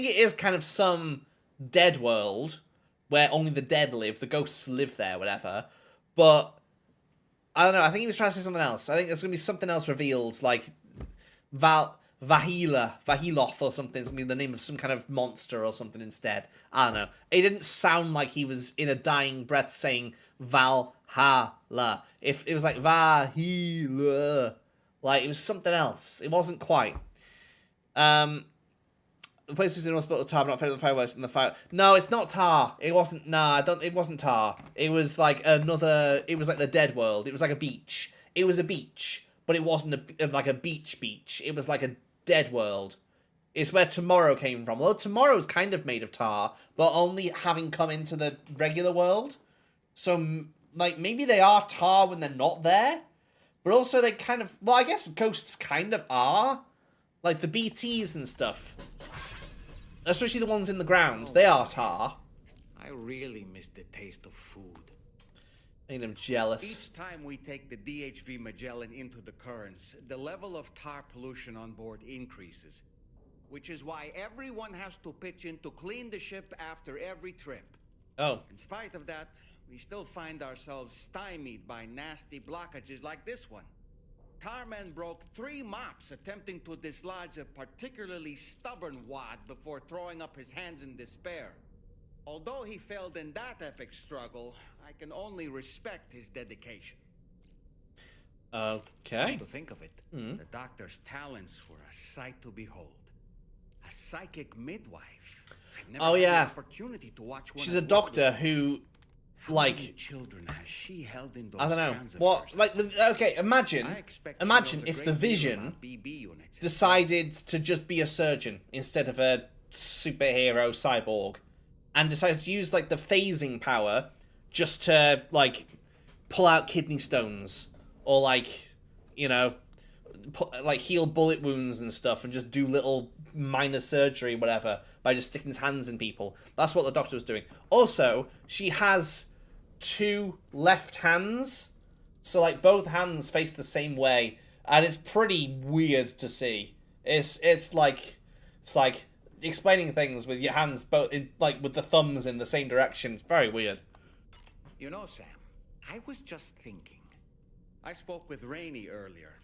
it is kind of some dead world where only the dead live, the ghosts live there, whatever. But I don't know. I think he was trying to say something else. I think there's gonna be something else revealed, like Vahiloth or something. It's gonna be the name of some kind of monster or something instead. I don't know. It didn't sound like he was in a dying breath saying Valhalla. If it was like Vahila, like it was something else. It wasn't quite. The place was in hospital tar, but not afraid of the fireworks and the fire. No, it's not tar. It wasn't. Nah, it wasn't tar. It was like another. It was like the dead world. It was like a beach. It was a beach, but it wasn't like a beach. It was like a dead world. It's where Tomorrow came from. Well, Tomorrow's kind of made of tar, but only having come into the regular world. So, like, maybe they are tar when they're not there, but also they kind of. Well, I guess ghosts kind of are, like the BTs and stuff. Especially the ones in the ground. They are tar. I really miss the taste of food. Made him jealous. Each time we take the DHV Magellan into the currents, the level of tar pollution on board increases. Which is why everyone has to pitch in to clean the ship after every trip. Oh. In spite of that, we still find ourselves stymied by nasty blockages like this one. Tarman broke 3 mops attempting to dislodge a particularly stubborn wad before throwing up his hands in despair. Although he failed in that epic struggle, I can only respect his dedication. Okay. Come to think of it, the doctor's talents were a sight to behold. A psychic midwife. I've never Oh had yeah, the opportunity to watch one she's a at work doctor with- who, How many like, children has she held in those I don't know hands of what. hers? Like, okay, I imagine expect she imagine knows a if the great deal Vision about BB units. decided to just be a surgeon instead of a superhero cyborg, and decided to use like the phasing power just to like pull out kidney stones or like, you know, like heal bullet wounds and stuff, and just do little minor surgery, whatever, by just sticking his hands in people. That's what the doctor was doing. Also, she has 2 left hands, so like both hands face the same way, and it's pretty weird to see. It's like explaining things with your hands both in, like with the thumbs in the same direction. It's very weird. You know, Sam, I was just thinking. I spoke with Rainey earlier.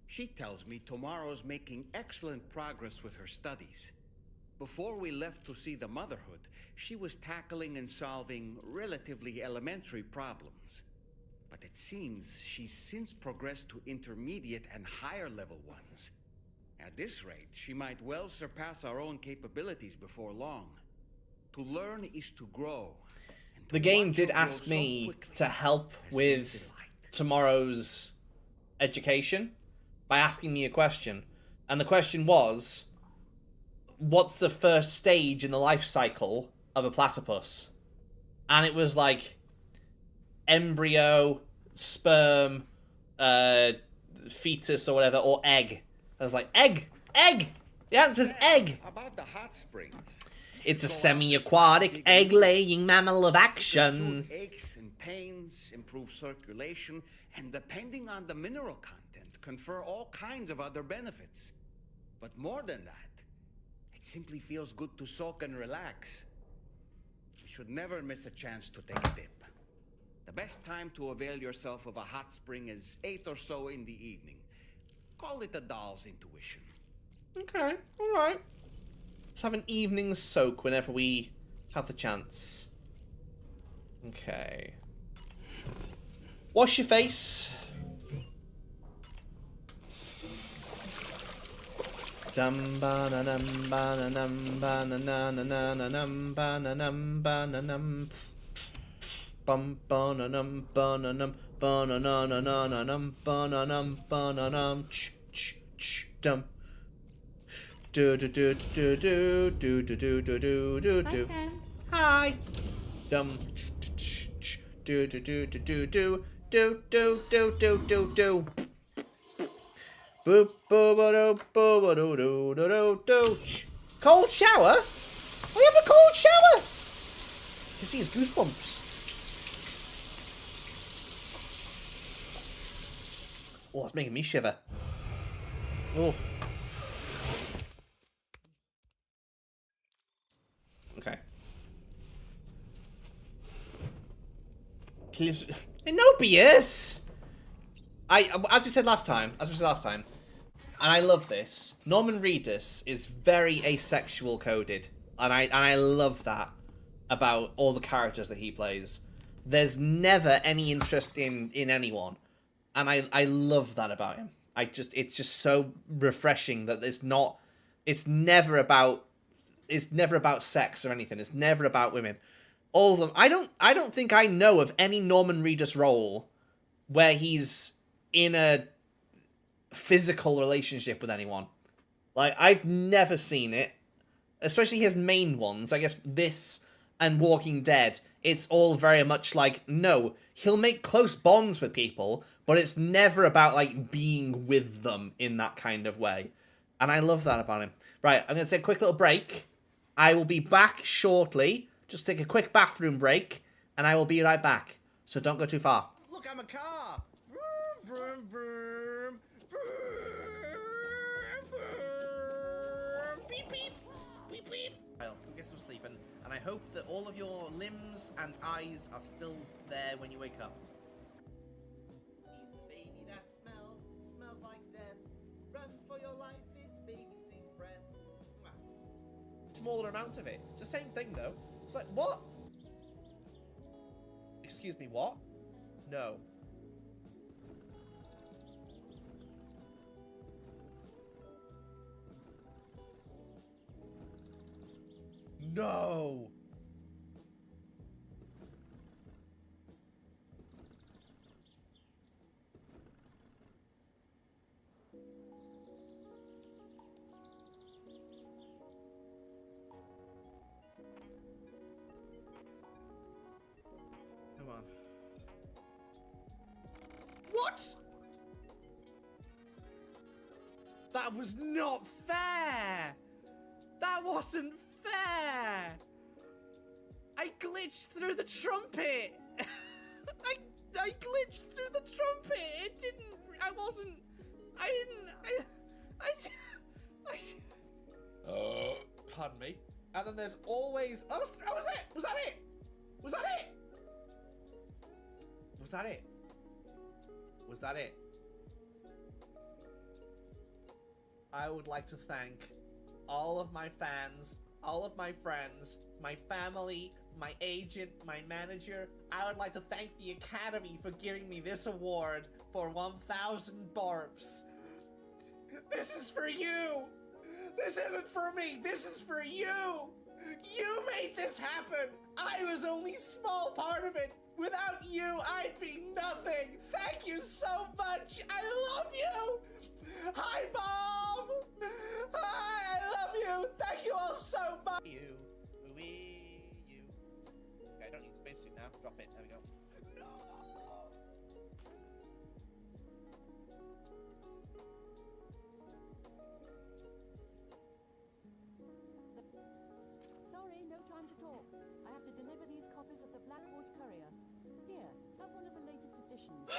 She tells me Tomorrow's making excellent progress with her studies. Before we left to see the Motherhood, she was tackling and solving relatively elementary problems. But it seems she's since progressed to intermediate and higher level ones. At this rate, she might well surpass our own capabilities before long. To learn is to grow. And to The game watch did her grow ask so me quickly to help has been a with delight. Tomorrow's education by asking me a question. And the question was, what's the first stage in the life cycle of a platypus? And it was like embryo, sperm, fetus or whatever, or egg. I was like, egg! Egg! The answer's egg! About the hot springs. It's a semi-aquatic, egg-laying mammal of action. Soothe aches and pains, improve circulation, and depending on the mineral content, confer all kinds of other benefits. But more than that, it simply feels good to soak and relax. You should never miss a chance to take a dip. The best time to avail yourself of a hot spring is 8 or so in the evening. Call it a doll's intuition. Okay, alright. Let's have an evening soak whenever we have the chance. Okay. Wash your face. Dum ba na num ba na num ba na na na na na num ba na num ba na num. Bum ba na num ba na num ba na na na na na num ba na num ba na num ch ch ch dum. Do do do do do do do do do do do do. Hi. Dum. Do do do do do do do do do do do do. Boop boop do boop do do do do do. Cold shower? We have a cold shower. You can see his goosebumps. Oh, it's making me shiver. Oh. Okay. Enobius! As we said last time, and I love this, Norman Reedus is very asexual coded. And I love that about all the characters that he plays. There's never any interest in anyone. And I love that about him. It's just so refreshing that it's never about sex or anything. It's never about women. All of them. I don't think I know of any Norman Reedus role where he's in a physical relationship with anyone. Like, I've never seen it. Especially his main ones. I guess this and Walking Dead. It's all very much like, no, he'll make close bonds with people, but it's never about, like, being with them in that kind of way. And I love that about him. Right, I'm going to take a quick little break. I will be back shortly. Just take a quick bathroom break, and I will be right back. So don't go too far. Look, I'm a car! Vroom, vroom, vroom. Vroom, vroom. Beep, beep. Beep, beep. Well, go get some sleep, and I hope that all of your limbs and eyes are still there when you wake up. He's the baby that smells like death. Run for your life, it's baby stink breath. Smaller amount of it. It's the same thing, though. It's like, what? Excuse me, what? No. no! Come on. What? That was not fair! That wasn't fair! I glitched through the trumpet! I glitched through the trumpet! It didn't... Pardon me. And then there's always... That was it! Was that it? Was that it? Was that it? Was that it? I would like to thank all of my fans, all of my friends, my family, my agent, my manager. I would like to thank the Academy for giving me this award for 1,000 burps. This is for you! This isn't for me! This is for you! You made this happen! I was only a small part of it! Without you, I'd be nothing! Thank you so much! I love you! Hi, Mom! Hi, I love you! Thank you all so much! You. Okay, I don't need spacesuit now. Drop it. There we go. No! Sorry, no time to talk. I have to deliver these copies of the Black Horse Courier. Here, have one of the latest editions.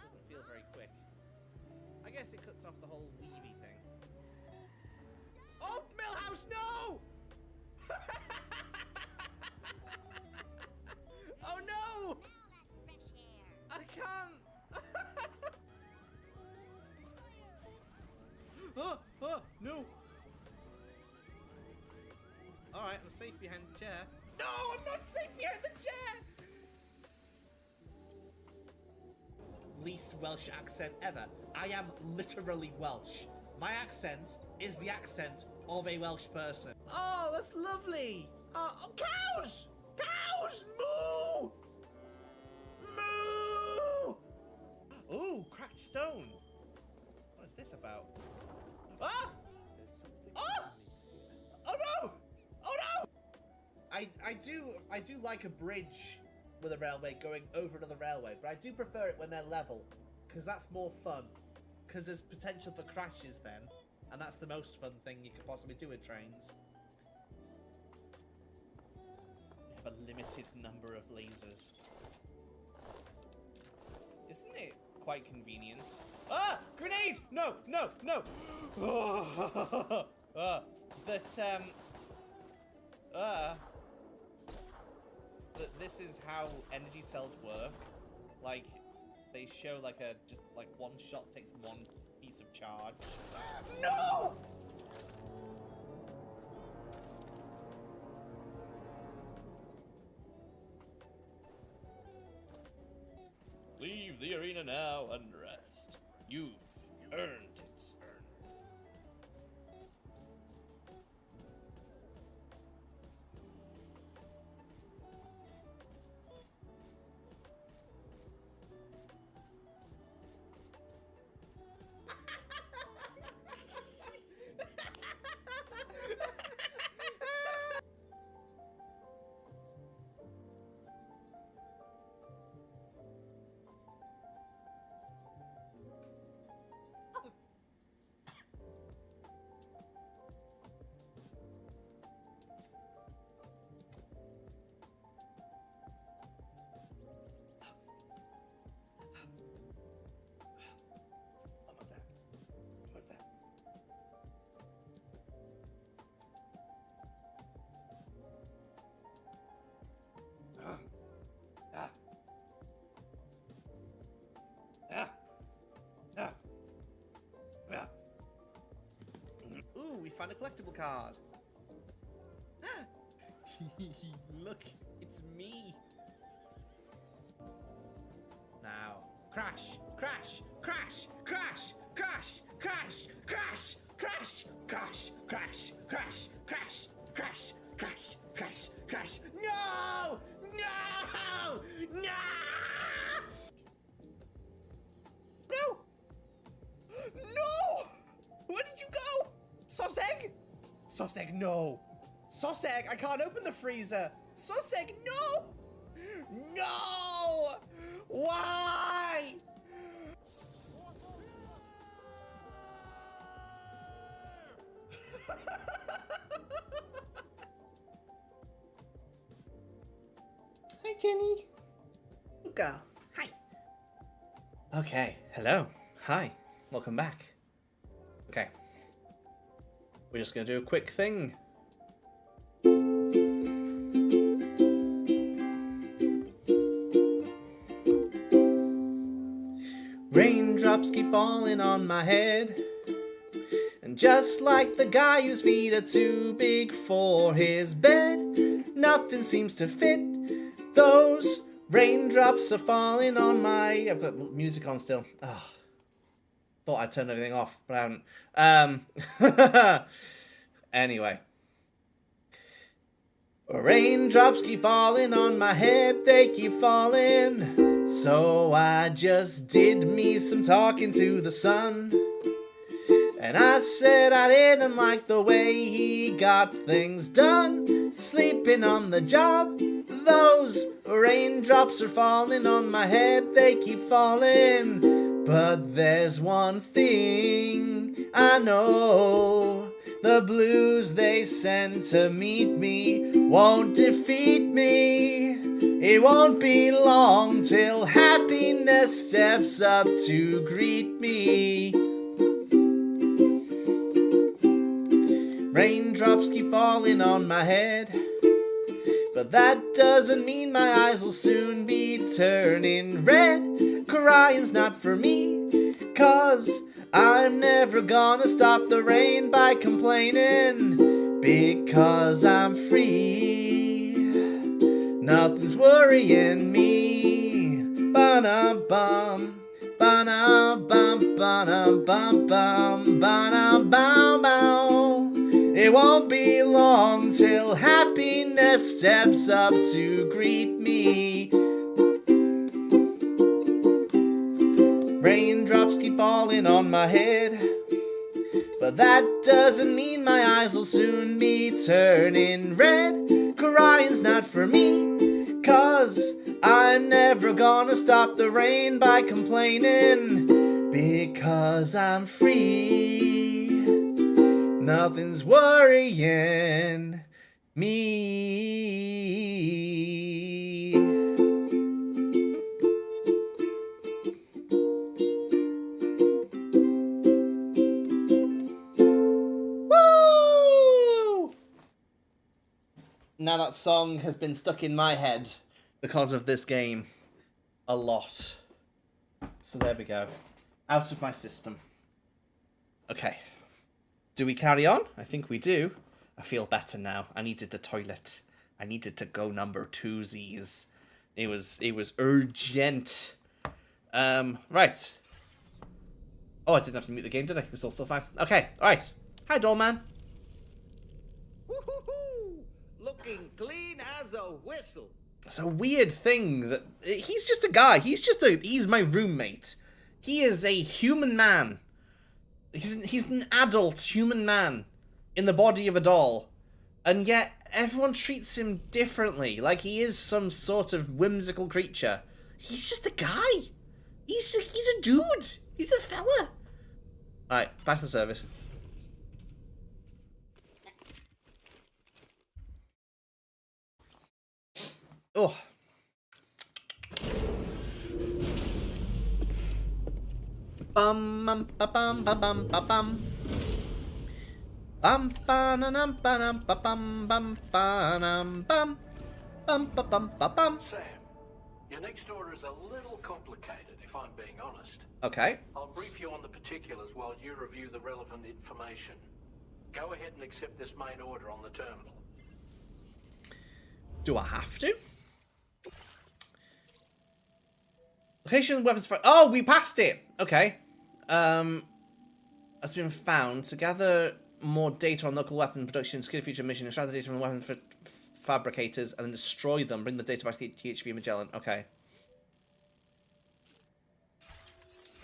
Doesn't feel very quick. I guess it cuts off the whole weavy thing. Oh, Millhouse, no! Oh no! I can't! No! Alright, I'm safe behind the chair. No, I'm not safe behind the chair! Least Welsh accent ever. I am literally Welsh. My accent is the accent of a Welsh person. Oh, that's lovely! Oh, cows! Cows! Moo! Moo! Ooh, cracked stone. What is this about? Ah! Oh! Oh no! Oh no! I do like a bridge with a railway going over another railway, but I do prefer it when they're level, because that's more fun. Because there's potential for crashes then, and that's the most fun thing you could possibly do with trains. You have a limited number of lasers. Isn't it quite convenient? Ah! Grenade! No! No! No! That this is how energy cells work. Like, they show like just one shot takes one piece of charge. No! Leave the arena now and rest. You've earned it. Ooh, we found a collectible card. Look, it's me. Crash, crash, crash, crash, crash, crash, crash, crash, crash, crash, crash, crash, crash, crash, crash, crash. No! No! No! No! No! Where did you go? Sauce egg? Sauce egg, no. Sauce egg, I can't open the freezer. Sauce egg, no! No! Why? Hi, Jenny. Good girl. Hi. Okay, hello. Hi. Welcome back. Okay. We're just gonna do a quick thing. Raindrops keep falling on my head. And just like the guy whose feet are too big for his bed, nothing seems to fit. Those raindrops are falling on my... I've got music on still. Oh. Thought I'd turned everything off, but I haven't. Anyway. Raindrops keep falling on my head, they keep falling. So I just did me some talking to the sun. And I said I didn't like the way he got things done. Sleeping on the job, those raindrops are falling on my head, they keep falling. But there's one thing I know. The blues they send to meet me won't defeat me. It won't be long till happiness steps up to greet me. Raindrops keep falling on my head, but that doesn't mean my eyes will soon be turning red. Crying's not for me, 'cause I'm never gonna stop the rain by complaining, because I'm free. Nothing's worrying me. Ba-da-bum, ba-da-bum, ba-da-bum, bum, ba-da-bum-bum. It won't be long till happiness steps up to greet me. Raindrops keep falling on my head, but that doesn't mean my eyes will soon be turning red. Crying's not for me, 'cause I'm never gonna stop the rain by complaining, because I'm free. Nothing's worrying me. Woo! Now that song has been stuck in my head because of this game a lot. So there we go. Out of my system. Okay. Do we carry on? I think we do. I feel better now. I needed the toilet. I needed to go number twosies. It was urgent. Right. Oh, I didn't have to mute the game, did I? It was all still fine. Okay, alright. Hi, Dollman. Woo-hoo-hoo! Looking clean as a whistle. It's a weird thing that he's just a guy. He's my roommate. He is a human man. He's an adult human man in the body of a doll, and yet everyone treats him differently, like he is some sort of whimsical creature. He's just a guy. He's a dude. He's a fella. All right, back to the service. Oh. Bum bum ba bum ba bum ba bum. Bum ba na num ba num ba bum bum ba num bum. Bum ba bum ba bum. Sam, your next order is a little complicated, if I'm being honest. Okay. I'll brief you on the particulars while you review the relevant information. Go ahead and accept this main order on the terminal. Do I have to? Location of weapons for... Oh, we passed it! Okay. Has been found. To gather more data on local weapon production, secure future mission, extract the data from the weapon fabricators, and then destroy them. Bring the data back to the THV Magellan. Okay.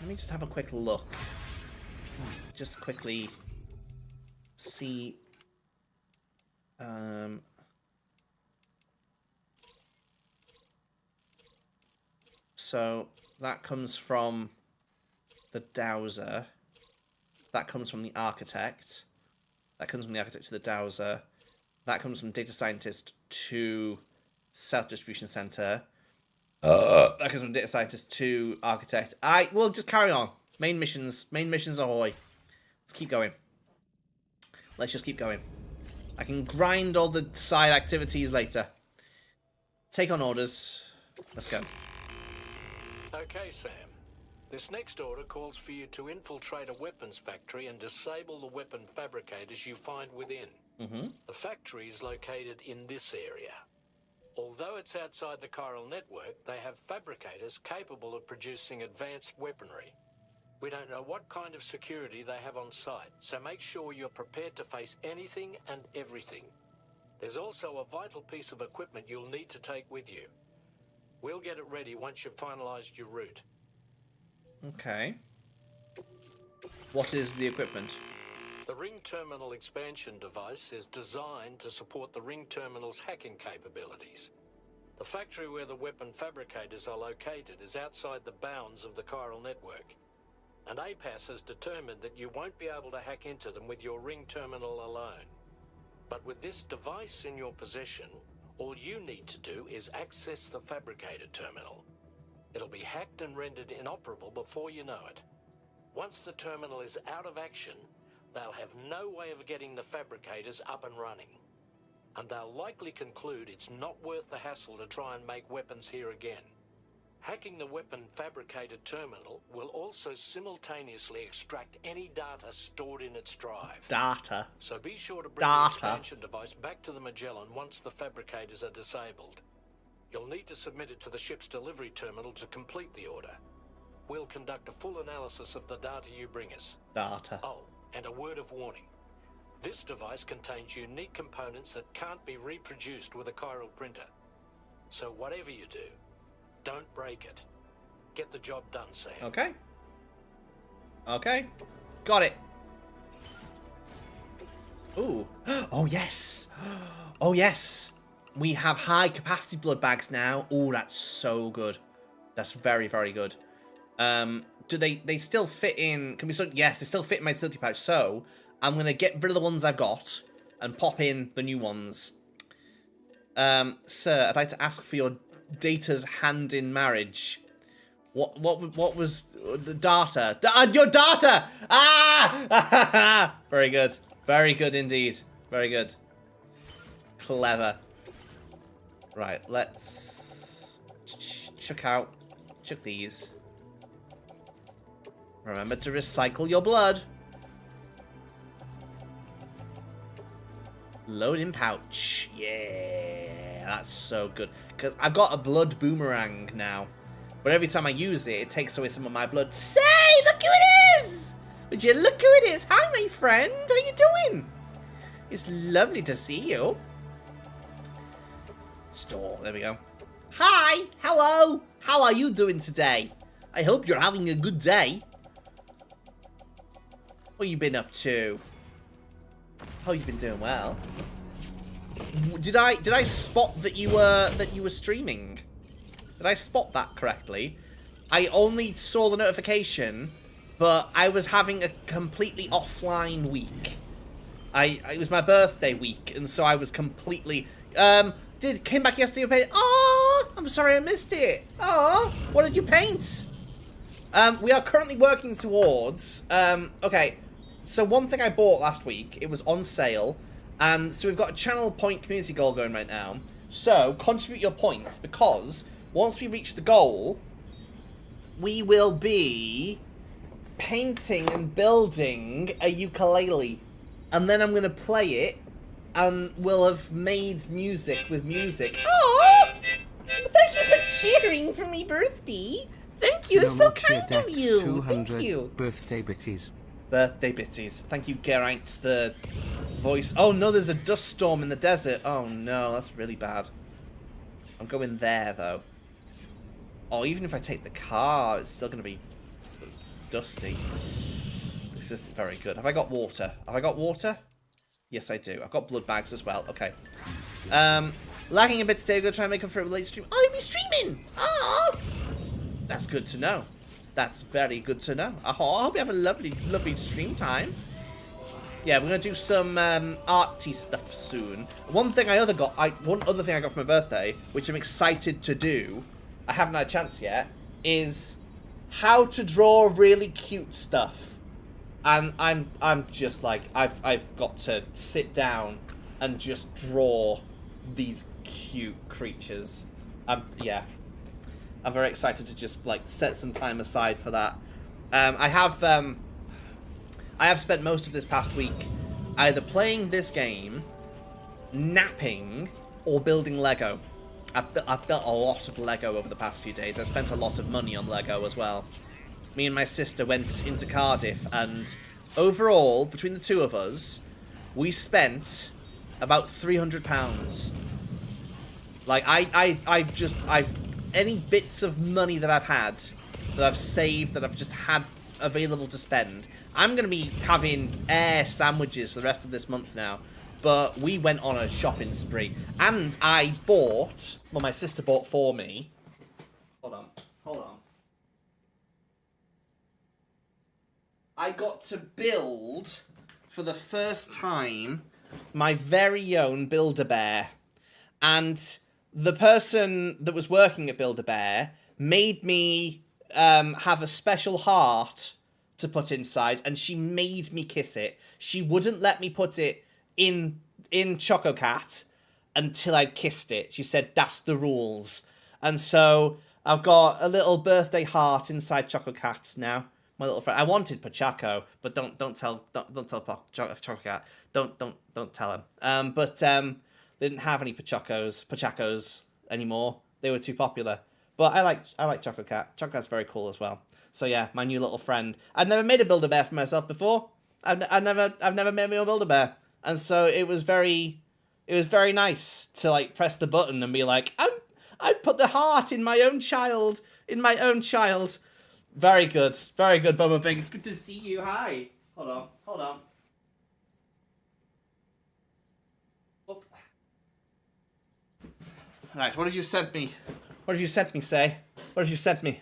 Let me just have a quick look. Let's just quickly see... So, that comes from the dowser. That comes from the architect. That comes from the architect to the dowser. That comes from data scientist to South Distribution Center. That comes from data scientist to architect. We'll just carry on. Main missions ahoy. Let's keep going. Let's just keep going. I can grind all the side activities later. Take on orders. Let's go. Okay, Sam. This next order calls for you to infiltrate a weapons factory and disable the weapon fabricators you find within. The factory is located in this area. Although it's outside the chiral network, they have fabricators capable of producing advanced weaponry. We don't know what kind of security they have on site, so make sure you're prepared to face anything and everything. There's also a vital piece of equipment you'll need to take with you. We'll get it ready once you've finalized your route. Okay. What is the equipment? The Ring Terminal expansion device is designed to support the Ring Terminal's hacking capabilities. The factory where the weapon fabricators are located is outside the bounds of the chiral network, and APAS has determined that you won't be able to hack into them with your Ring Terminal alone. But with this device in your possession, all you need to do is access the fabricator terminal. It'll be hacked and rendered inoperable before you know it. Once the terminal is out of action, they'll have no way of getting the fabricators up and running. And they'll likely conclude it's not worth the hassle to try and make weapons here again. Hacking the weapon fabricator terminal will also simultaneously extract any data stored in its drive. Data. So be sure to bring the expansion device back to the Magellan once the fabricators are disabled. You'll need to submit it to the ship's delivery terminal to complete the order. We'll conduct a full analysis of the data you bring us. Data. Oh, and a word of warning. This device contains unique components that can't be reproduced with a chiral printer. So whatever you do, don't break it. Get the job done, Sam. Okay. Okay. Got it. Ooh. Oh, yes. Oh, yes. We have high capacity blood bags now. Oh, that's so good. That's very, very good. Do they still fit in? Can we still? Yes, they still fit in my utility pouch. So I'm gonna get rid of the ones I've got and pop in the new ones. Sir, I'd like to ask for your data's hand in marriage. What was the data? Your data! Ah! Very good. Very good indeed. Very good. Clever. Right, let's chuck these. Remember to recycle your blood. Load in pouch. Yeah, that's so good. Because I've got a blood boomerang now. But every time I use it, it takes away some of my blood. Say, look who it is! Would you look who it is? Hi, my friend. How you doing? It's lovely to see you. Store. There we go. Hi. Hello. How are you doing today? I hope you're having a good day. What you been up to? Oh, you've been doing well. Did I spot that you were streaming? Did I spot that correctly? I only saw the notification, but I was having a completely offline week. It was my birthday week, and so I was completely came back yesterday and painted. Oh, I'm sorry I missed it. Oh, what did you paint? We are currently working towards okay. So one thing I bought last week, it was on sale, and so we've got a channel point community goal going right now. So contribute your points, because once we reach the goal, we will be painting and building a ukulele, and then I'm gonna play it, and we'll have made music with music. Oh, thank you for cheering for my birthday. Thank Thank you. That's so kind of Death's you. 200 Thank you. birthday bitties. Birthday bitties. Thank you, Geraint, the voice. Oh no, there's a dust storm in the desert. Oh no, that's really bad. I'm going there though. Oh, even if I take the car, it's still going to be dusty. This isn't very good. Have I got water? Have I got water? Yes, I do. I've got blood bags as well. Okay. Lagging a bit today. We're going to try and make up for a late stream. Oh, you'll be streaming! Oh! That's good to know. That's very good to know. I hope you have a lovely, lovely stream time. Yeah, we're going to do some arty stuff soon. One other thing I got for my birthday, which I'm excited to do, I haven't had a chance yet, is how to draw really cute stuff. And I'm just like, I've got to sit down and just draw these cute creatures. Yeah. I'm very excited to just like set some time aside for that. I have spent most of this past week either playing this game, napping, or building Lego. I've built a lot of Lego over the past few days. I spent a lot of money on Lego as well. Me and my sister went into Cardiff, and overall, between the two of us, we spent about £300. Like, I've any bits of money that I've had, that I've saved, that I've just had available to spend. I'm going to be having air sandwiches for the rest of this month now. But we went on a shopping spree. And I bought, well, my sister bought for me. Hold on. I got to build, for the first time, my very own Build-A-Bear. And the person that was working at Build-A-Bear made me have a special heart to put inside, and she made me kiss it. She wouldn't let me put it in Choco Cat until I'd kissed it. She said that's the rules. And so I've got a little birthday heart inside Choco Cat now. My little friend. I wanted Pachaco, but don't tell Choco Cat. Don't tell him. But they didn't have any Pachacos anymore. They were too popular. But I like Choco Cat. Choco Cat's very cool as well. So yeah, my new little friend. I've never made a Build-A-Bear for myself before. I've never made my own Build-A-Bear. And so it was very nice to like press the button and be like, I put the heart in my own child. Very good, Bummer Bing. It's good to see you. Hi. Hold on. Oop. Right, what did you send me? What did you send me, say? What did you send me?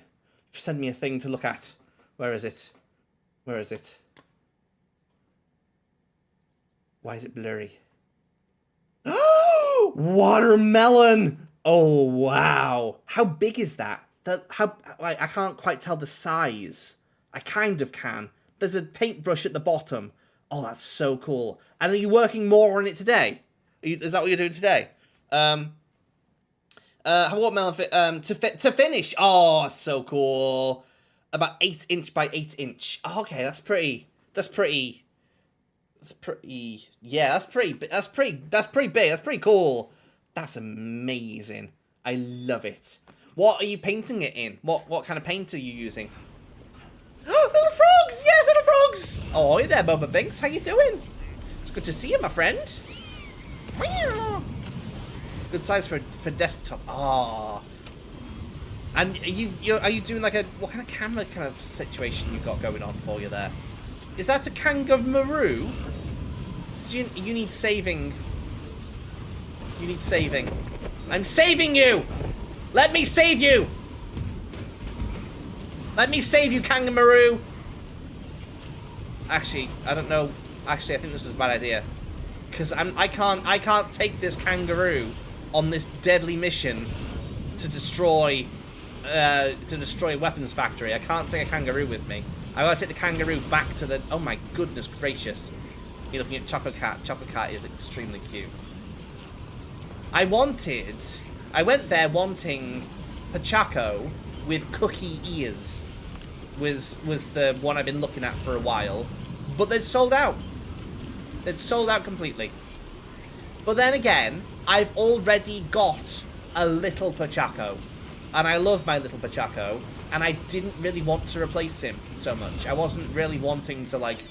You sent me a thing to look at. Where is it? Why is it blurry? Watermelon! Oh, wow. How big is that? I can't quite tell the size. I kind of can. There's a paintbrush at the bottom. Oh, that's so cool. And are you working more on it today? Is that what you're doing today? Watermelon to finish. Oh, so cool. About 8 inch by 8 inch. Oh, okay, that's pretty big. That's pretty cool. That's amazing. I love it. What are you painting it in? What kind of paint are you using? Little frogs! Yes, little frogs! Oh, hey there, Boba Binks. How you doing? It's good to see you, my friend. Good size for desktop. Ah. And are you doing like what kind of camera kind of situation you got going on for you there? Is that a kangaroo? You need saving. You need saving. I'm saving you! Let me save you! Let me save you, kangaroo! Actually, I don't know. Actually, I think this is a bad idea. Because I can't take this kangaroo on this deadly mission to destroy a weapons factory. I can't take a kangaroo with me. I gotta take the kangaroo back to the... Oh my goodness gracious. You're looking at Choco Cat. Choco Cat is extremely cute. I went there wanting Pachaco with cookie ears. Was the one I've been looking at for a while. But they'd sold out. They'd sold out completely. But then again, I've already got a little Pachaco. And I love my little Pachaco. and I didn't really want to replace him so much. I wasn't really wanting to, like,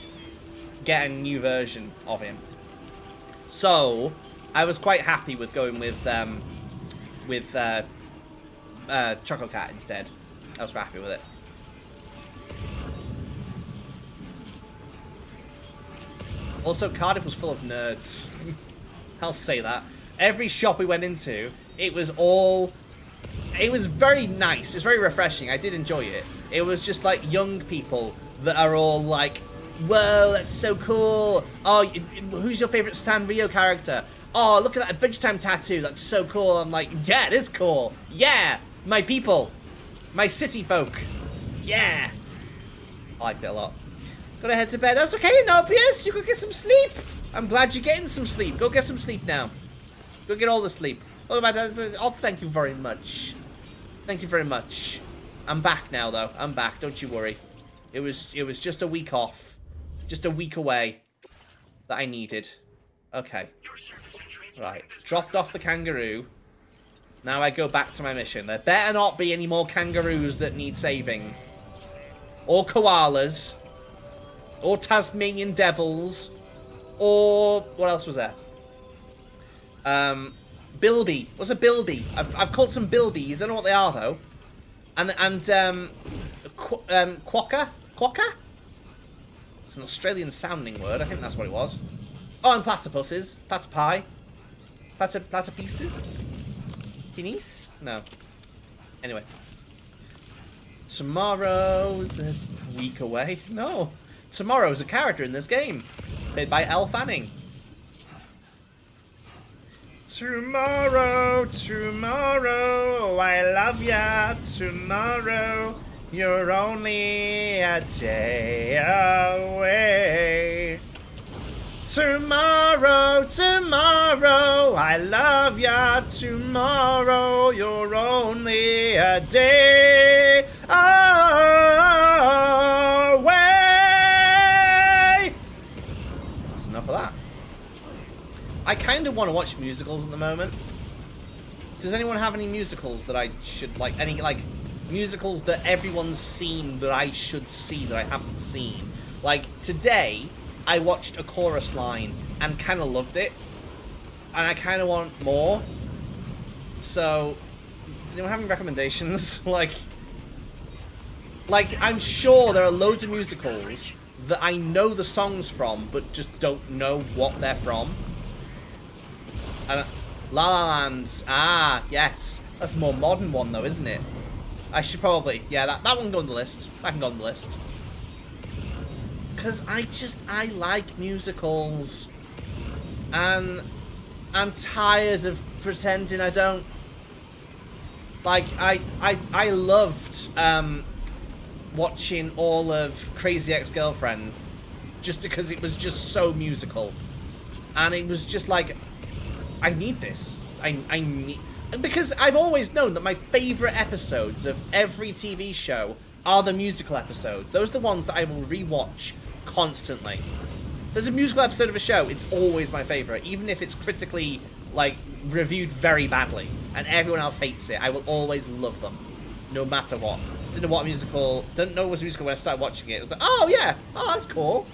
get a new version of him. So, I was quite happy with going with Choco Cat instead. I was happy with it. Also, Cardiff was full of nerds. I'll say that. Every shop we went into, it was very nice. It's very refreshing. I did enjoy it. It was just like young people that are all like, whoa, that's so cool. Oh, who's your favorite Sanrio character? Oh, look at that Adventure Time tattoo. That's so cool. I'm like, yeah, it is cool. Yeah, my people. My city folk. Yeah. I liked it a lot. Gotta head to bed. That's okay, Nobius. You could get some sleep. I'm glad you're getting some sleep. Go get some sleep now. Go get all the sleep. Oh, thank you very much. Thank you very much. I'm back now, though. I'm back. Don't you worry. It was just a week off. Just a week away that I needed. Okay. Right. Dropped off the kangaroo. Now I go back to my mission. There better not be any more kangaroos that need saving. Or koalas. Or Tasmanian devils. Or what else was there? Bilby. What's a bilby? I've caught some bilbies. I don't know what they are though. And quokka? Quokka? It's an Australian sounding word. I think that's what it was. Oh, and platypuses. Platypi. Platypieces? Guineas? No. Anyway. Tomorrow's a week away. No. Tomorrow's a character in this game. Played by Elle Fanning. Tomorrow, tomorrow, I love ya. Tomorrow, you're only a day away. Tomorrow, tomorrow, I love ya. Tomorrow, you're only a day away. That's enough of that. I kind of want to watch musicals at the moment. Does anyone have any musicals that I should, like, any, like, musicals that everyone's seen that I should see that I haven't seen? Like, today, I watched A Chorus Line and kind of loved it. And I kind of want more. So, does anyone have any recommendations? like, I'm sure there are loads of musicals that I know the songs from, but just don't know what they're from. La La Land. Ah, yes. That's a more modern one, though, isn't it? I should probably... Yeah, that one can go on the list. That can go on the list. Because I like musicals. And I'm tired of pretending I don't. Like, I loved watching all of Crazy Ex-Girlfriend just because it was just so musical. And it was just like... I need this. I need... Because I've always known that my favourite episodes of every TV show are the musical episodes. Those are the ones that I will rewatch constantly. There's a musical episode of a show, it's always my favourite. Even if it's critically, like, reviewed very badly and everyone else hates it, I will always love them. No matter what. Didn't know what musical... Didn't know it was a musical when I started watching it. It was like, oh yeah! Oh, that's cool.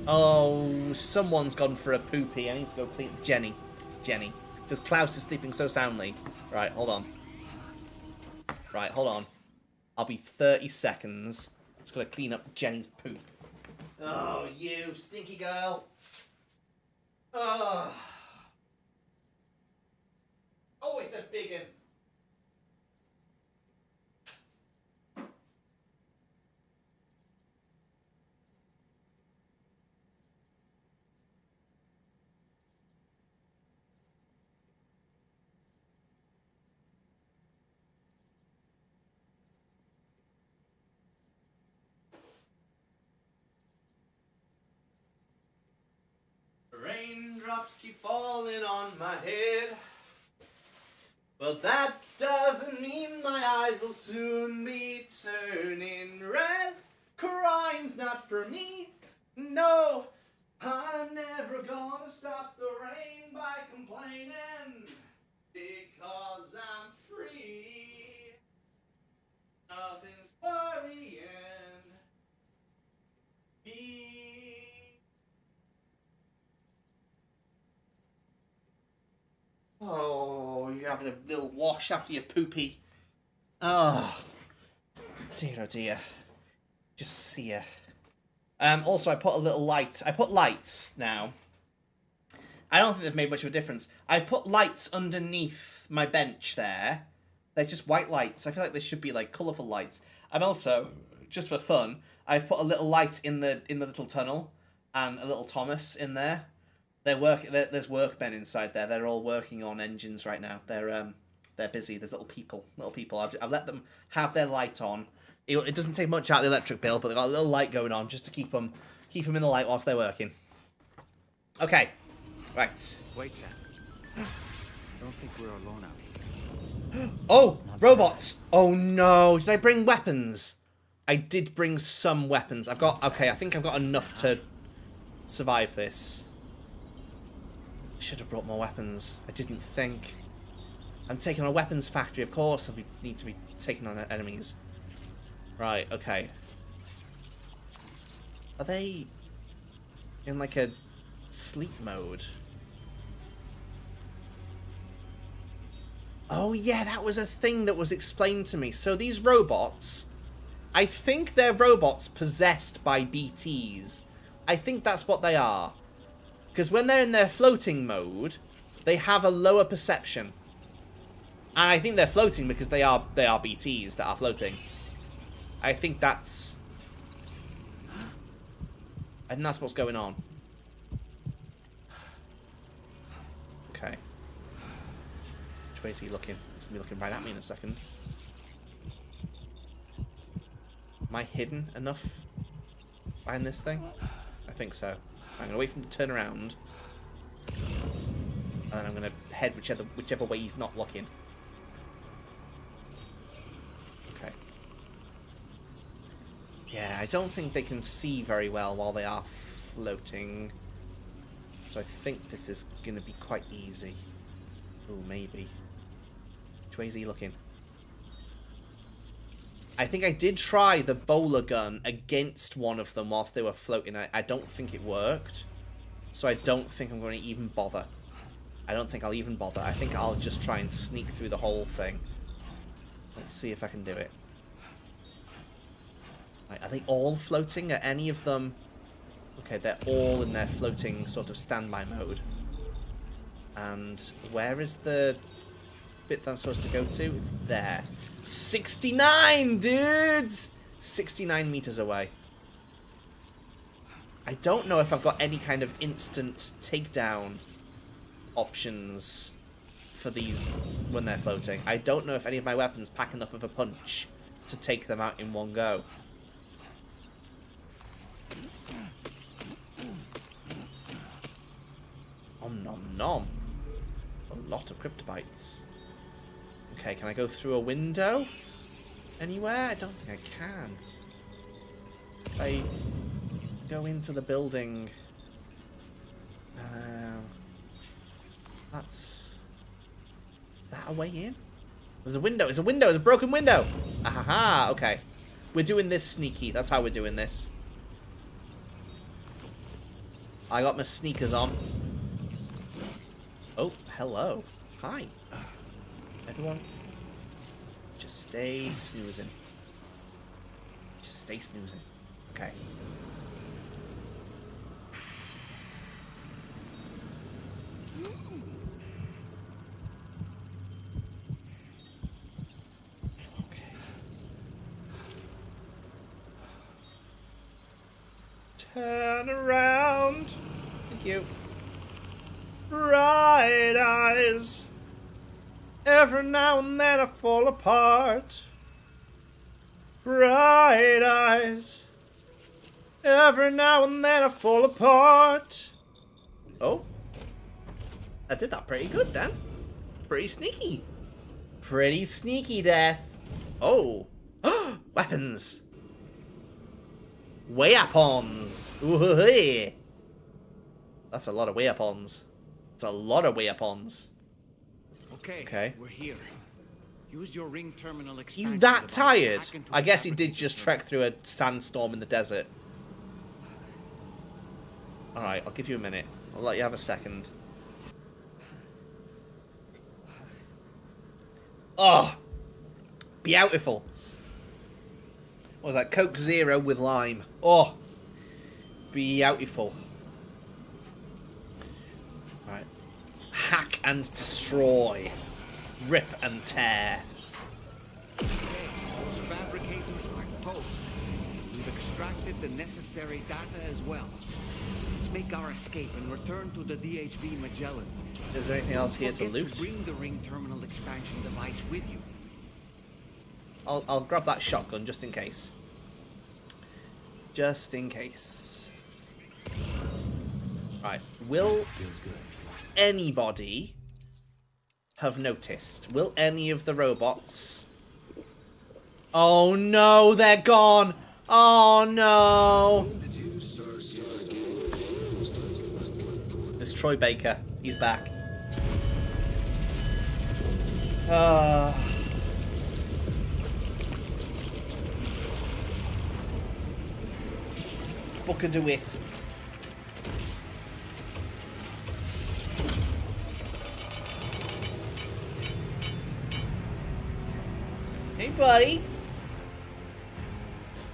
Oh, someone's gone for a poopy. I need to go clean... Jenny. It's Jenny. Because Klaus is sleeping so soundly. Right, hold on. Right, hold on. I'll be 30 seconds. Just gotta clean up Jenny's poop. Oh, you stinky girl. Oh. Oh, it's a big one. Raindrops keep falling on my head, but that doesn't mean my eyes will soon be turning red. Crying's not for me, no. I'm never gonna stop the rain by complaining, because I'm free. Nothing's worrying me. Oh, you're having a little wash after your poopy. Oh, dear, oh dear. Just see ya. Also, I put a little light. I put lights now. I don't think they've made much of a difference. I've put lights underneath my bench there. They're just white lights. I feel like they should be like colourful lights. And also, just for fun, I've put a little light in the little tunnel and a little Thomas in there. There's workmen inside there. They're all working on engines right now. They're busy. There's little people. I've let them have their light on. It doesn't take much out of the electric bill, but they've got a little light going on just to keep them in the light whilst they're working. Okay. Right. Wait, Sam. I don't think we're alone out here. Oh, robots! Oh no, did I bring weapons? I did bring some weapons. I think I've got enough to survive this. I should have brought more weapons. I didn't think. I'm taking on a weapons factory, of course. I need to be taking on enemies. Right, okay. Are they in like a sleep mode? Oh yeah, that was a thing that was explained to me. So these robots, I think they're robots possessed by BTs. I think that's what they are. Because when they're in their floating mode, they have a lower perception. And I think they're floating because they are BTs that are floating. I think that's what's going on. Okay. Which way is he looking? He's gonna be looking right at me in a second. Am I hidden enough behind this thing? I think so. I'm gonna wait for him to turn around. And then I'm gonna head whichever way he's not looking. Okay. Yeah, I don't think they can see very well while they are floating. So I think this is gonna be quite easy. Oh, maybe. Which way is he looking? I think I did try the bowler gun against one of them whilst they were floating. I don't think it worked. So I don't think I'm going to even bother. I don't think I'll even bother. I think I'll just try and sneak through the whole thing. Let's see if I can do it. Right, are they all floating? Are any of them... Okay, they're all in their floating sort of standby mode. And where is the bit that I'm supposed to go to? It's there. 69, dudes! 69 meters away. I don't know if I've got any kind of instant takedown options for these when they're floating. I don't know if any of my weapons pack enough of a punch to take them out in one go. Om nom nom. A lot of cryptobytes. Okay, can I go through a window? Anywhere? I don't think I can. If I go into the building... that's... Is that a way in? There's a window. It's a window. It's a broken window. Ahaha. Okay. We're doing this sneaky. That's how we're doing this. I got my sneakers on. Oh, hello. Hi. Everyone, just stay snoozing. Just stay snoozing. Okay. Okay. Turn around. Thank you. Bright eyes. Every now and then I fall apart. Bright eyes. Every now and then I fall apart. Oh. I did that pretty good then. Pretty sneaky. Pretty sneaky, Death. Oh. Weapons. Weapons. Ooh-hoo-hoo. That's a lot of weapons. It's a lot of weapons. Okay, we're here. Use your ring terminal You expansion that device tired? to hack into I a guess he did fabricated just room. trek through a sandstorm in the desert. Alright, I'll give you a minute. I'll let you have a second. Oh! Beautiful. What was that? Coke Zero with lime. Oh! Beautiful. Right. Hack and destroy. Rip and tear. Okay, those fabricators are toast. We've extracted the necessary data as well. Let's make our escape and return to the DHB Magellan. Is there anything else here to Forget loot? Bring the ring terminal expansion device with you. I'll grab that shotgun just in case. Just in case. Right. Will anybody have noticed? Will any of the robots... Oh no, they're gone! Oh no! It's Troy Baker. He's back. Let's book a DeWitt. Hey, buddy.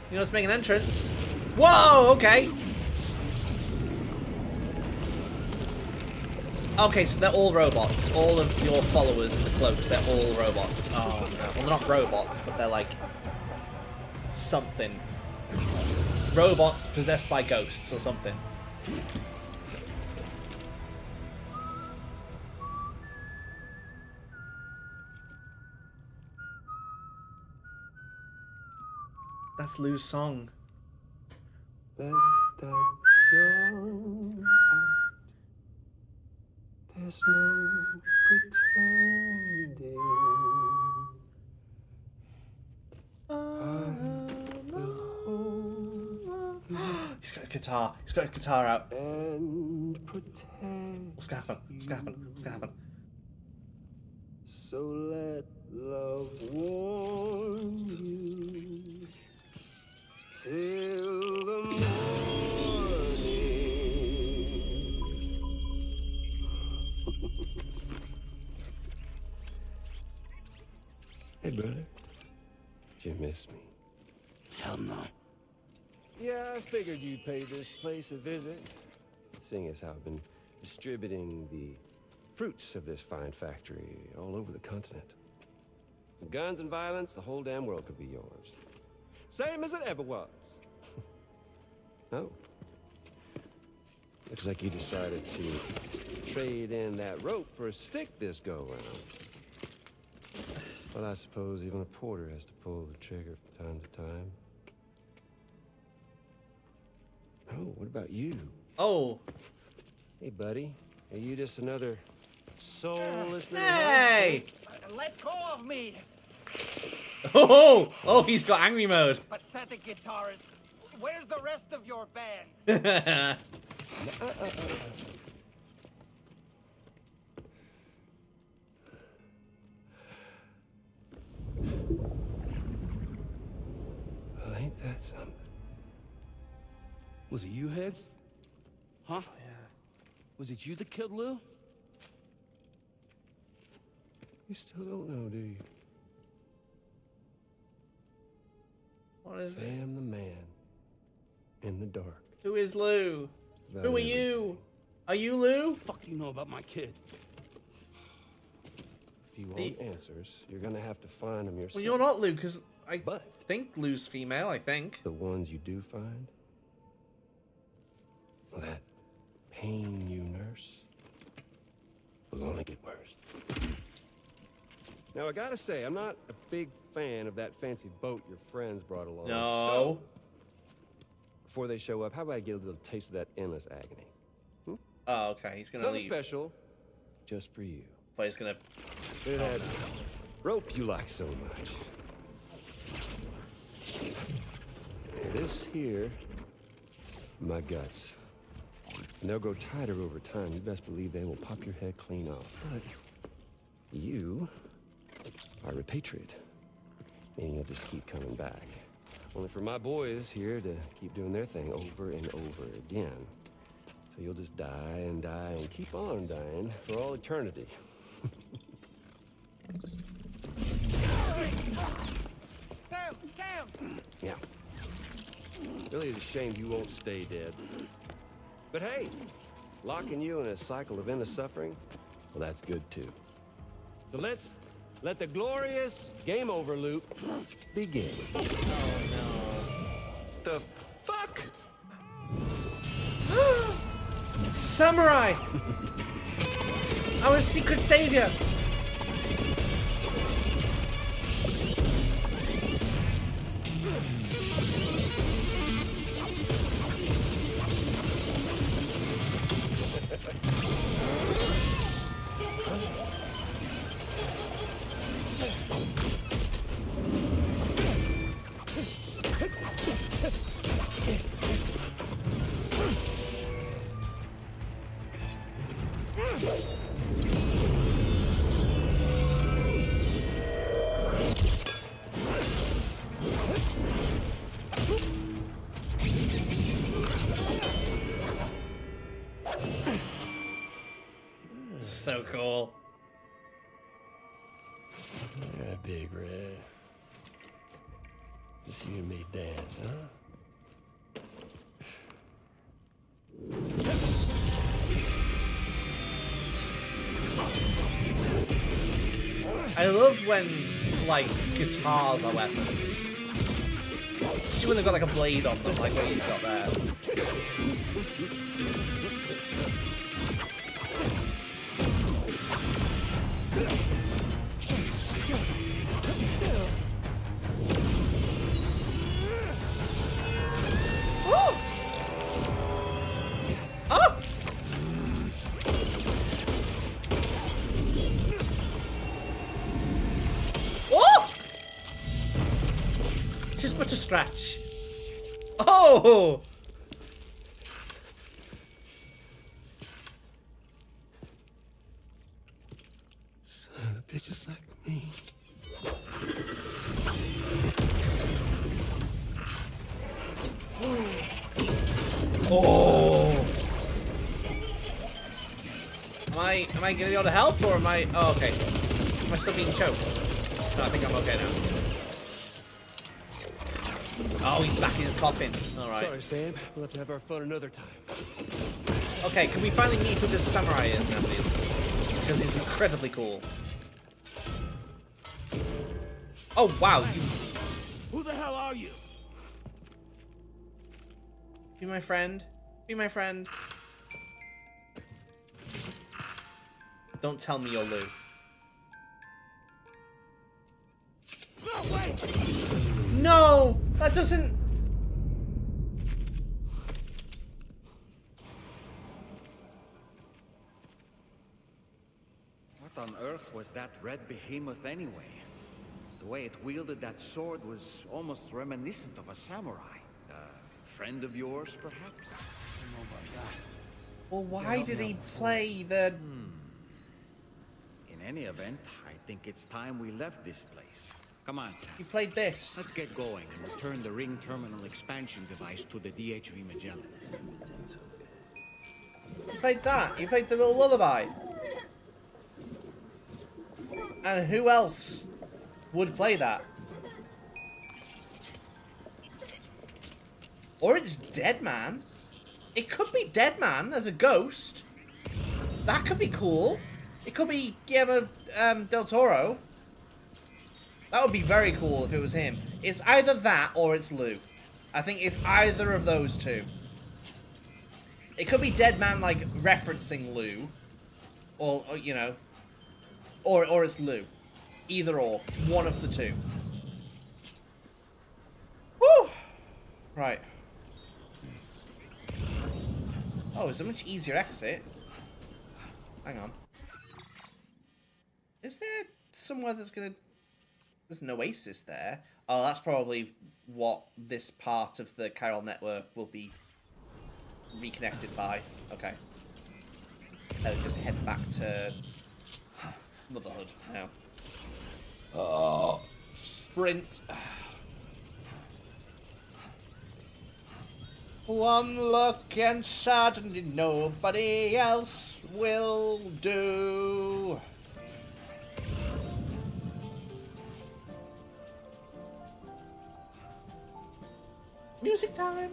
You know, let's make an entrance. Whoa, okay. Okay, so they're all robots. All of your followers in the cloaks, they're all robots. Oh, no. Well, they're not robots, but they're like... something. Robots possessed by ghosts or something. That's Lou's song. Let that yawn out. There's no pretending. He's got a guitar. He's got a guitar out. And pretend. What's gonna happen? What's gonna happen? What's gonna happen? So let love warm you till the morning. Hey, brother. Did you miss me? Hell no. Yeah, I figured you'd pay this place a visit. Seeing as how I've been distributing the fruits of this fine factory all over the continent. With guns and violence, the whole damn world could be yours. Same as it ever was. Oh. Looks like you decided to trade in that rope for a stick this go-round. Well, I suppose even a porter has to pull the trigger from time to time. Oh, what about you? Oh. Hey, buddy. Are you just another soulless little... Hey! Let go of me! Oh! Oh, he's got angry mode. Pathetic guitarist. Where's the rest of your band? Well, ain't that something? Was it you, Heads? Huh? Yeah. Was it you that killed Lou? You still don't know, do you? What is it? Sam the man in the dark. Who is Lou? About Who are everything. you? Are you Lou? Fuck you know about my kid? If you want answers, you're gonna have to find them yourself. Well, you're not Lou, because I But think Lou's female, I think. the ones you do find, well, that pain you nurse will only get worse. Now, I gotta say, I'm not a big fan of that fancy boat your friends brought along. No. So, before they show up, how about I get a little taste of that endless agony? Oh, okay. He's gonna Something leave. special, just for you. But he's gonna... Bit of that rope you like so much. This here, my guts. And they'll grow tighter over time. You best believe they will pop your head clean off. But you I repatriate. Meaning you'll just keep coming back. Only for my boys here to keep doing their thing over and over again. So you'll just die and die and keep on dying for all eternity. Sam! Yeah. Really, it's a shame you won't stay dead. But hey, locking you in a cycle of endless suffering, well, that's good too. So let's let the glorious game over loop begin. Oh The fuck? no. Samurai! Our secret savior! So cool. Yeah, Big Red. Just you and me dance, huh? I love when, like, guitars are weapons. Especially when they've got, like, a blade on them, like what he's got there. Oh! Oh! Oh! Just but a scratch. Oh! Son of bitches like me. Oh! Am I gonna be able to help, or am I? Oh, okay. Am I still being choked? No, I think I'm okay now. Oh, he's back in his coffin. All right. Sorry, Sam. We'll have to have our fun another time. Okay, can we finally meet who this samurai is now, please? Because he's incredibly cool. Oh wow! You Who the hell are you? be my friend. Be my friend. Don't tell me you're Lou. No, wait! No! That doesn't... What on earth was that red behemoth anyway? The way it wielded that sword was almost reminiscent of a samurai. A friend of yours, perhaps? Well, why did he play the... In any event, I think it's time we left this place. Come on, Sam. He played this. Let's get going and return the ring terminal expansion device to the DHV Magellan. He played that. He played the little lullaby. And who else would play that? Or it's Dead Man. It could be Dead Man as a ghost. That could be cool. It could be Guillermo del Toro. That would be very cool if it was him. It's either that or it's Lou. I think it's either of those two. It could be Dead Man, like, referencing Lou. Or you know. Or it's Lou. Either or. One of the two. Woo! Right. Oh, it's a much easier exit. Hang on. Is there somewhere that's gonna... There's an oasis there. Oh, that's probably what this part of the chiral network will be reconnected by. Okay. Just head back to Motherhood now. Oh, sprint. One look and suddenly nobody else will do. Music time.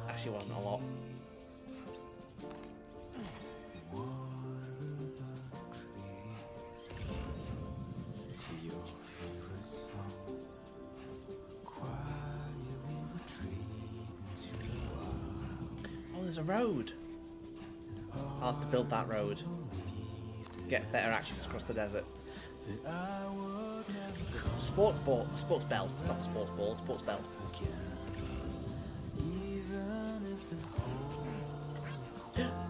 Actually wasn't a lot. Oh, there's a road. I'll have to build that road. Get better access across the desert. Sports ball, sports belt, not sports ball, sports belt.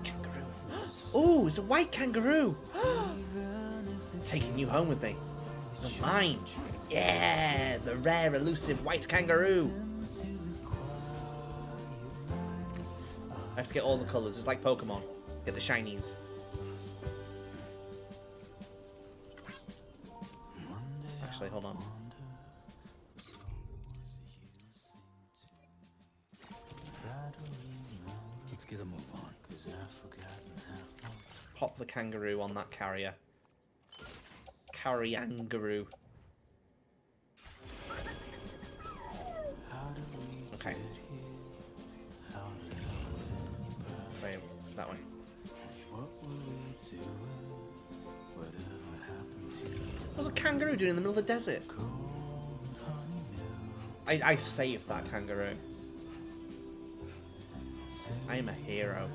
Kangaroo. Oh, it's a white kangaroo. Taking you home with me. You're mine. Yeah, the rare, elusive white kangaroo. I have to get all the colours. It's like Pokemon. Get the shinies. Actually, hold on. Let's get a move on. Let's pop the kangaroo on that carrier. Carryangaroo. Okay. Right, that way. What's a kangaroo doing in the middle of the desert? I saved that kangaroo. I am a hero.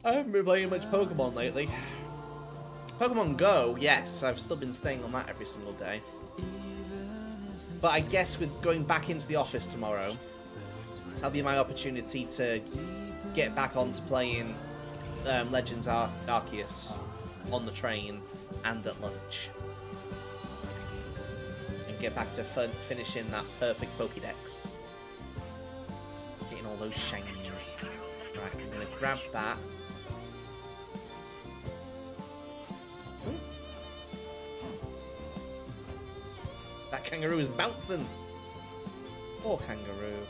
I haven't been playing much Pokemon lately. Pokemon Go, yes, I've still been staying on that every single day. But I guess with going back into the office tomorrow, that'll be my opportunity to get back onto playing Legends Arceus on the train and at lunch. And get back to finishing that perfect Pokédex. Getting all those shinies. Right, I'm going to grab that. That kangaroo is bouncing! Poor kangaroo.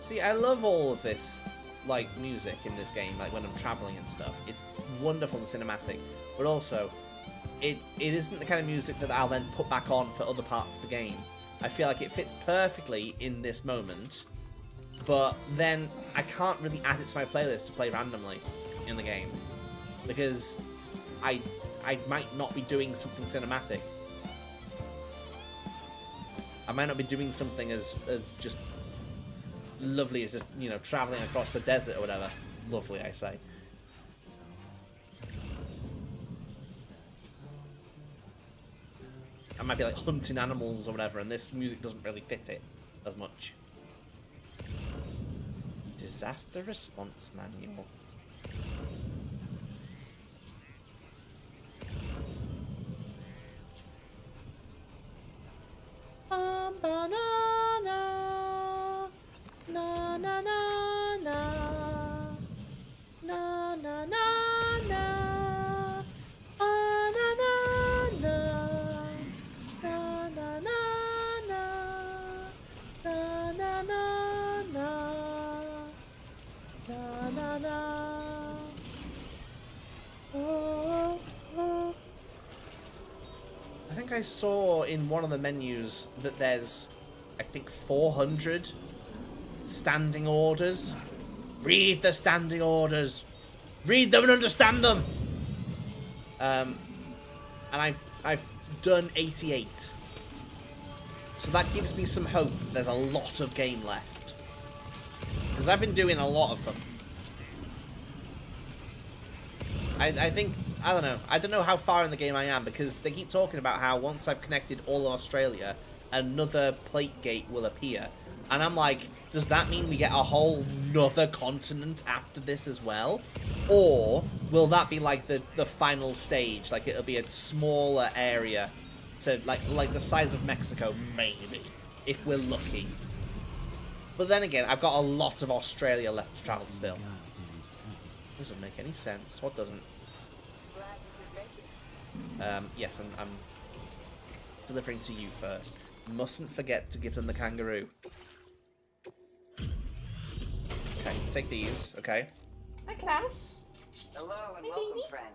See, I love all of this, like, music in this game, like when I'm traveling and stuff. It's wonderful and cinematic, but also, it isn't the kind of music that I'll then put back on for other parts of the game. I feel like it fits perfectly in this moment, but then I can't really add it to my playlist to play randomly in the game, because I might not be doing something cinematic. I might not be doing something as just lovely as just, you know, traveling across the desert or whatever. Lovely, I say. I might be like hunting animals or whatever, and this music doesn't really fit it as much. Disaster response manual. Banana. Na na na na. Na na na na. Ah, na na na. Na na na na. Na na na na. Na na na. Oh, oh. I think I saw in one of the menus that there's, I think, 400 standing orders. Read the standing orders. Read them and understand them. And I've done 88. So that gives me some hope that there's a lot of game left. Because I've been doing a lot of them. I think I don't know. I don't know how far in the game I am, because they keep talking about how once I've connected all of Australia, another plate gate will appear. And I'm like, does that mean we get a whole nother continent after this as well? Or will that be like the final stage? Like it'll be a smaller area to like the size of Mexico, maybe, if we're lucky. But then again, I've got a lot of Australia left to travel still. Doesn't make any sense. What doesn't? Yes, I'm delivering to you first. Mustn't forget to give them the kangaroo. Okay, take these. Okay. Hi, Klaus. Hello and welcome, friend.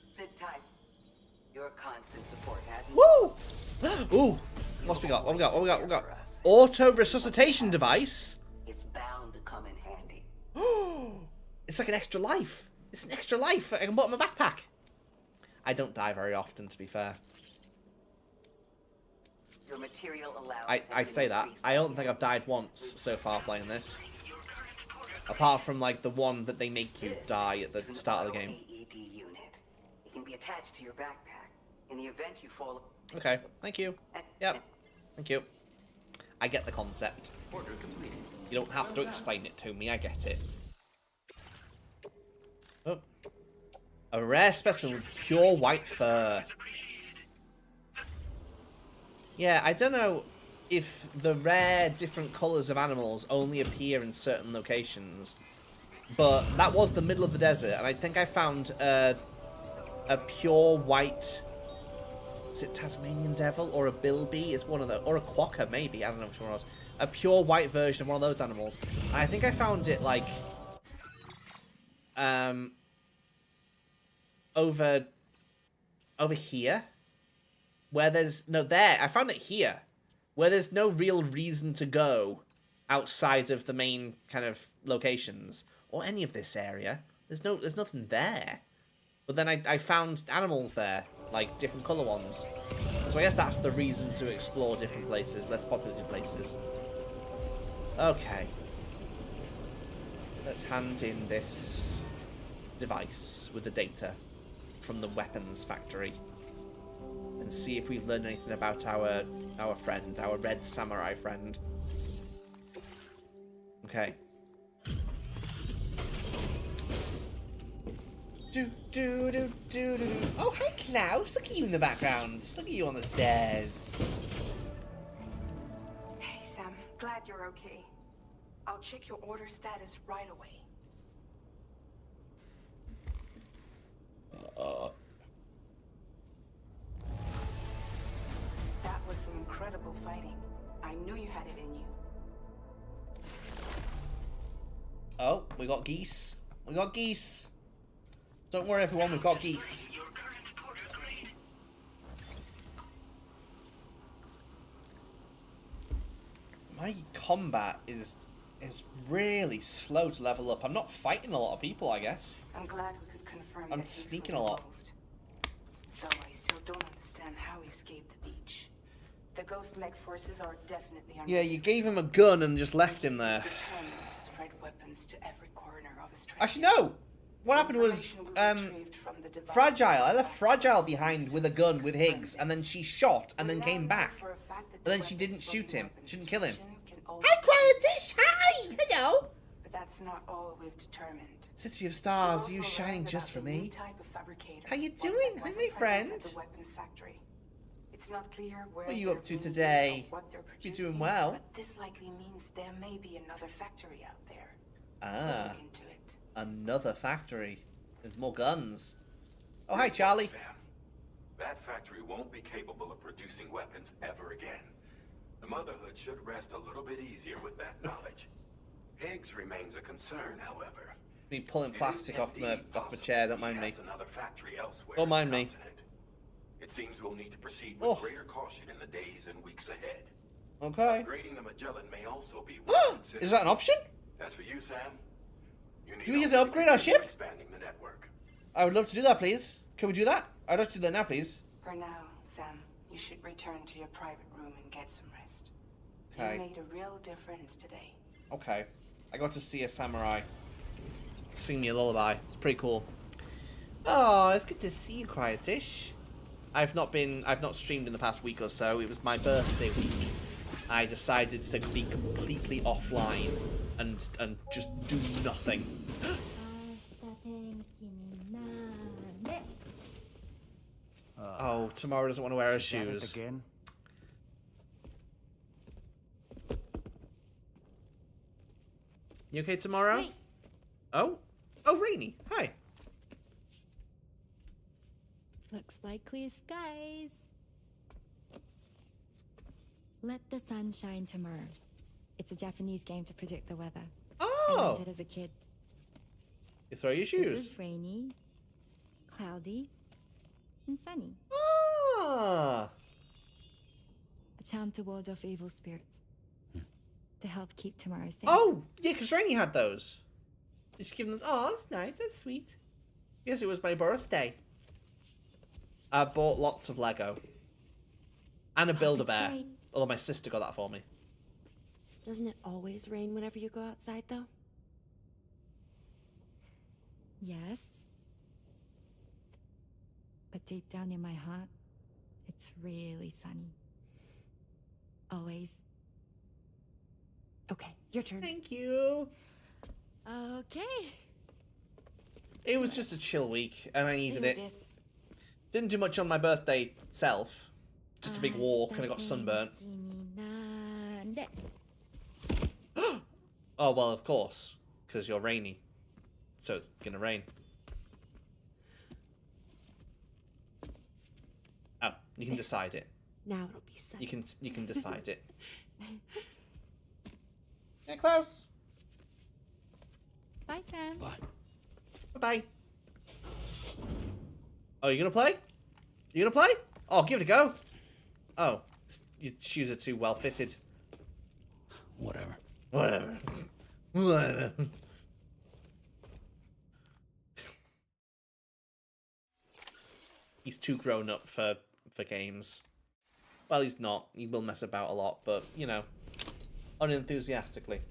Sit tight. Your constant support has. Woo! Ooh. What's we got? What we got? What we got? What we got? Auto resuscitation device. It's bound to come in handy. It's like an extra life. It's an extra life. I can put in my backpack. I don't die very often, to be fair. Your material allowance I say that. I don't think I've died once so far playing this. Apart from, like, the one that they make you die at the start of the game. AED unit. It can be attached to your backpack. In the event you fall... Okay, thank you. Yep, thank you. I get the concept. You don't have to explain it to me, I get it. Oh. A rare specimen with pure white fur. Yeah, I don't know if the rare different colours of animals only appear in certain locations. But that was the middle of the desert, and I think I found a pure white... Is it Tasmanian devil or a bilby? It's one of the... Or a quokka, maybe. I don't know which one it was. A pure white version of one of those animals. And I think I found it, like... Over here? Where there's... No, there. I found it here. Where there's no real reason to go outside of the main kind of locations. Or any of this area. There's nothing there. But then I found animals there. Like, different colour ones. So I guess that's the reason to explore different places. Less populated places. Okay. Let's hand in this device with the data from the weapons factory. And see if we've learned anything about our friend. Our red samurai friend. Okay. Oh, hi, Klaus. Look at you in the background. Look at you on the stairs. Hey, Sam. Glad you're okay. I'll check your order status right away. That was some incredible fighting. I knew you had it in you. Oh, we got geese. We got geese. Don't worry, everyone. We've got geese. My combat is really slow to level up. I'm not fighting a lot of people, I guess. I'm glad we could confirm I'm that Higgs sneaking was a lot. involved. Though I still don't understand how he escaped the beach. The Ghost Mech forces are definitely Yeah, you gave him a gun and just left him Higgs there. is determined to spread weapons to every corner of Australia. Actually, no. What happened was, Fragile. I left Fragile behind with a gun with Higgs, and then she shot, and then came back. But then she didn't shoot him. She didn't kill him. Hi, Quietish! Hi! Hello! But that's not all we've determined. City of Stars, you shining just for me. How you doing? Hi, my friend. It's not clear where What are you up to today? You're doing well. But this likely means there may be another factory out there. Ah. Look into it. Another factory. There's more guns. Oh, hi, Charlie. Sam, that factory won't be capable of producing weapons ever again. The Motherhood should rest a little bit easier with that knowledge. Higgs remains a concern, however. Me pulling plastic off my chair. Don't mind me. Another factory elsewhere Don't mind on the me. continent. It seems we'll need to proceed with greater caution in the days and weeks ahead. Okay. Upgrading the Magellan may also be Is that an option? As for you, Sam, you need Do we get to upgrade our ship? expanding the network. I would love to do that, please. Can we do that? I'd love to do that now, please. For now, Sam, you should return to your private room and get some rest. Okay. You made a real difference today. Okay. I got to see a samurai sing me a lullaby. It's pretty cool. Oh, it's good to see you, Quietish. I've not streamed in the past week or so. It was my birthday week. I decided to be completely offline and just do nothing. Oh, Tomorrow doesn't want to wear her shoes. Again? You okay, Tomorrow? Wait. Oh? Oh, Rainy. Hi. Looks like clear skies. Let the sun shine tomorrow. It's a Japanese game to predict the weather. I Oh! learned it as a kid. You throw your This shoes. is rainy, cloudy, and sunny. Ah! A charm to ward off evil spirits. To help keep tomorrow safe. Oh! Yeah, because Rainy had those. Just give them... Oh, that's nice. That's sweet. Yes, it was my birthday. I bought lots of Lego. And a Build-A-Bear. right. Although my sister got that for me. Doesn't it always rain whenever you go outside, though? Yes. But deep down in my heart, it's really sunny. Always. Okay, your turn. Thank you. Okay. It was just a chill week, and I needed Do it. this. Didn't do much on my birthday itself. Just a big walk, and I got sunburnt. Oh, well, of course. Because you're Rainy. So it's gonna rain. Oh, you can decide it. Now it'll be sunny. You can decide it. Yeah, Klaus. Bye, Sam. Bye. Bye-bye. Oh, you gonna play? You gonna play? Oh, give it a go. Oh, your shoes are too well fitted. Whatever. Whatever. Whatever. He's too grown up for games. Well, he's not. He will mess about a lot, but, you know, unenthusiastically.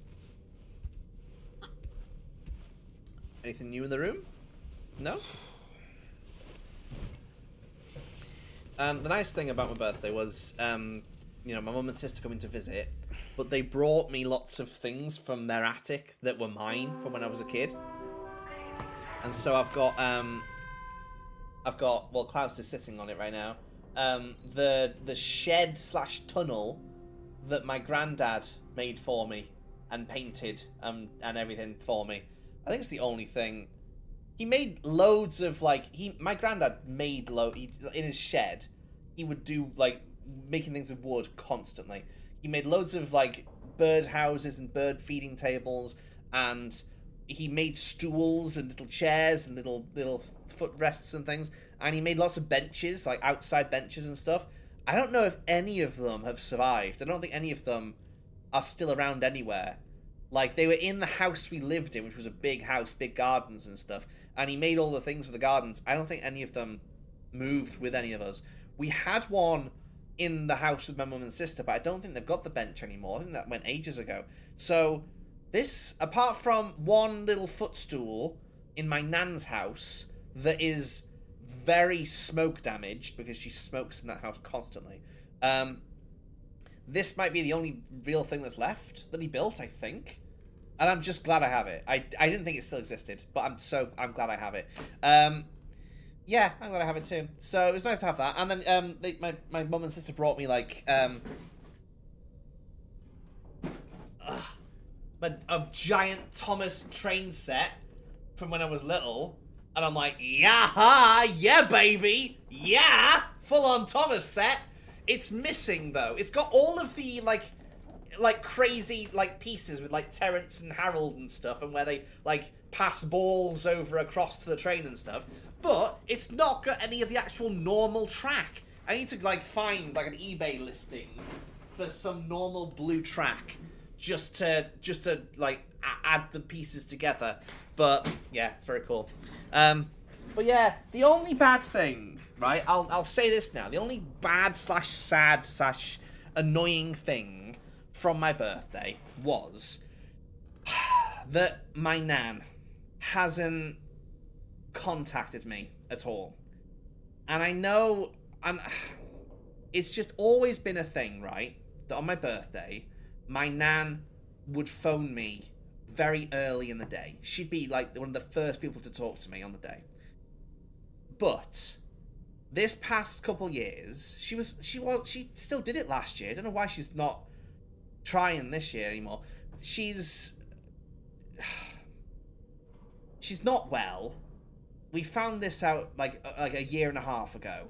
Anything new in the room? No? The nice thing about my birthday was, you know, my mum and sister coming to visit, but they brought me lots of things from their attic that were mine from when I was a kid. And so I've got, well, Klaus is sitting on it right now, the shed slash tunnel that my granddad made for me and painted and everything for me. I think it's the only thing. He made loads of, like, my granddad made in his shed, he would do, like, making things with wood constantly. He made loads of, like, bird houses and bird feeding tables, and he made stools and little chairs and little footrests and things, and he made lots of benches, like outside benches and stuff. I don't know if any of them have survived. I don't think any of them are still around anywhere. Like, they were in the house we lived in, which was a big house, big gardens and stuff, and he made all the things for the gardens. I don't think any of them moved with any of us. We had one in the house with my mum and sister, but I don't think they've got the bench anymore. I think that went ages ago. So, this, apart from one little footstool in my nan's house that is very smoke damaged, because she smokes in that house constantly, this might be the only real thing that's left that he built, I think. And I'm just glad I have it. I didn't think it still existed, but I'm glad I have it. Yeah, I'm glad I have it too. So it was nice to have that. And then my mum and sister brought me, like, a giant Thomas train set from when I was little. And I'm like, yeah, baby, yeah, full on Thomas set. It's missing though. It's got all of the like crazy like pieces with like Terrence and Harold and stuff, and where they like pass balls over across to the train and stuff. But it's not got any of the actual normal track. I need to like find like an eBay listing for some normal blue track just to like add the pieces together. But yeah, it's very cool. But yeah, the only bad thing, right? I'll say this now. The only bad slash sad slash annoying thing from my birthday was that my nan hasn't contacted me at all. And I know, and it's just always been a thing, right? That on my birthday, my nan would phone me very early in the day. She'd be like one of the first people to talk to me on the day. But this past couple years, she still did it last year. I don't know why she's not trying this year anymore. She's not well. We found this out like a year and a half ago,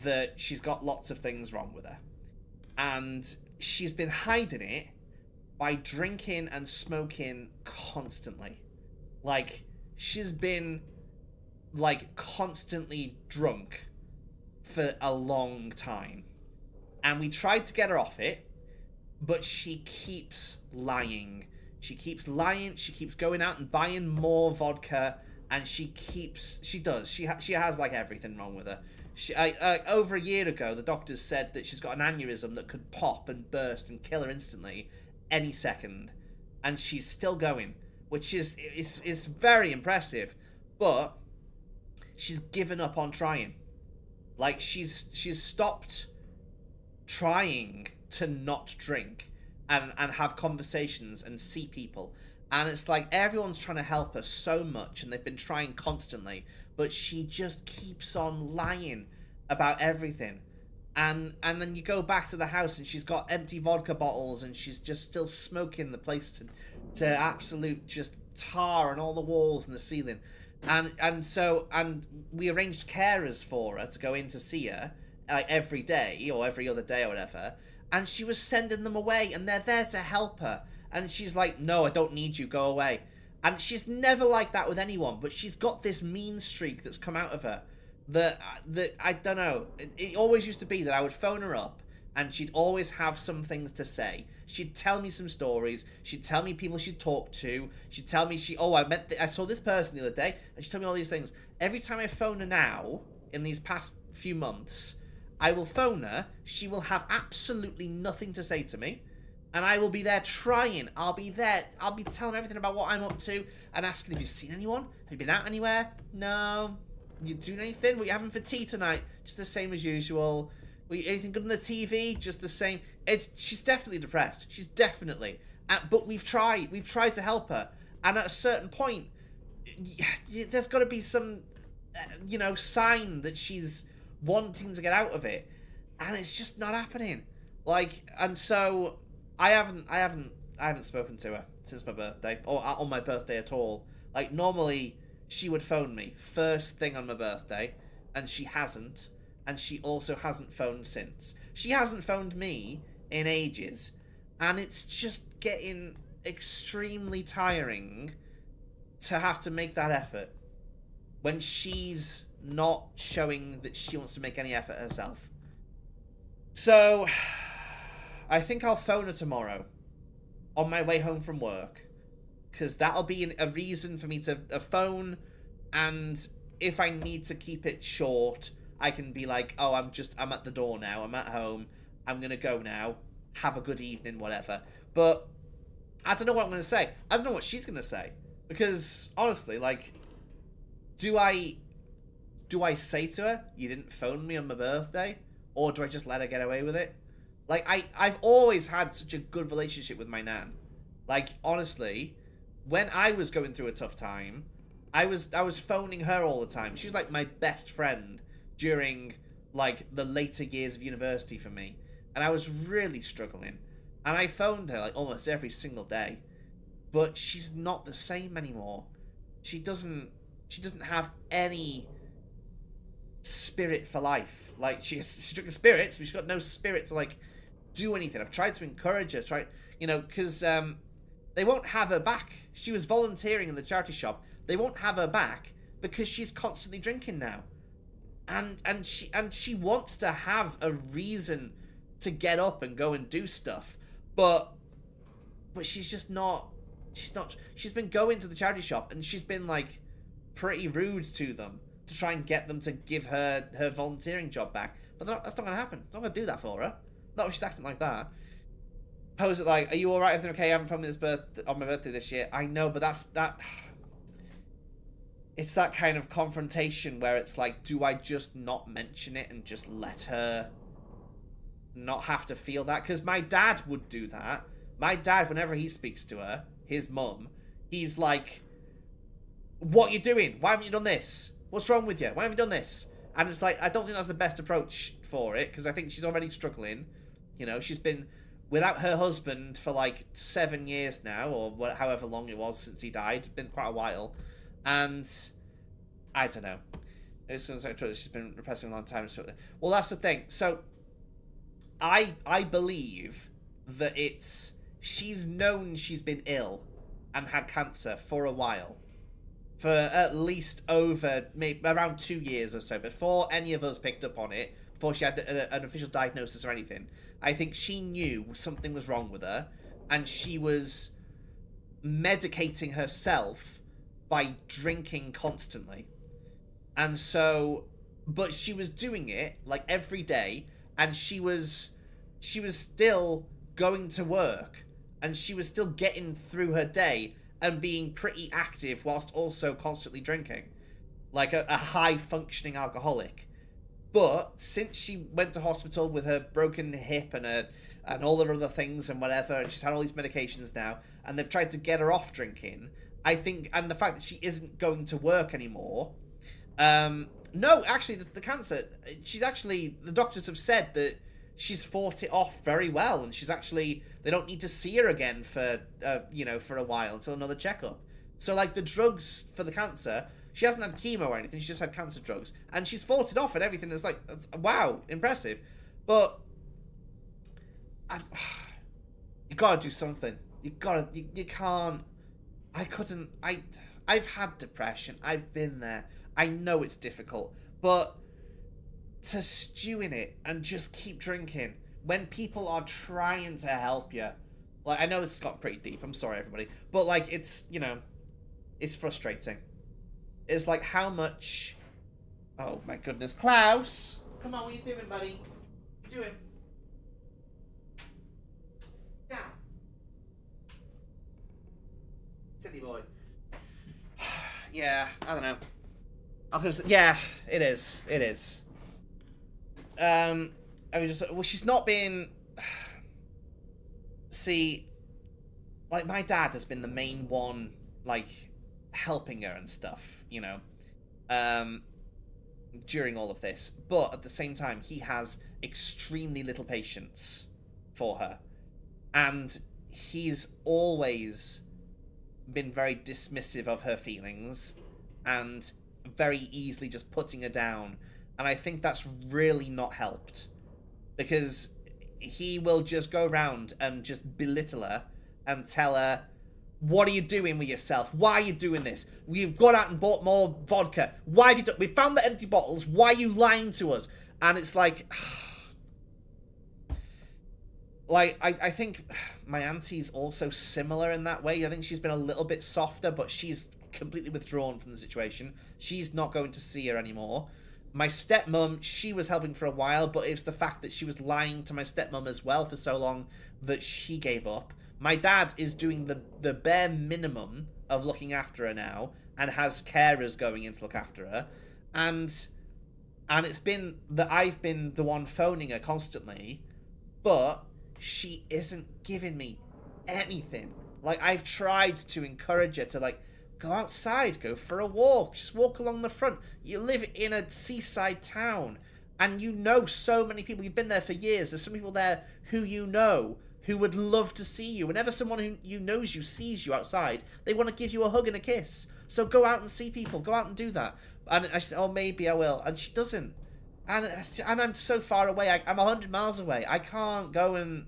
that she's got lots of things wrong with her. And she's been hiding it by drinking and smoking constantly. Like, she's been, like, constantly drunk for a long time. And we tried to get her off it, but she keeps lying. She keeps lying, she keeps going out and buying more vodka, and she has, like, everything wrong with her. Over a year ago, the doctors said that she's got an aneurysm that could pop and burst and kill her instantly any second, and she's still going, which is it's very impressive. But she's given up on trying. Like, she's stopped trying to not drink and have conversations and see people. And it's like everyone's trying to help her so much, and they've been trying constantly, but she just keeps on lying about everything. And then you go back to the house and she's got empty vodka bottles, and she's just still smoking the place to absolute just tar on all the walls and the ceiling. And we arranged carers for her to go in to see her like every day or every other day or whatever. And she was sending them away, and they're there to help her. And she's like, no, I don't need you, go away. And she's never like that with anyone, but she's got this mean streak that's come out of her that I don't know. It always used to be that I would phone her up and she'd always have some things to say. She'd tell me some stories. She'd tell me people she'd talked to. She'd tell me I saw this person the other day, and she'd tell me all these things. Every time I phone her now, in these past few months, I will phone her. She will have absolutely nothing to say to me. And I will be there trying. I'll be there. I'll be telling everything about what I'm up to and asking if you've seen anyone. Have you been out anywhere? No. You doing anything? What are you having for tea tonight? Just the same as usual. Were you anything good on the TV? Just the same. She's definitely depressed. She's definitely. But we've tried. We've tried to help her. And at a certain point, there's got to be some, sign that she's wanting to get out of it. And it's just not happening. Like, and so I haven't spoken to her since my birthday, or on my birthday at all. Like, normally she would phone me first thing on my birthday, and she hasn't, and she also hasn't phoned since. She hasn't phoned me in ages, and it's just getting extremely tiring to have to make that effort when she's not showing that she wants to make any effort herself. So I think I'll phone her tomorrow on my way home from work, because that'll be a reason for me to phone, and if I need to keep it short, I can be like, oh, I'm at the door now, I'm at home, I'm gonna go now, have a good evening, whatever. But I don't know what I'm gonna say. I don't know what she's gonna say, because honestly, like, do I say to her, you didn't phone me on my birthday, or do I just let her get away with it? Like, I've always had such a good relationship with my nan. Like, honestly, when I was going through a tough time, I was phoning her all the time. She was like my best friend during, like, the later years of university for me. And I was really struggling. And I phoned her, like, almost every single day. But she's not the same anymore. She doesn't have any spirit for life. Like, she's drinking spirits, but she's got no spirit to, like, do anything. I've tried to encourage her, because they won't have her back. She was volunteering in the charity shop. They won't have her back because she's constantly drinking now, and she wants to have a reason to get up and go and do stuff, but she's just not. She's been going to the charity shop, and she's been, like, pretty rude to them to try and get them to give her volunteering job back. But that's not going to happen. I'm not going to do that for her. Not if she's acting like that. Pose it like, are you alright? Everything okay? I haven't phoned me on my birthday this year. I know, but that. it's that kind of confrontation where it's like, do I just not mention it and just let her not have to feel that? Because my dad would do that. My dad, whenever he speaks to her, his mum, he's like, what are you doing? Why haven't you done this? What's wrong with you? Why haven't you done this? And it's like, I don't think that's the best approach for it, because I think she's already struggling. You know, she's been without her husband for like 7 years now, or however long it was since he died. It's been quite a while. And I don't know. It's going to say she's been repressing a long time. Well, that's the thing. So I believe that she's known she's been ill and had cancer for a while. For at least over maybe around 2 years or so, before any of us picked up on it, before she had an official diagnosis or anything. I think she knew something was wrong with her, and she was medicating herself by drinking constantly. And so, but she was doing it like every day, and she was still going to work, and she was still getting through her day and being pretty active whilst also constantly drinking, like a high functioning alcoholic. But since she went to hospital with her broken hip and all her other things and whatever, and she's had all these medications now, and they've tried to get her off drinking, I think, and the fact that she isn't going to work anymore. No, actually, the cancer, the doctors have said that she's fought it off very well, and they don't need to see her again for a while until another checkup. So, like, the drugs for the cancer, she hasn't had chemo or anything, she's just had cancer drugs, and she's fought it off and everything. Is like, wow, impressive. But you gotta do something. You can't. I've had depression. I've been there. I know it's difficult, but to stew in it and just keep drinking when people are trying to help you, like, I know it's got pretty deep. I'm sorry, everybody, but like, it's frustrating. It's like how much. Oh my goodness, Klaus! Come on, what are you doing, buddy? What are you doing? Down. Silly boy. Yeah, I don't know. Yeah, it is. It is. I mean, she's not been. See, like, my dad has been the main one, like, helping her and stuff, during all of this. But at the same time, he has extremely little patience for her. And he's always been very dismissive of her feelings and very easily just putting her down. And I think that's really not helped, because he will just go around and just belittle her and tell her, what are you doing with yourself? Why are you doing this? We've gone out and bought more vodka. Why have you done? We found the empty bottles. Why are you lying to us? And it's like, I think my auntie's also similar in that way. I think she's been a little bit softer, but she's completely withdrawn from the situation. She's not going to see her anymore. My stepmom, she was helping for a while, but it's the fact that she was lying to my stepmom as well for so long that she gave up. My dad is doing the bare minimum of looking after her now, and has carers going in to look after her. And it's been that I've been the one phoning her constantly, but she isn't giving me anything. Like, I've tried to encourage her to, like, go outside, go for a walk, just walk along the front. You live in a seaside town, and you know so many people. You've been there for years. There's some people there who you know who would love to see you. Whenever someone who knows you sees you outside, they want to give you a hug and a kiss. So go out and see people. Go out and do that. And I said, oh, maybe I will. And she doesn't. And I'm so far away. I'm 100 miles away. I can't go and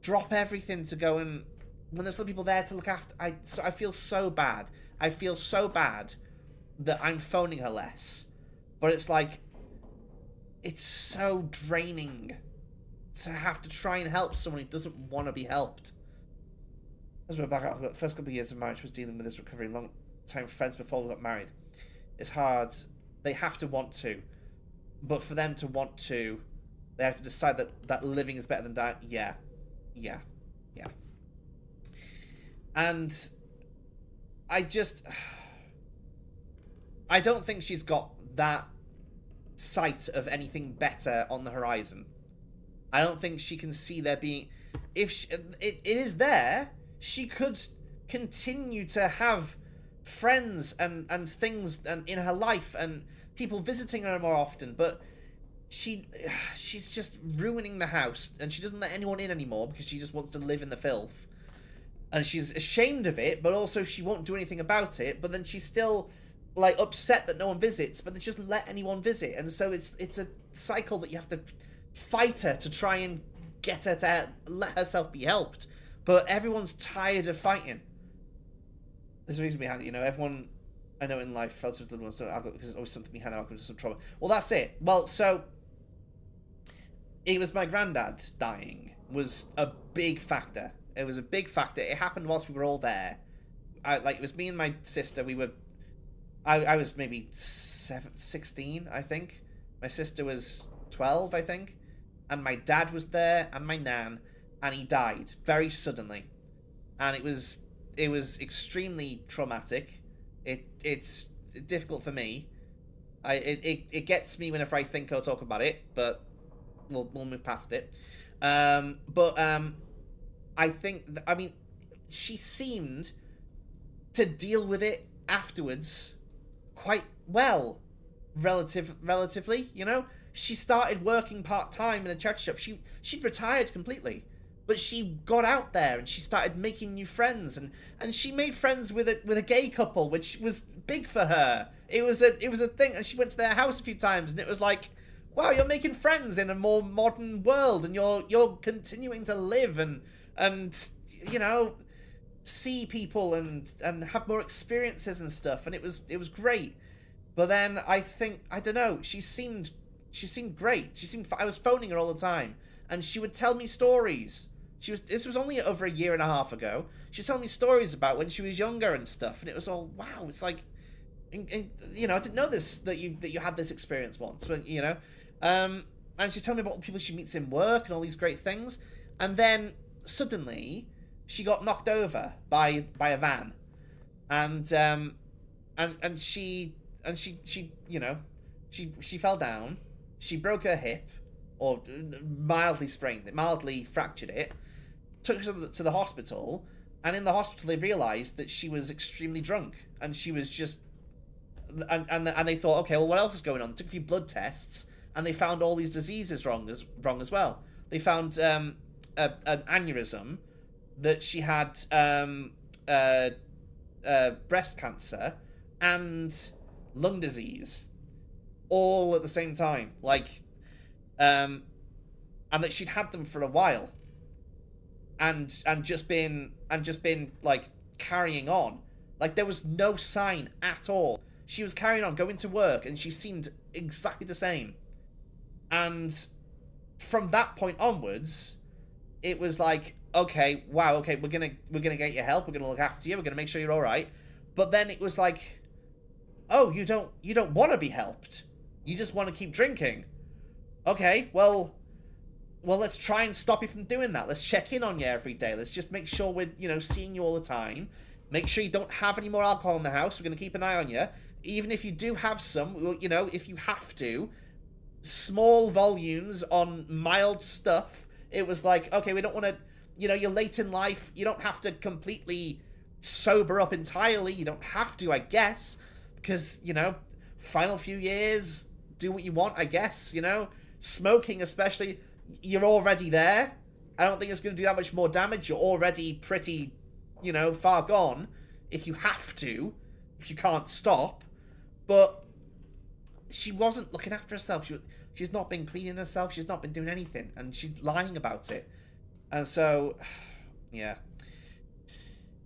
drop everything to go and... When there's other people there to look after... I feel so bad. I feel so bad that I'm phoning her less. But it's like... It's so draining to have to try and help someone who doesn't want to be helped. As we're back out, the first couple of years of marriage was dealing with this recovery. Long-time friends before we got married. It's hard. They have to want to. But for them to want to, they have to decide that living is better than dying. Yeah. And I just... I don't think she's got that sight of anything better on the horizon. I don't think she can see there being... If she, it is there, she could continue to have friends and things in her life and people visiting her more often, but she's just ruining the house, and she doesn't let anyone in anymore because she just wants to live in the filth. And she's ashamed of it, but also she won't do anything about it, but then she's still like upset that no one visits, but then she doesn't let anyone visit. And so it's a cycle that you have to fight her to try and get her to let herself be helped. But everyone's tired of fighting. There's a reason behind it, you know, everyone I know in life felt as little ones don't because there's always something behind alcohol, some trauma. Well, that's it. Well, so it was my granddad dying was a big factor. It was a big factor. It happened whilst we were all there. It was me and my sister. We were... I was maybe 16, I think. My sister was 12, I think. And my dad was there, and my nan, and he died very suddenly. And it was extremely traumatic. It's difficult for me. It gets me whenever I think or talk about it, but we'll move past it. I think, I mean, she seemed to deal with it afterwards quite well, relatively, you know? She started working part-time in a charity shop. She'd retired completely, but she got out there and she started making new friends, and she made friends with a gay couple, which was big for her. It was a thing, and she went to their house a few times, and it was like, wow, you're making friends in a more modern world, and you're continuing to live and you know, see people and have more experiences and stuff, and it was great. But then I don't know, she seemed great. I was phoning her all the time, and she would tell me stories. This was only over a year and a half ago. She was telling me stories about when she was younger and stuff, and it was all, wow, it's like, and you know, I didn't know that you had this experience once, when, you know, and she's telling me about the people she meets in work and all these great things, and then suddenly she got knocked over by a van, and she you know, she fell down, she broke her hip, or mildly fractured it, took her to the hospital, and in the hospital they realized that she was extremely drunk, and she was just and they thought, okay, well, what else is going on? They took a few blood tests, and they found all these diseases wrong as well. They found an aneurysm, that she had breast cancer and lung disease all at the same time, like, and that she'd had them for a while, and just been like carrying on, like there was no sign at all. She was carrying on, going to work, and she seemed exactly the same. And from that point onwards, it was like, okay, wow, okay, we're gonna get you help, we're gonna look after you, we're gonna make sure you're all right. But then it was like, oh, you don't want to be helped, you just want to keep drinking. Okay, well, let's try and stop you from doing that. Let's check in on you every day. Let's just make sure we're, you know, seeing you all the time. Make sure you don't have any more alcohol in the house. We're gonna keep an eye on you. Even if you do have some, you know, if you have to, small volumes on mild stuff. It was like, okay, we don't want to, you know, you're late in life. You don't have to completely sober up entirely. You don't have to, I guess, because, you know, final few years, do what you want, I guess, you know. Smoking especially, you're already there. I don't think it's going to do that much more damage. You're already pretty, you know, far gone if you have to, if you can't stop. But she wasn't looking after herself. She's not been cleaning herself. She's not been doing anything. And she's lying about it. And so, yeah.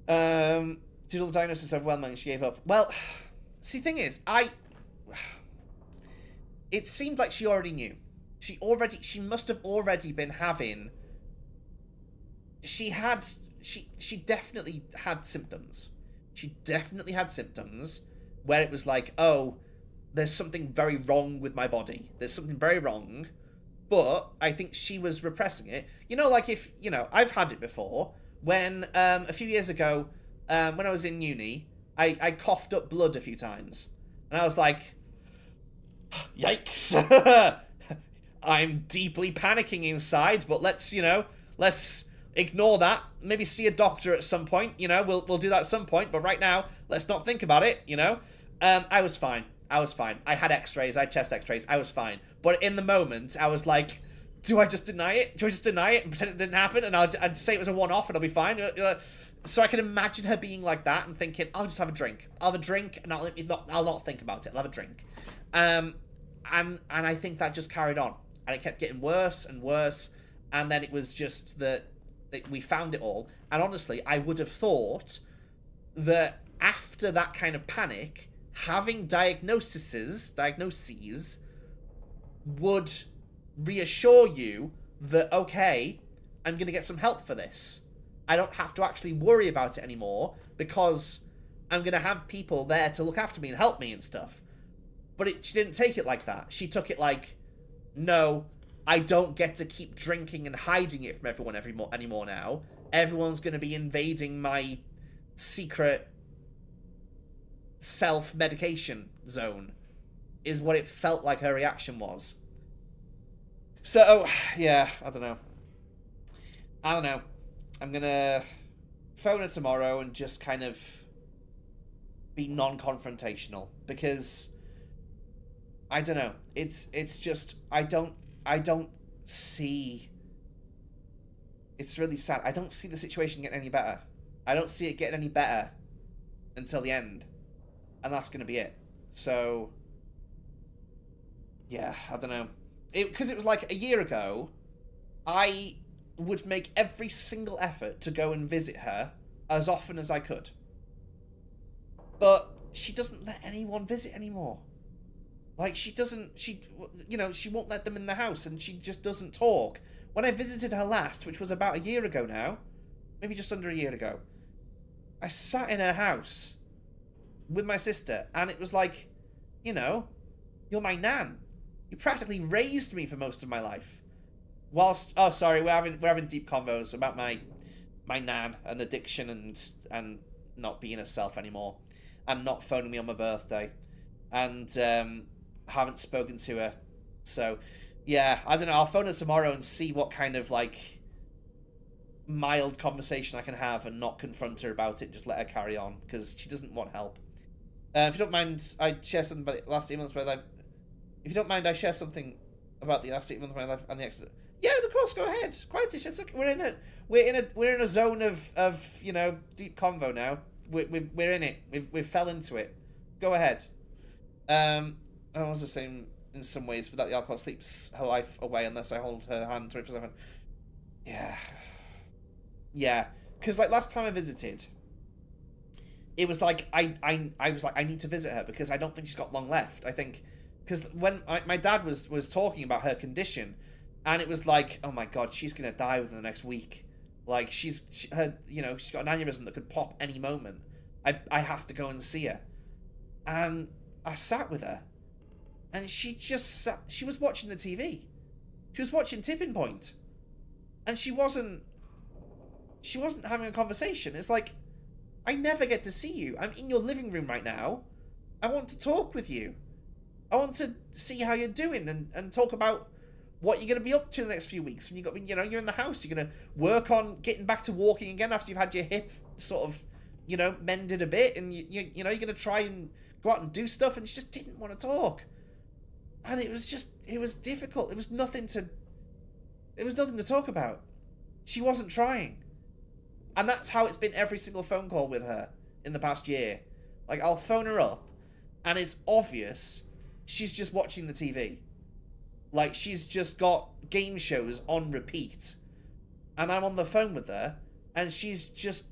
Did all the diagnosis overwhelming? She gave up. Well, see, the thing is, it seemed like she already knew. She must have already been having... She definitely had symptoms. She definitely had symptoms where it was like, oh, there's something very wrong with my body. There's something very wrong. But I think she was repressing it. You know, like if, you know, I've had it before. When, a few years ago, when I was in uni, I coughed up blood a few times. And I was like, yikes. I'm deeply panicking inside, but let's ignore that. Maybe see a doctor at some point, we'll do that at some point, but right now, let's not think about it, I was fine. I had x-rays, I had chest x-rays, I was fine. But in the moment, I was like, do I just deny it? Do I just deny it and pretend it didn't happen? And I'd say it was a one-off and I'll be fine? So I can imagine her being like that and thinking, I'll just have a drink. I'll have a drink and I'll not think about it. I'll have a drink. And I think that just carried on. And it kept getting worse and worse. And then it was just that we found it all. And honestly, I would have thought that after that kind of panic, having diagnoses would reassure you that, okay, I'm going to get some help for this. I don't have to actually worry about it anymore because I'm going to have people there to look after me and help me and stuff. But she didn't take it like that. She took it like, no, I don't get to keep drinking and hiding it from everyone anymore now. Everyone's going to be invading my secret self-medication zone, is what it felt like her reaction was. So, yeah, I don't know. I'm going to phone her tomorrow and just kind of be non-confrontational because I don't know. It's just I don't see. It's really sad. I don't see the situation getting any better. I don't see it getting any better until the end. And that's going to be it. So, yeah, I don't know. Because it was like a year ago, I would make every single effort to go and visit her as often as I could. But she doesn't let anyone visit anymore. Like, she won't let them in the house, and she just doesn't talk. When I visited her last, which was about a year ago now, maybe just under a year ago, I sat in her house with my sister, and it was like, you're my nan. You practically raised me for most of my life. Whilst, oh, sorry, we're having deep convos about my nan and addiction and not being herself anymore, and not phoning me on my birthday, and haven't spoken to her. So, yeah, I don't know. I'll phone her tomorrow and see what kind of like mild conversation I can have and not confront her about it. Just let her carry on because she doesn't want help. If you don't mind, I share something about the last 8 months of my life. If you don't mind, I share something about the last 8 months of my life and the accident. Yeah, of course, go ahead. Quietish. It's okay. We're in a zone of deep convo now. We're in it. We've fell into it. Go ahead. I was the same in some ways. Without the alcohol, sleeps her life away unless I hold her hand 24/7. Yeah. Because like last time I visited, it was like I was like I need to visit her because I don't think she's got long left. I think because when my dad was talking about her condition, and it was like, oh my god, she's gonna die within the next week. Like she's got an aneurysm that could pop any moment. I have to go and see her, and I sat with her, and she just sat. She was watching the TV. She was watching Tipping Point, and she wasn't having a conversation. It's like, I never get to see you. I'm in your living room right now. I want to talk with you. I want to see how you're doing and talk about what you're going to be up to the next few weeks. When you're in the house, you're going to work on getting back to walking again after you've had your hip sort of, mended a bit, and you're going to try and go out and do stuff, and she just didn't want to talk. And it was difficult. There was nothing to talk about. She wasn't trying. And that's how it's been every single phone call with her in the past year. Like, I'll phone her up, and it's obvious she's just watching the TV. Like, she's just got game shows on repeat. And I'm on the phone with her, and she's just,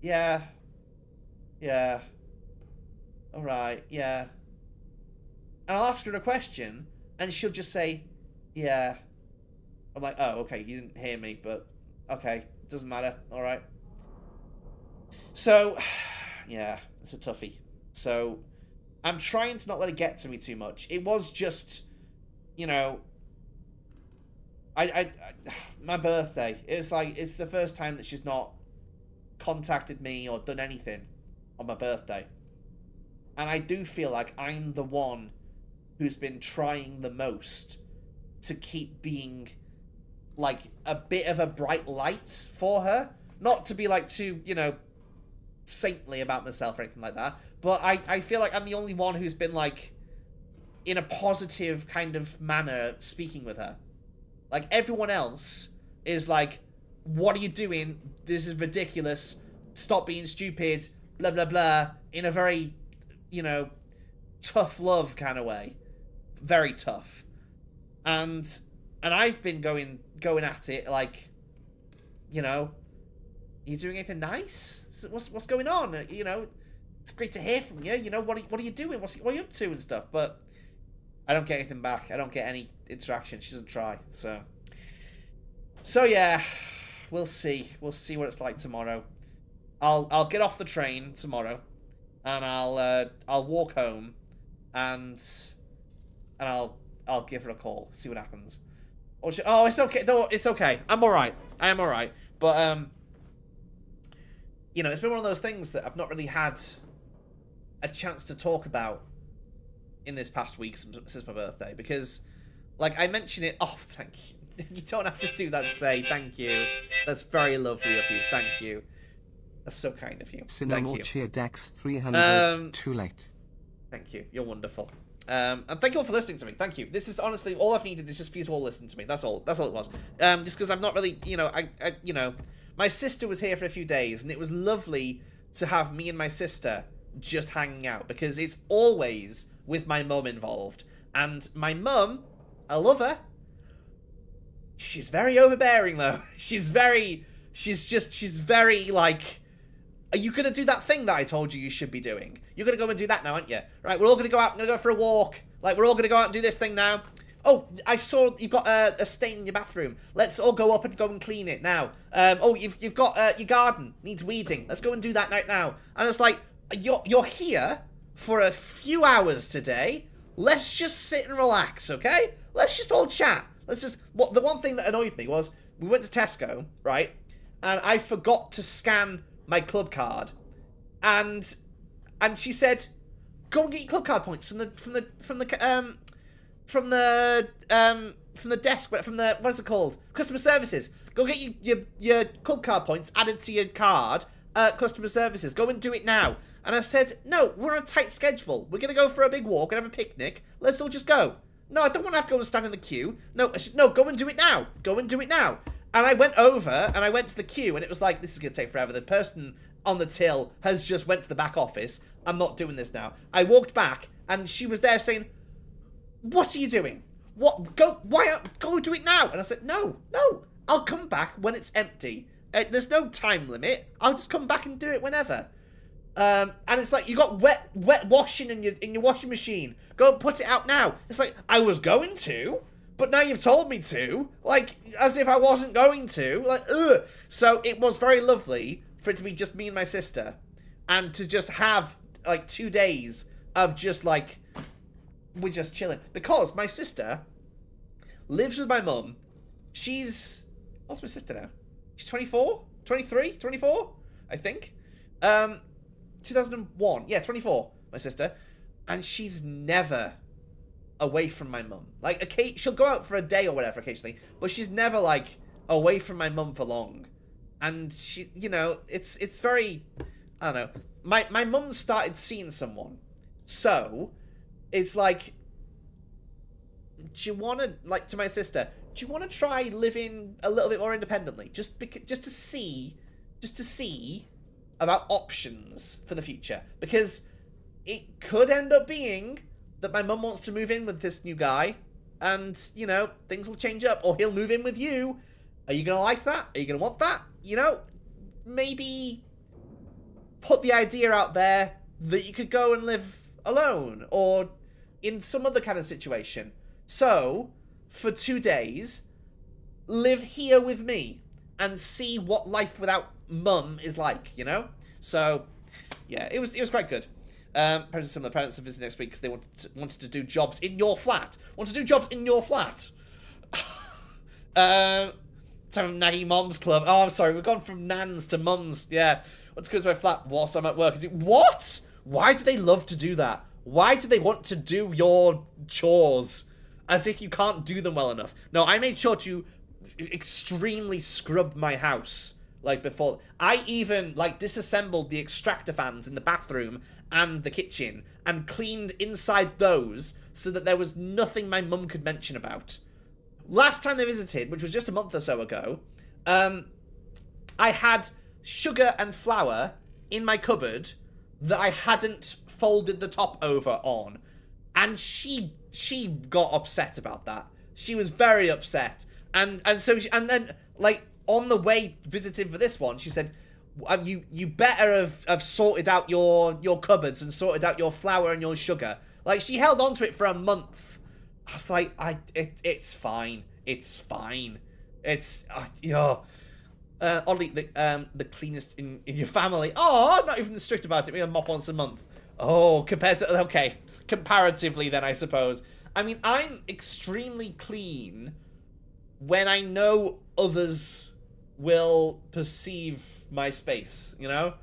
yeah. Alright, yeah. And I'll ask her a question, and she'll just say, yeah. I'm like, oh, okay, you didn't hear me, but okay, doesn't matter, alright. So, yeah, it's a toughie. So, I'm trying to not let it get to me too much. It was just, my birthday. It's like, it's the first time that she's not contacted me or done anything on my birthday. And I do feel like I'm the one who's been trying the most to keep being, like, a bit of a bright light for her. Not to be, like, too, you know, saintly about myself or anything like that. But I feel like I'm the only one who's been, like, in a positive kind of manner speaking with her. Like, everyone else is like, what are you doing? This is ridiculous. Stop being stupid. Blah, blah, blah. In a very, you know, tough love kind of way. Very tough. And I've been going at it like, you know, are you doing anything nice? What's going on? You know, it's great to hear from you. You know, what are you doing? What are you up to and stuff? But I don't get anything back. I don't get any interaction. She doesn't try. So yeah, we'll see. We'll see what it's like tomorrow. I'll get off the train tomorrow, and I'll walk home, and I'll give her a call. See what happens. Oh, it's okay. No, it's okay. I'm all right. I am all right. But you know, it's been one of those things that I've not really had a chance to talk about in this past week since my birthday, because, like, I mention it. Oh, thank you. You don't have to do that to say thank you. That's very lovely of you. Thank you. That's so kind of you. Thank you. Cheer Dex 300. Too late. Thank you. You're wonderful. And thank you all for listening to me. Thank you. This is honestly all I've needed is just for you to all listen to me. That's all. That's all it was. Just because I've not really, you know, you know, my sister was here for a few days, and it was lovely to have me and my sister just hanging out, because it's always with my mum involved. And my mum, I love her. She's very overbearing, though. She's very, like, are you going to do that thing that I told you should be doing? You're going to go and do that now, aren't you? Right, we're all going to go out, I'm going to go for a walk. Like, we're all going to go out and do this thing now. Oh, I saw you've got a stain in your bathroom. Let's all go up and go and clean it now. Oh, you've got your garden needs weeding. Let's go and do that right now. And it's like, you're here for a few hours today. Let's just sit and relax, okay? Let's just all chat. Let's just... the one thing that annoyed me was we went to Tesco, right? And I forgot to scan my club card, and she said, "Go and get your club card points from the desk, from the what's it called? Customer services. Go get your club card points added to your card at customer services. Go and do it now." And I said, "No, we're on a tight schedule. We're gonna go for a big walk and have a picnic. Let's all just go." "No, I don't want to have to go and stand in the queue." "No," I said, "No, go and do it now. Go and do it now." And I went over and I went to the queue, and it was like, this is gonna take forever. The person on the till has just went to the back office. I'm not doing this now. I walked back and she was there saying, "What are you doing? What? Go do it now." And I said, No, I'll come back when it's empty. There's no time limit. I'll just come back and do it whenever. And it's like, you got wet washing in your washing machine. Go and put it out now. It's like, I was going to, but now you've told me to. Like, as if I wasn't going to. Like, ugh. So it was very lovely for it to be just me and my sister, and to just have, like, 2 days of just, like, we're just chilling. Because my sister lives with my mum. She's... what's my sister now? She's 24? 23? 24? I think. 2001. Yeah, 24. My sister. And she's never away from my mum. Like, she'll go out for a day or whatever occasionally, but she's never, like, away from my mum for long. And she, you know, it's very... I don't know. My mum started seeing someone. So... it's like, do you want to, like, to my sister, do you want to try living a little bit more independently? Just to see about options for the future. Because it could end up being that my mum wants to move in with this new guy, and, you know, things will change up, or he'll move in with you. Are you going to like that? Are you going to want that? You know, maybe put the idea out there that you could go and live alone, or in some other kind of situation. So, for 2 days, live here with me and see what life without mum is like, you know? So, yeah, it was quite good. Apparently some of the parents are visiting next week because they wanted to do jobs in your flat. Want to do jobs in your flat. Time of Naggy Moms Club. Oh, I'm sorry, we've gone from nans to mums. Yeah. Want to go to my flat whilst I'm at work. What? Why do they love to do that? Why do they want to do your chores as if you can't do them well enough? No, I made sure to extremely scrub my house, like, before. I even, like, disassembled the extractor fans in the bathroom and the kitchen and cleaned inside those so that there was nothing my mum could mention about. Last time they visited, which was just a month or so ago, I had sugar and flour in my cupboard that I hadn't folded the top over on. And she got upset about that. She was very upset. And then, like, on the way visiting for this one, she said, you better have sorted out your cupboards and sorted out your flour and your sugar. Like, she held on to it for a month. I was like, it's fine. It's fine. It's, oddly, the cleanest in your family. Oh, not even strict about it. We mop once a month. Oh, comparatively then, I suppose. I mean, I'm extremely clean when I know others will perceive my space, you know?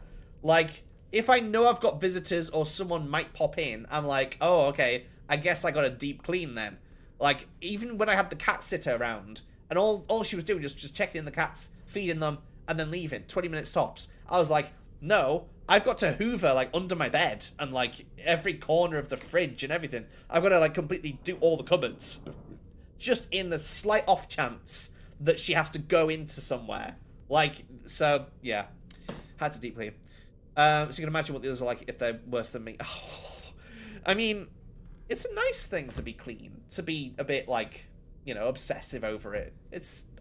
Like, if I know I've got visitors or someone might pop in, I'm like, oh, okay, I guess I got a deep clean then. Like, even when I had the cat sitter around, and all she was doing was just checking in the cats, feeding them, and then leaving, 20 minutes tops. I was like, no, I've got to hoover, like, under my bed, and, like, every corner of the fridge and everything. I've got to, like, completely do all the cupboards. Just in the slight off chance that she has to go into somewhere. Like, so, yeah. Had to deep clean. So you can imagine what the others are like if they're worse than me. Oh. I mean, it's a nice thing to be clean. To be a bit, like, you know, obsessive over it.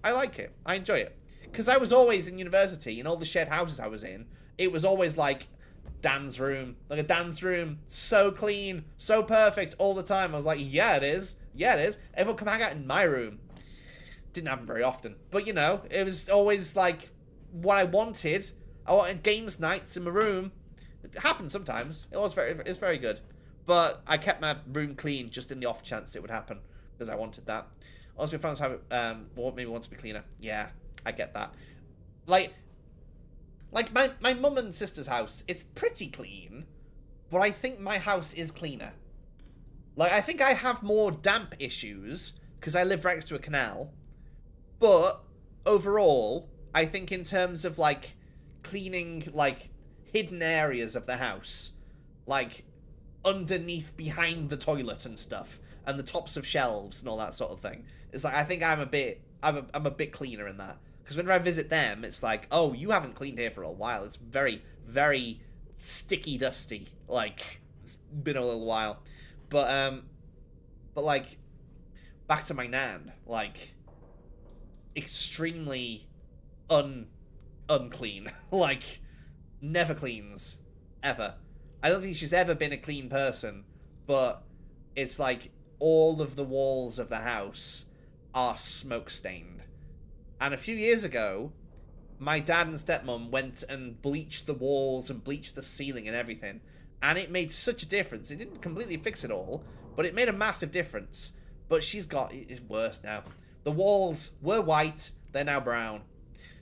I like it. I enjoy it. Because I was always in university, in all the shared houses I was in, it was always like Dan's room. Like a Dan's room. So clean. So perfect all the time. I was like, yeah, it is. Yeah, it is. Everyone come hang out in my room. Didn't happen very often. But, you know, it was always like what I wanted. I wanted games nights in my room. It happened sometimes. It was very good. But I kept my room clean just in the off chance it would happen. Because I wanted that. Also, found how maybe want to be cleaner. Yeah, I get that. Like my mum and sister's house, it's pretty clean. But I think my house is cleaner. Like, I think I have more damp issues. Because I live right next to a canal. But overall, I think in terms of, like, cleaning, like, hidden areas of the house, like, underneath, behind the toilet and stuff, and the tops of shelves and all that sort of thing, it's like, I think I'm a bit cleaner in that. Because whenever I visit them, it's like, oh, you haven't cleaned here for a while. It's very, very sticky, dusty. Like, it's been a little while. But like, back to my nan, like, extremely unclean. Like, never cleans. Ever. I don't think she's ever been a clean person, but it's like all of the walls of the house are smoke-stained. And a few years ago, my dad and stepmom went and bleached the walls and bleached the ceiling and everything, and it made such a difference. It didn't completely fix it all, but it made a massive difference. But it's worse now. The walls were white, they're now brown.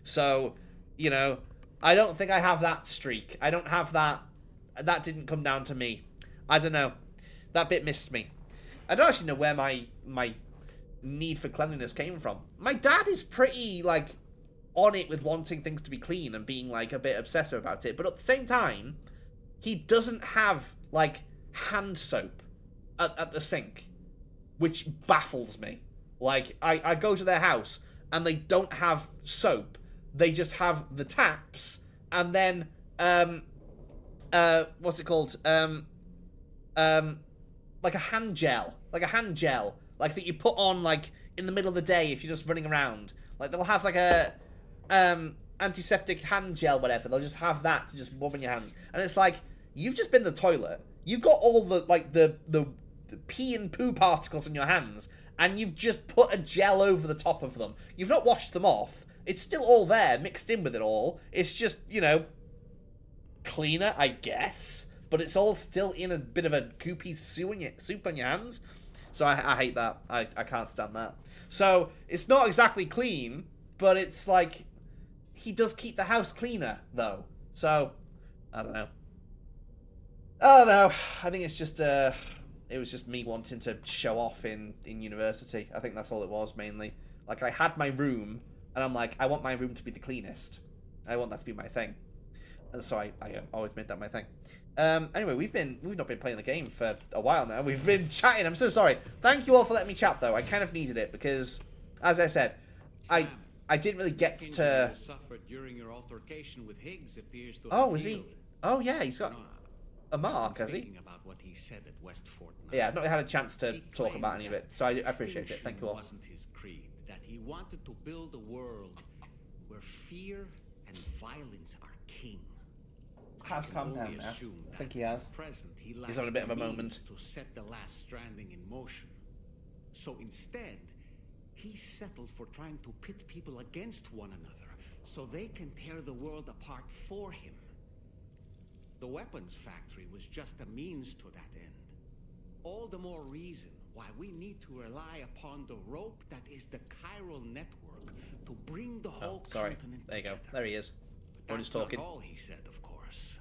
So, you know, I don't think I have that streak. I don't have that. That didn't come down to me. I don't know. That bit missed me. I don't actually know where my need for cleanliness came from. My dad is pretty, like, on it with wanting things to be clean and being, like, a bit obsessive about it. But at the same time, he doesn't have, like, hand soap at the sink, which baffles me. Like, I go to their house and they don't have soap. They just have the taps and then, what's it called? Like a hand gel. Like a hand gel. Like that you put on, like, in the middle of the day if you're just running around. Like, they'll have, like, a, antiseptic hand gel, whatever. They'll just have that to just rub in your hands. And it's like, you've just been to the toilet. You've got all the, like, the pee and poo particles in your hands. And you've just put a gel over the top of them. You've not washed them off. It's still all there, mixed in with it all. It's just, you know, cleaner, I guess. But it's all still in a bit of a goopy soup on your hands. So I hate that. I can't stand that. So it's not exactly clean, but it's like, he does keep the house cleaner, though. So, I don't know. Oh no, I think it's just it was just me wanting to show off in university. I think that's all it was mainly. Like I had my room, and I'm like, I want my room to be the cleanest. I want that to be my thing, and so I always made that my thing. Anyway, we've not been playing the game for a while now. We've been chatting. I'm so sorry. Thank you all for letting me chat though. I kind of needed it because, as I said, I didn't really get to. During your altercation with Higgs appears to Oh, is he? Oh yeah, he's got a mark, has he? About what he said at West Fortnite. Yeah, I've not had a chance to talk about any of it, so I appreciate it. Thank you all. Wasn't his creed that he wanted to build a world where fear and violence are king. Has calmed down now. I think he has. He's having a bit of a moment. To set the last Stranding in motion. So instead, he settled for trying to pit people against one another so they can tear the world apart for him. The weapons factory was just a means to that end. All the more reason why we need to rely upon the rope that is the chiral network to bring the whole continent there you go. together. There he is. That's talking. Not all he said, of course.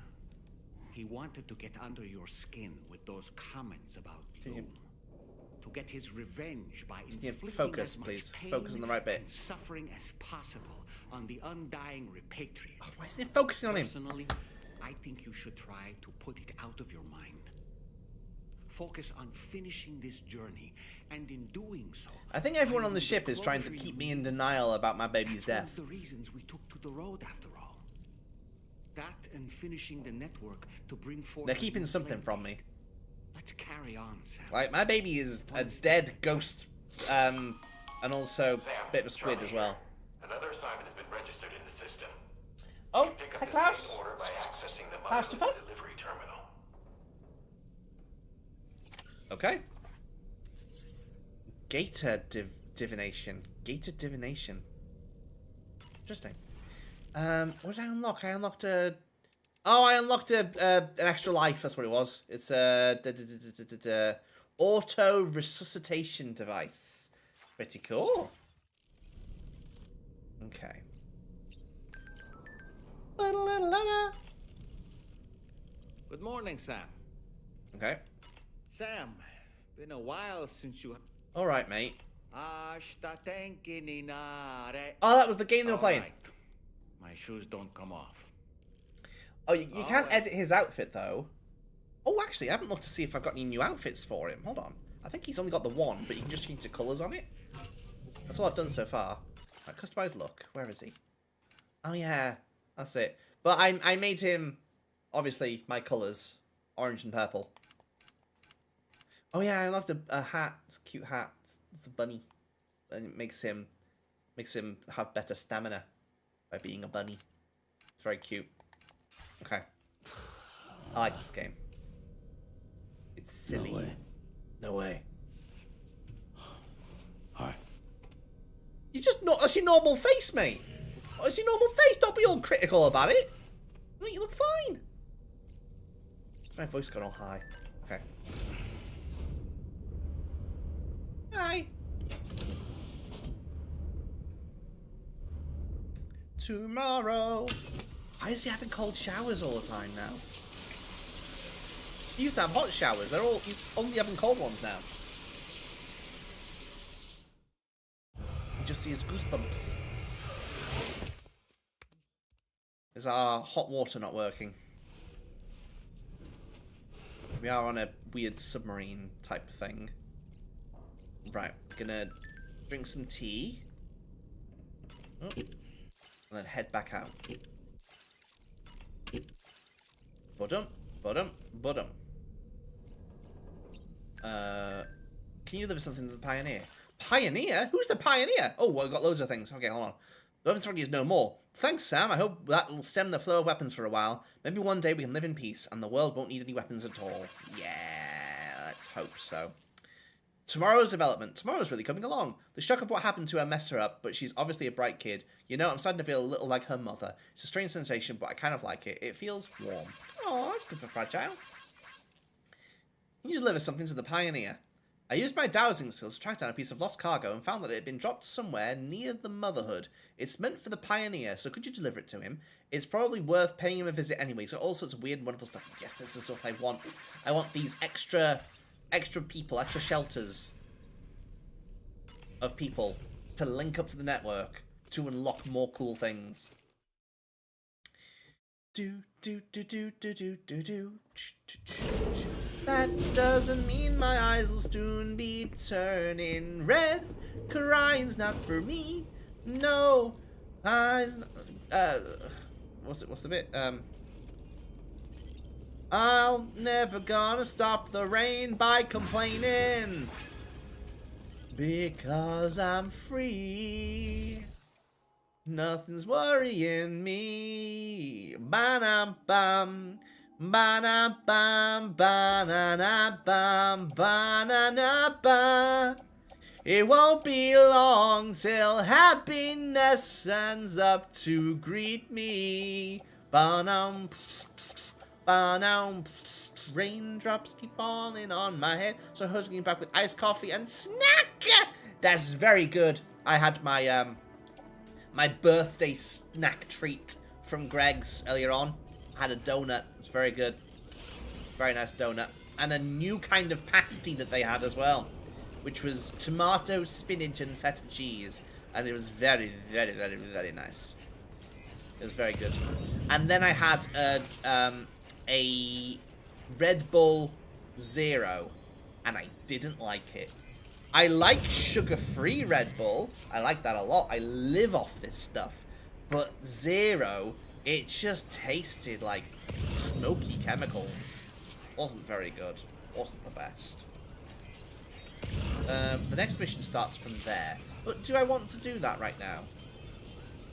He wanted to get under your skin with those comments about Doom. To get his revenge by inflicting focus, as much please. pain Focus on the right bit. and suffering as possible on the undying repatriate. Oh, why isn't it focusing on him? Personally, I think you should try to put it out of your mind. Focus on finishing this journey, and in doing so, I think everyone on the ship is trying to keep me in denial about my baby's death. one of the reasons we took to the road after all. That and finishing the network to bring forth. They're keeping something from me. Let's carry on, Sam. Like my baby is a dead ghost, and also a bit of a squid as well. Another assignment has been registered in the system. Oh, Pick up hi the Klaus. same order by accessing the Klaus, mother's delivery terminal. Okay. Gator divination. Gator divination. Interesting. What did I unlock? I unlocked a. Oh, I unlocked an extra life. That's what it was. It's a auto resuscitation device. Pretty cool. Okay. Good morning, Sam. Okay. Sam, been a while since you. All right, mate. Oh, Oh, that was the game they were playing. Right. My shoes don't come off. Oh, you can't edit his outfit, though. Oh, actually, I haven't looked to see if I've got any new outfits for him. Hold on. I think he's only got the one, but you can just change the colours on it. That's all I've done so far. Right, customised look. Where is he? Oh, yeah. That's it. But I made him, obviously, my colours. Orange and purple. Oh, yeah, I unlocked a hat. It's a cute hat. It's a bunny. And it makes him have better stamina by being a bunny. It's very cute. Okay. I like this game. It's silly. No way. No way. Alright. You just not. That's your normal face, mate. That's your normal face. Don't be all critical about it. No, you look fine. My voice got all high. Okay. Hi. Tomorrow. Why is he having cold showers all the time now? He used to have hot showers. He's only having cold ones now. You just see his goosebumps. Is our hot water not working? We are on a weird submarine type thing. Right, gonna drink some tea. Oh. And then head back out. Bottom, bottom, bottom. Can you deliver something to the Pioneer? Pioneer? Who's the Pioneer? Oh, well, I've got loads of things. Okay, hold on. The weapons factory is no more. Thanks, Sam. I hope that will stem the flow of weapons for a while. Maybe one day we can live in peace and the world won't need any weapons at all. Yeah, let's hope so. Tomorrow's development. Tomorrow's really coming along. The shock of what happened to her messed her up, but she's obviously a bright kid. You know, I'm starting to feel a little like her mother. It's a strange sensation, but I kind of like it. It feels warm. Oh, that's good for Fragile. You deliver something to the Pioneer. I used my dowsing skills to track down a piece of lost cargo and found that it had been dropped somewhere near the Motherhood. It's meant for the Pioneer, so could you deliver it to him? It's probably worth paying him a visit anyway, so all sorts of weird and wonderful stuff. Yes, this is what I want. I want these extra people, extra shelters of people to link up to the network to unlock more cool things. That doesn't mean my eyes will soon be turning red. Crying's not for me. No, eyes. What's the bit? I'll never gonna stop the rain by complaining, because I'm free. Nothing's worrying me. Ba-na-bam, ba-na-bam, ba-na-na-bam, ba-na-na-ba. It won't be long till happiness stands up to greet me. Ba-num, ba-num. Raindrops keep falling on my head. So I was getting back with iced coffee and snack. That's very good. I had my my birthday snack treat from Greg's earlier on. I had a donut. It's very good. It's a very nice donut. And a new kind of pasty that they had as well, which was tomato, spinach, and feta cheese. And it was very, very, very, very nice. It was very good. And then I had a Red Bull Zero, and I didn't like it. I like sugar-free Red Bull. I like that a lot. I live off this stuff. But Zero, it just tasted like smoky chemicals. Wasn't very good. Wasn't the best. The next mission starts from there. But do I want to do that right now?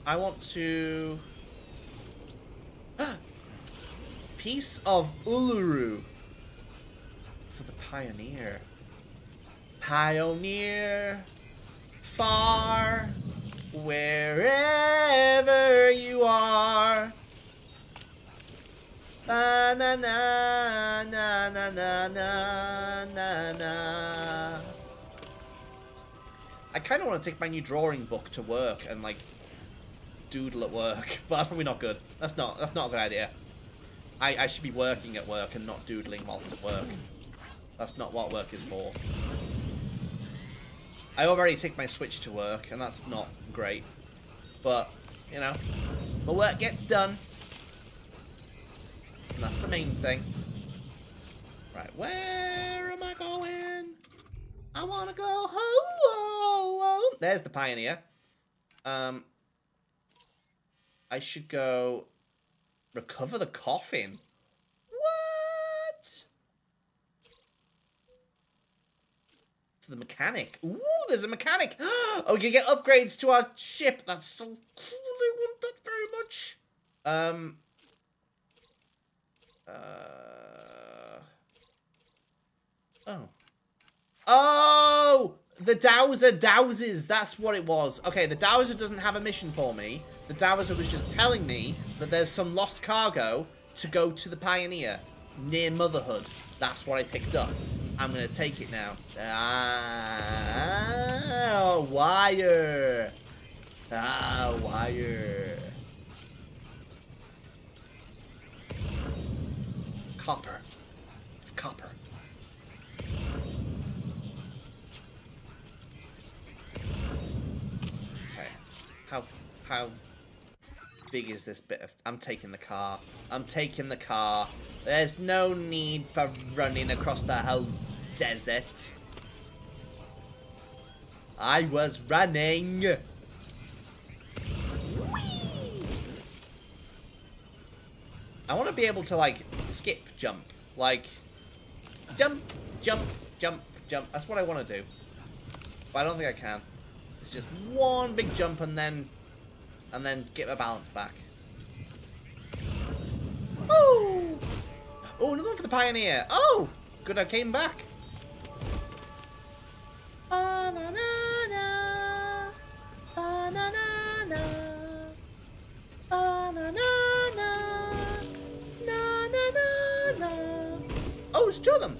I want to... Piece of Uluru for the Pioneer. Pioneer, far, wherever you are. Na na na na na na na na na. I kind of want to take my new drawing book to work and like doodle at work, but that's probably not good. That's not a good idea. I should be working at work and not doodling whilst at work. That's not what work is for. I already take my Switch to work, and that's not great. But, you know, my work gets done. And that's the main thing. Right, where am I going? I want to go home. There's the Pioneer. I should go recover the coffin. What? To the mechanic. Ooh, there's a mechanic. Oh, we can get upgrades to our ship. That's so cool. I want that very much. Oh. Oh! The Dowser dowses. That's what it was. Okay, the Dowser doesn't have a mission for me. The Dowser was just telling me that there's some lost cargo to go to the Pioneer near Motherhood. That's what I picked up. I'm going to take it now. Ah, wire. Ah, wire. Copper. It's copper. Okay. How big is this bit of... I'm taking the car. I'm taking the car. There's no need for running across the whole desert. I was running. Whee! I want to be able to, like, skip jump. Like, jump, jump, jump, jump. That's what I want to do. But I don't think I can. It's just one big jump and then get my balance back. Oh! Oh, another one for the Pioneer. Oh! Good I came back. Ba-na-na-na. Ba-na-na-na. Ba-na-na-na. Na-na-na-na. Oh, it's two of them.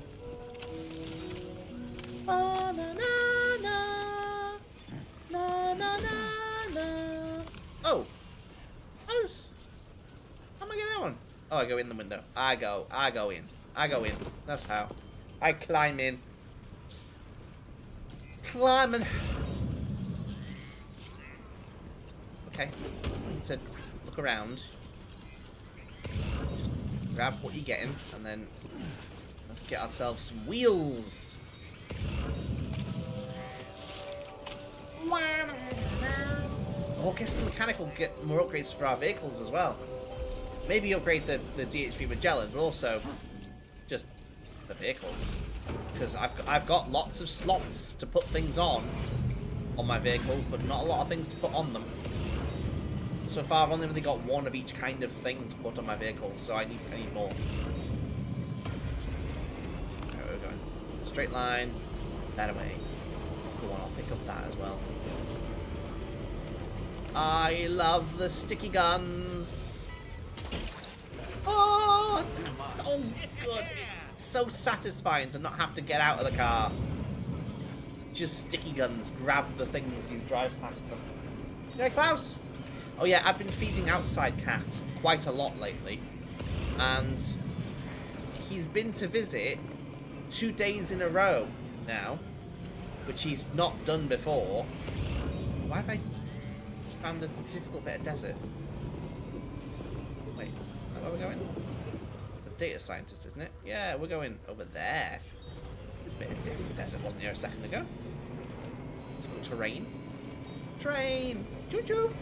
Oh, na na na. Na na na na. Oh. How am I getting that one? Oh, I go in the window. I go in. I go in. That's how. I climb in. Climbing. Okay. Need to look around. Just grab what you're getting, and then let's get ourselves some wheels. Oh, I guess the mechanic will get more upgrades for our vehicles as well. Maybe upgrade the DHV Magellan, but also just the vehicles. Because I've got lots of slots to put things on my vehicles, but not a lot of things to put on them. So far, I've only really got one of each kind of thing to put on my vehicles, so I need more. Where are we going? Straight line, that way. Go on, I'll pick up that as well. I love the sticky guns. Oh, that's so good. It's so satisfying to not have to get out of the car. Just sticky guns, grab the things you drive past them. Yeah, Klaus? Oh yeah, I've been feeding Outside Cat quite a lot lately. And he's been to visit 2 days in a row now, which he's not done before. Why have I found a difficult bit of desert? Wait, where are we going? The data scientist, isn't it? Yeah, we're going over there. There's a bit of difficult desert, wasn't there, a second ago? Difficult terrain. Train! Choo-choo!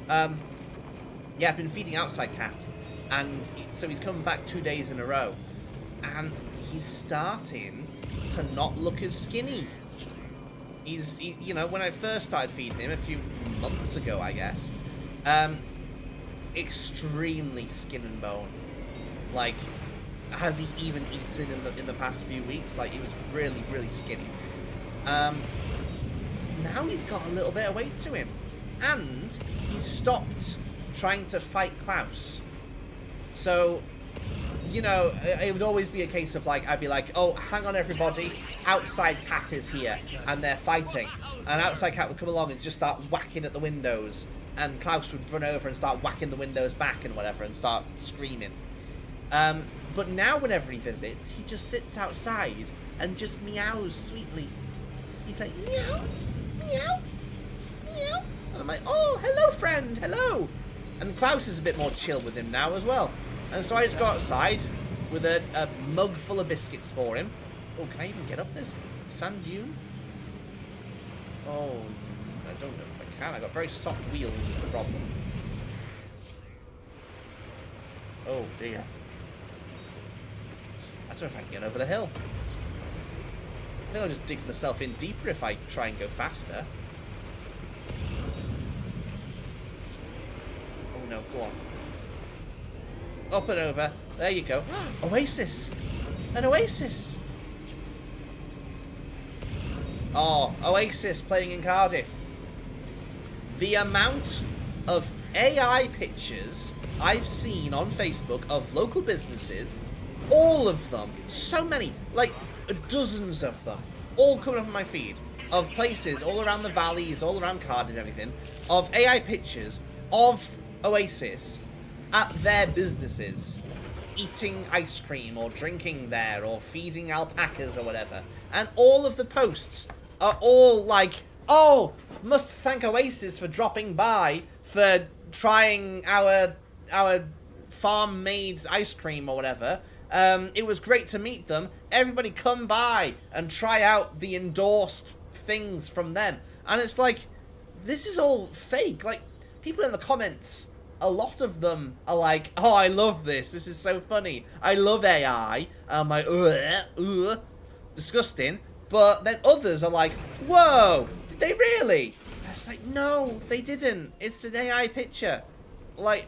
Yeah, I've been feeding Outside Cat, and so he's coming back 2 days in a row, and he's starting to not look as skinny. You know, when I first started feeding him a few months ago, I guess, extremely skin and bone. Like, has he even eaten in the past few weeks? Like, he was really, really skinny. Now he's got a little bit of weight to him, and he's stopped trying to fight Klaus. So, you know, it would always be a case of, like, I'd be like, oh, hang on everybody, Outside Cat is here, and they're fighting. And Outside Cat would come along and just start whacking at the windows, and Klaus would run over and start whacking the windows back and whatever, and start screaming. But now whenever he visits, he just sits outside and just meows sweetly. He's like, meow, meow, meow. And I'm like, oh, hello, friend, hello. And Klaus is a bit more chill with him now as well. And so I just go outside with a mug full of biscuits for him. Oh, can I even get up this sand dune? Oh, I don't know if I can. I got very soft wheels is the problem. Oh, dear. I don't know if I can get over the hill. I think I'll just dig myself in deeper if I try and go faster. Oh no, go on. Up and over. There you go. Oasis! An oasis! Oh, Oasis playing in Cardiff. The amount of AI pictures I've seen on Facebook of local businesses, all of them, so many, like dozens of them, all coming up on my feed, of places all around the valleys, all around Cardiff and everything, of AI pictures of Oasis at their businesses, eating ice cream or drinking there or feeding alpacas or whatever. And all of the posts are all like, oh, must thank Oasis for dropping by, for trying our farm-made ice cream or whatever. It was great to meet them. Everybody come by and try out the endorsed things from them. And it's like, this is all fake. Like, people in the comments, a lot of them are like, oh, I love this. This is so funny. I love AI. I'm like, disgusting. But then others are like, whoa, did they really? It's like, no, they didn't. It's an AI picture. Like,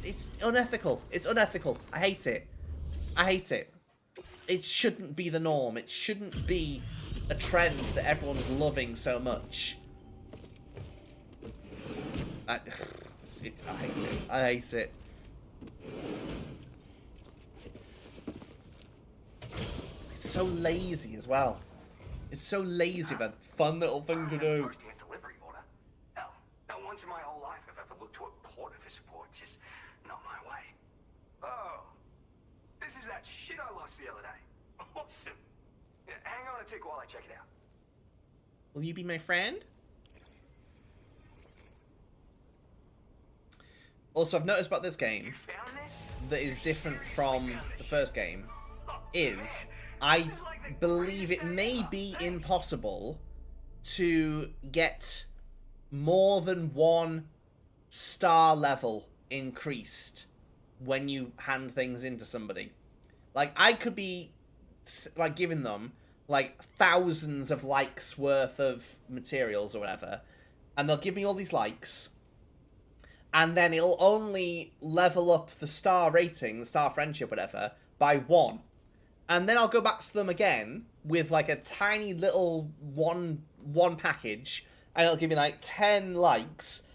it's unethical. It's unethical. I hate it. I hate it. It shouldn't be the norm. It shouldn't be a trend that everyone's loving so much. I hate it. I hate it. It's so lazy as well. It's so lazy, but fun little thing to do. Delivery order. Hell, not once in my whole life have I ever looked to a porter for support. Just not my way. Oh, this is that shit I lost the other day. Awesome. Yeah, hang on a tick while I check it out. Will you be my friend? Also, I've noticed about this game that is different from the first game is I believe it may be impossible to get more than 1 star level increased when you hand things into somebody. Like, I could be like giving them like thousands of likes worth of materials or whatever, and they'll give me all these likes, and then it'll only level up the star rating, the star friendship, whatever, by 1. And then I'll go back to them again with like a tiny little one package, and it'll give me like 10 likes,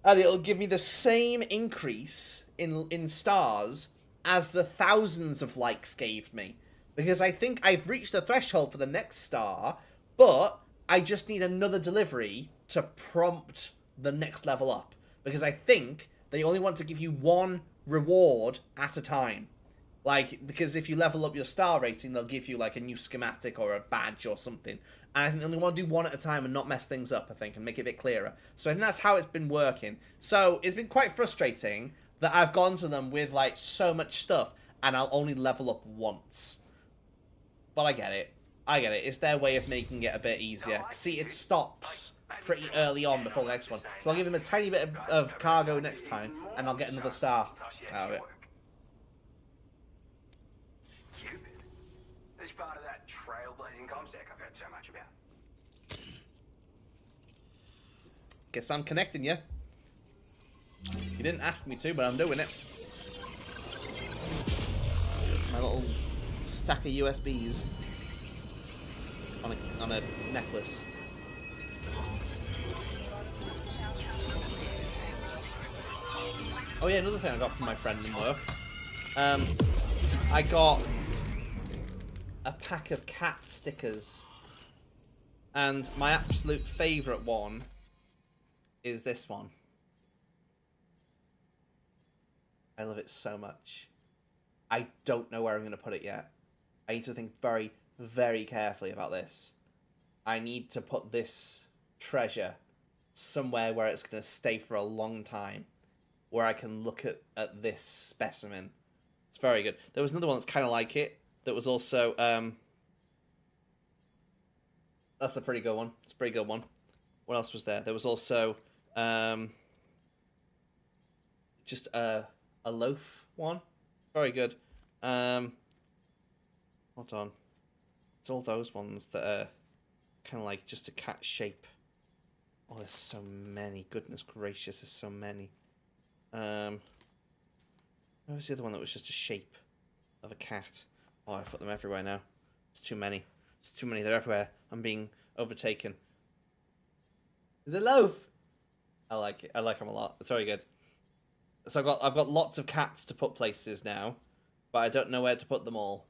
and it'll give me the same increase in stars as the thousands of likes gave me. Because I think I've reached the threshold for the next star, but I just need another delivery to prompt the next level up. Because I think they only want to give you 1 reward at a time. Like, because if you level up your star rating, they'll give you, like, a new schematic or a badge or something. And I think they only want to do 1 at a time and not mess things up, I think, and make it a bit clearer. So I think that's how it's been working. So it's been quite frustrating that I've gone to them with, like, so much stuff, and I'll only level up once. But I get it. I get it. It's their way of making it a bit easier. See, it stops pretty early on before the next one. So I'll give them a tiny bit of cargo next time, and I'll get another star out of it. This part of that trailblazing comms-deck I've heard so much about. Guess I'm connecting you. You didn't ask me to, but I'm doing it. My little stack of USBs on a necklace. Oh yeah, another thing I got from my friend in work. I got a pack of cat stickers, and my absolute favourite one is this one. I love it so much. I don't know where I'm going to put it yet. I need to think very, very carefully about this. I need to put this treasure somewhere where it's going to stay for a long time, where I can look at this specimen. It's very good. There was another one that's kind of like it, that was also, that's a pretty good one. It's a pretty good one. What else was there? There was also, just a loaf one. Very good. Hold on. It's all those ones that are kind of like just a cat shape. Oh, there's so many. Goodness gracious, there's so many. Where was the other one that was just a shape of a cat? Oh, I put them everywhere now. It's too many. It's too many. They're everywhere. I'm being overtaken. Is it loaf? I like it. I like them a lot. It's very good. So I've got lots of cats to put places now, but I don't know where to put them all.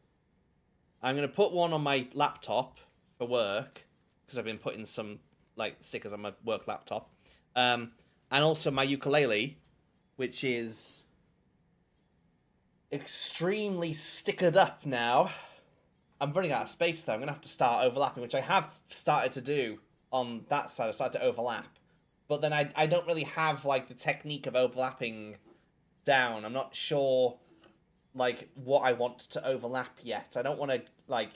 I'm gonna put one on my laptop for work because I've been putting some like stickers on my work laptop, and also my ukulele, which is extremely stickered up now. I'm running out of space though. I'm gonna have to start overlapping, which I have started to do on that side. I've started to overlap. But then I don't really have, like, the technique of overlapping down. I'm not sure, like, what I want to overlap yet. I don't want to, like,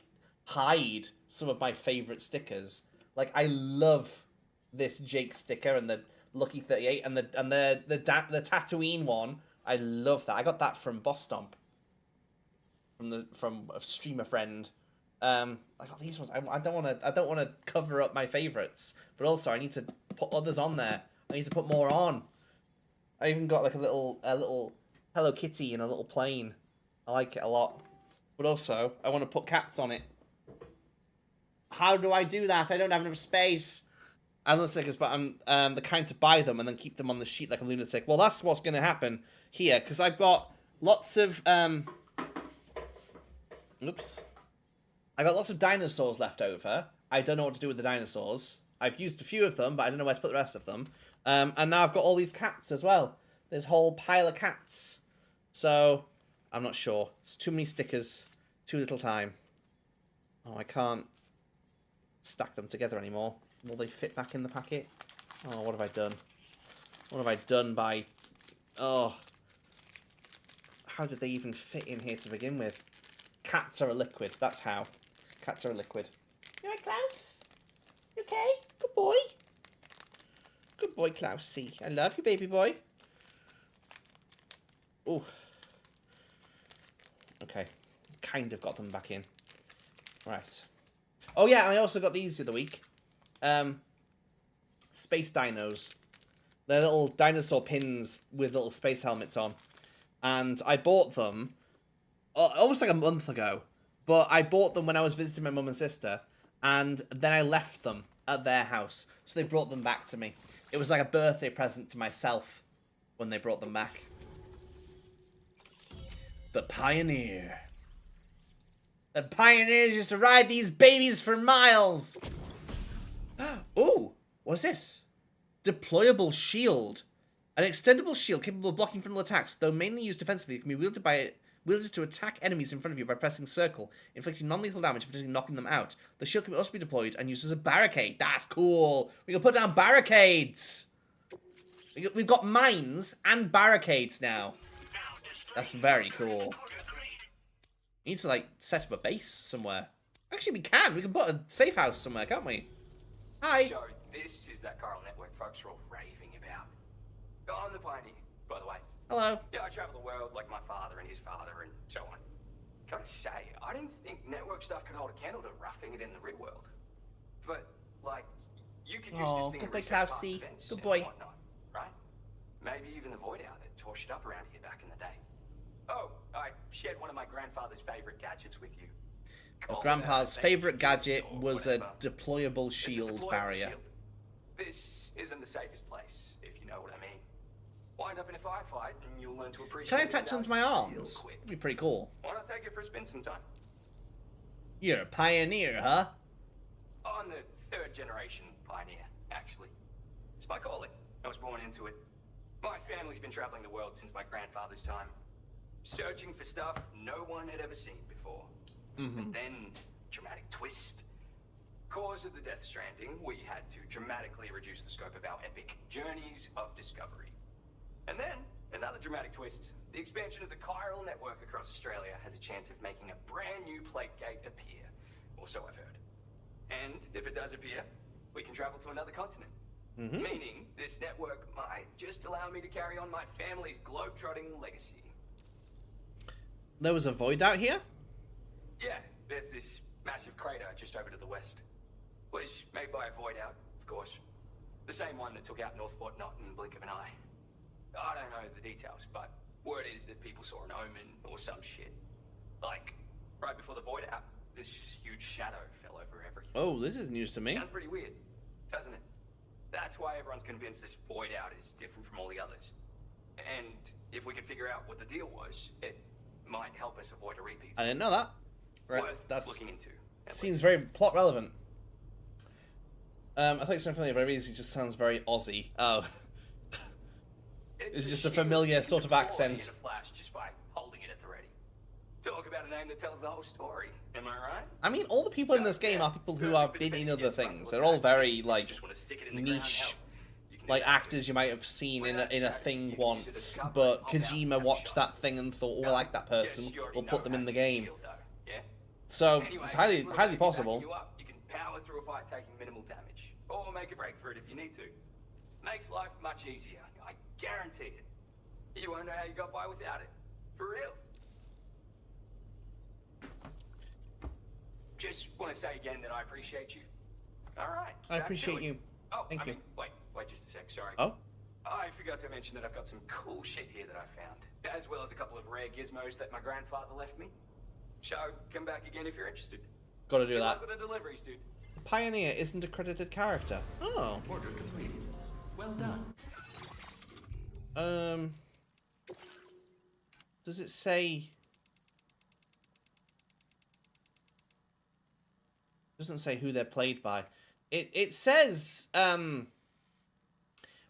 hide some of my favourite stickers. Like, I love this Jake sticker and the Lucky 38 and the Tatooine one. I love that. I got that from Boss Stomp. From a streamer friend. I got these ones. I don't want to cover up my favourites, but also I need to put others on there. I need to put more on. I even got like a little Hello Kitty in a little plane. I like it a lot. But also I want to put cats on it. How do I do that? I don't have enough space. I'm not stickers, but I'm the kind to buy them and then keep them on the sheet like a lunatic. Well, that's what's going to happen here because I've got lots of oops. I got lots of dinosaurs left over. I don't know what to do with the dinosaurs. I've used a few of them, but I don't know where to put the rest of them. And now I've got all these cats as well. This whole pile of cats. So, I'm not sure. It's too many stickers. Too little time. Oh, I can't stack them together anymore. Will they fit back in the packet? Oh, what have I done? What have I done by... Oh. How did they even fit in here to begin with? Cats are a liquid. That's how. Cats are a liquid. You alright, Klaus? You okay? Good boy. Good boy, Klausy. I love you, baby boy. Ooh. Okay. Kind of got them back in. Right. Oh, yeah, and I also got these the other week. Space dinos. They're little dinosaur pins with little space helmets on. And I bought them almost like a month ago. But I bought them when I was visiting my mum and sister. And then I left them at their house. So they brought them back to me. It was like a birthday present to myself when they brought them back. The Pioneer. The Pioneers used to ride these babies for miles. Ooh, what's this? Deployable shield. An extendable shield capable of blocking frontal attacks, though mainly used defensively, it can be wielded to attack enemies in front of you by pressing circle, inflicting non-lethal damage and potentially knocking them out. The shield can also be deployed and used as a barricade. That's cool. We can put down barricades. We've got mines and barricades now. That's very cool. We need to, like, set up a base somewhere. Actually, we can. We can put a safe house somewhere, can't we? Hi. So, this is that chiral network folks are all raving about. I'm the Pioneer, by the way. Hello. Yeah, I travel the world like my father and his father and so on. Gotta say, I didn't think network stuff could hold a candle to roughing it in the real world. But, like, you could use this thing to research past events Good boy. and whatnot, right? Maybe even the Void Hour that tore shit up around here back in the day. Oh, I shared one of my grandfather's favorite gadgets with you. Grandpa's favorite gadget was a deployable shield barrier. Shield. This isn't the safest place, if you know what I mean. Wind up in a firefight and you'll learn to appreciate. Can I attach them to my arms? That'd be pretty cool. Why not take it for a spin sometime? You're a pioneer, huh? I'm the third generation pioneer, actually. It's my calling. I was born into it. My family's been traveling the world since my grandfather's time. Searching for stuff no one had ever seen before. And then, dramatic twist. Cause of the Death Stranding, we had to dramatically reduce the scope of our epic journeys of discovery. And then, another dramatic twist. The expansion of the chiral network across Australia has a chance of making a brand new plate gate appear. Or so I've heard. And if it does appear, we can travel to another continent. Meaning, this network might just allow me to carry on my family's globe-trotting legacy. There was a void out here? Yeah, there's this massive crater just over to the west. Was made by a void out, of course. The same one that took out North Fort Knott in the blink of an eye. I don't know the details, but word is that people saw an omen or some shit. Like, right before the void out, this huge shadow fell over everything. Oh, this is news to me. Sounds pretty weird, doesn't it? That's why everyone's convinced this void out is different from all the others. And if we could figure out what the deal was, it might help us avoid a repeat. I didn't know that. Right, Worth that's looking into. Seems very plot relevant. I think something familiar, but it just sounds very Aussie. Oh. It's just a familiar sort of accent. In a flash just by holding it at the ready. Talk about a name that tells the whole story. Am I right? I mean, all the people in this game are people who have been in other things. They're all very, like, niche, like, actors you might have seen in a thing once, but Kojima watched that thing and thought, oh, I like that person, we'll put them in the game. So, it's highly possible. You can power through a fight taking minimal damage, or make a break for it if you need to. Makes life much easier, I guarantee it. You won't know how you got by without it. For real. Just want to say again that I appreciate you. Alright. I appreciate you. Oh, Thank you. Wait just a sec, sorry. Oh? I forgot to mention that I've got some cool shit here that I found, as well as a couple of rare gizmos that my grandfather left me. So, come back again if you're interested. Gotta do Good that. luck with the deliveries, dude. Pioneer isn't a credited character. Oh. Order complete. Well done. Does it say... doesn't say who they're played by. It says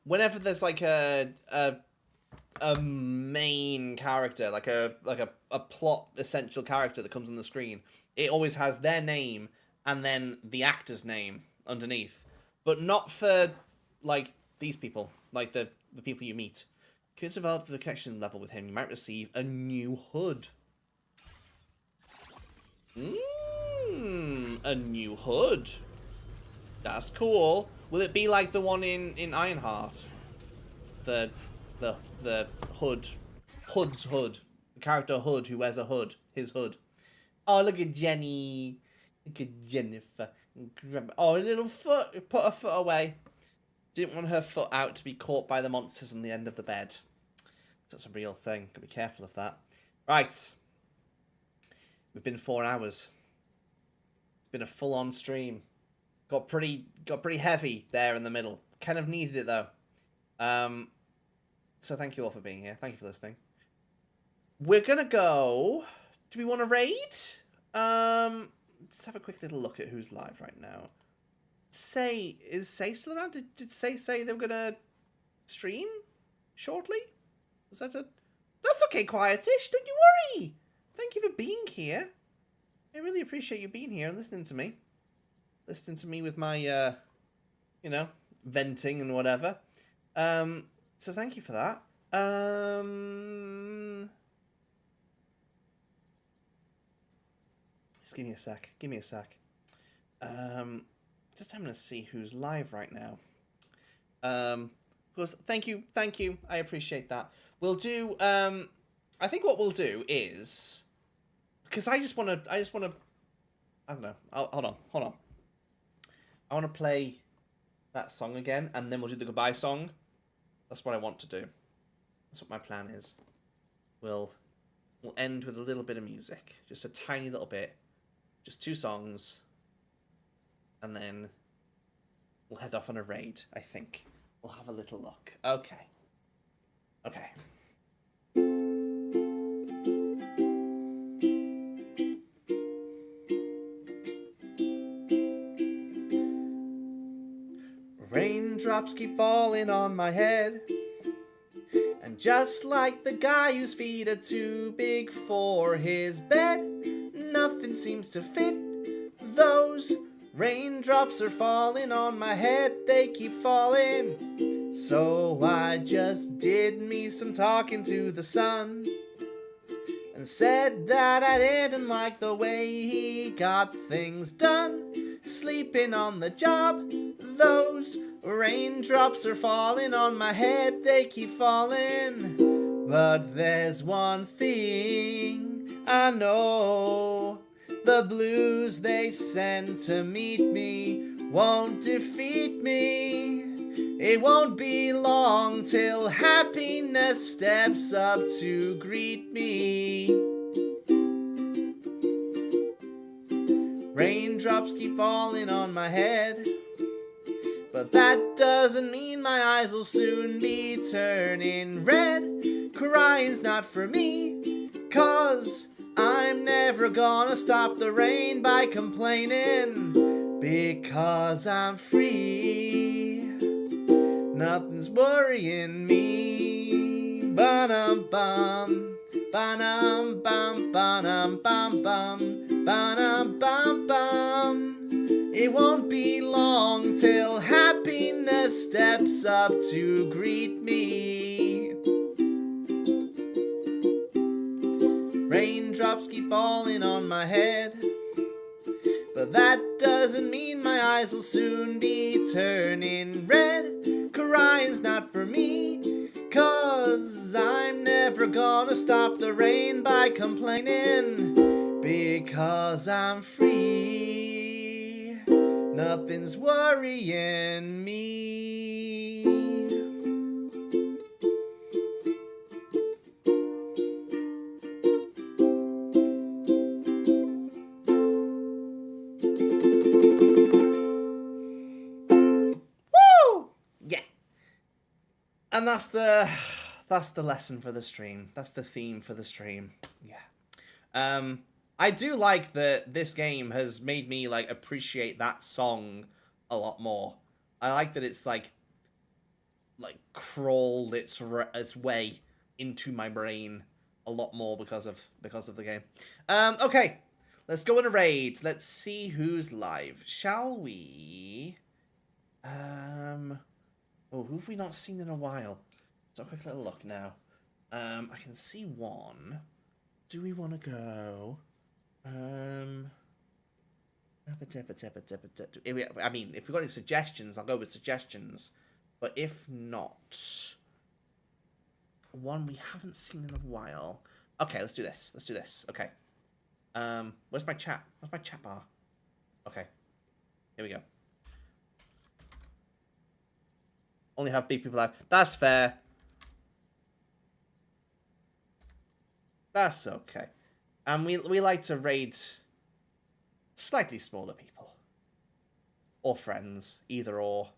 whenever there's like a main character, like a plot essential character that comes on the screen, it always has their name and then the actor's name underneath. But not for like these people, like the people you meet. Could develop the connection level with him, you might receive a new hood. A new hood. That's cool. Will it be like the one in Ironheart? The hood. Hood's hood. The character Hood who wears a hood. His hood. Oh, look at Jenny. Look at Jennifer. Oh, a little foot. Put her foot away. Didn't want her foot out to be caught by the monsters on the end of the bed. That's a real thing. Gotta be careful of that. Right. We've been 4 hours. It's been a full-on stream. Got pretty heavy there in the middle. Kind of needed it though. So thank you all for being here. Thank you for listening. We're gonna go. Do we want to raid? Let's have a quick little look at who's live right now. Is Say still around? Did say they were gonna stream shortly? Was that a... That's okay, Quietish. Don't you worry. Thank you for being here. I really appreciate you being here and listening to me. Listening to me with my, you know, venting and whatever. So thank you for that. Just give me a sec. Give me a sec. Just having to see who's live right now. Of course, thank you. I appreciate that. We'll do, I think what we'll do is, because I just want to, I don't know. Hold on. I want to play that song again, and then we'll do the goodbye song. That's what I want to do. That's what my plan is. We'll end with a little bit of music. Just a tiny little bit. Just 2 songs. And then we'll head off on a raid, I think. We'll have a little look. Okay. Raindrops keep falling on my head. And just like the guy whose feet are too big for his bed, nothing seems to fit. Those raindrops are falling on my head, they keep falling. So I just did me some talking to the sun and said that I didn't like the way he got things done. Sleeping on the job, those raindrops are falling on my head, they keep falling. But there's one thing I know. The blues they send to meet me won't defeat me. It won't be long till happiness steps up to greet me. Raindrops keep falling on my head, but that doesn't mean my eyes will soon be turning red. Crying's not for me, 'cause I'm never gonna stop the rain by complaining, because I'm free. Nothing's worrying me. Ba-dum bum, ba-dum bum, ba-dum bum bum, ba-dum bum bum. It won't be long till happiness steps up to greet me. Raindrops keep falling on my head, but that doesn't mean my eyes will soon be turning red. Crying's not for me, 'cause I'm never gonna stop the rain by complaining, because I'm free. Nothing's worrying me. And that's the lesson for the stream. That's the theme for the stream. Yeah. I do like that this game has made me like appreciate that song a lot more. I like that it's like crawled its way into my brain a lot more because of the game. Okay, let's go in a raid. Let's see who's live, shall we? Oh, who have we not seen in a while? Let's have a quick little look now. I can see one. Do we want to go? I mean, if we've got any suggestions, I'll go with suggestions. But if not, one we haven't seen in a while. Okay, let's do this. Let's do this. Okay. Where's my chat? Where's my chat bar? Okay. Here we go. Only have big people live. That's fair. That's okay. And we like to raid slightly smaller people. Or friends. Either or.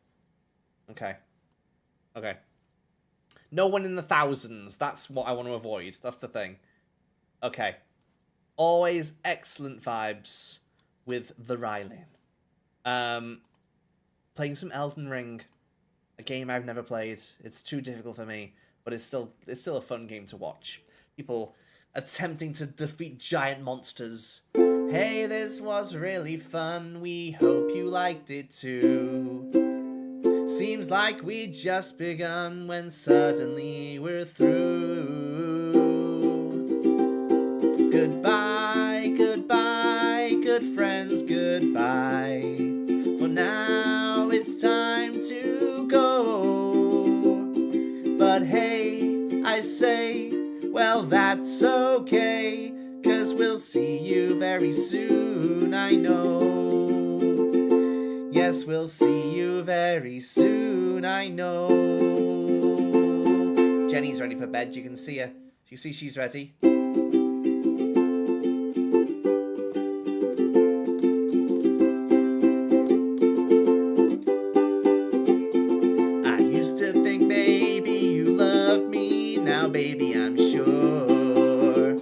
Okay. Okay. No one in the thousands. That's what I want to avoid. That's the thing. Okay. Always excellent vibes with the Rylan. Playing some Elden Ring. A game I've never played. It's too difficult for me. But it's still a fun game to watch. People attempting to defeat giant monsters. Hey, this was really fun. We hope you liked it too. Seems like we just begun when suddenly we're through. Goodbye, goodbye, good friends, goodbye. For now it's time to go. But hey, I say, well, that's okay, 'cause we'll see you very soon, I know. Yes, we'll see you very soon, I know. Jenny's ready for bed, you can see her. You see she's ready. I used to think maybe you loved me, now baby I'm sure.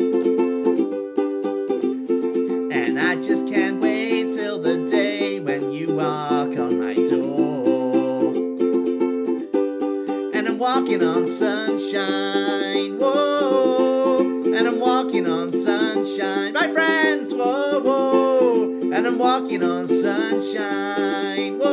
And I just can't wait till the day when you walk on my door. And I'm walking on sunshine, whoa. And I'm walking on sunshine, my friends, whoa, whoa. And I'm walking on sunshine, whoa.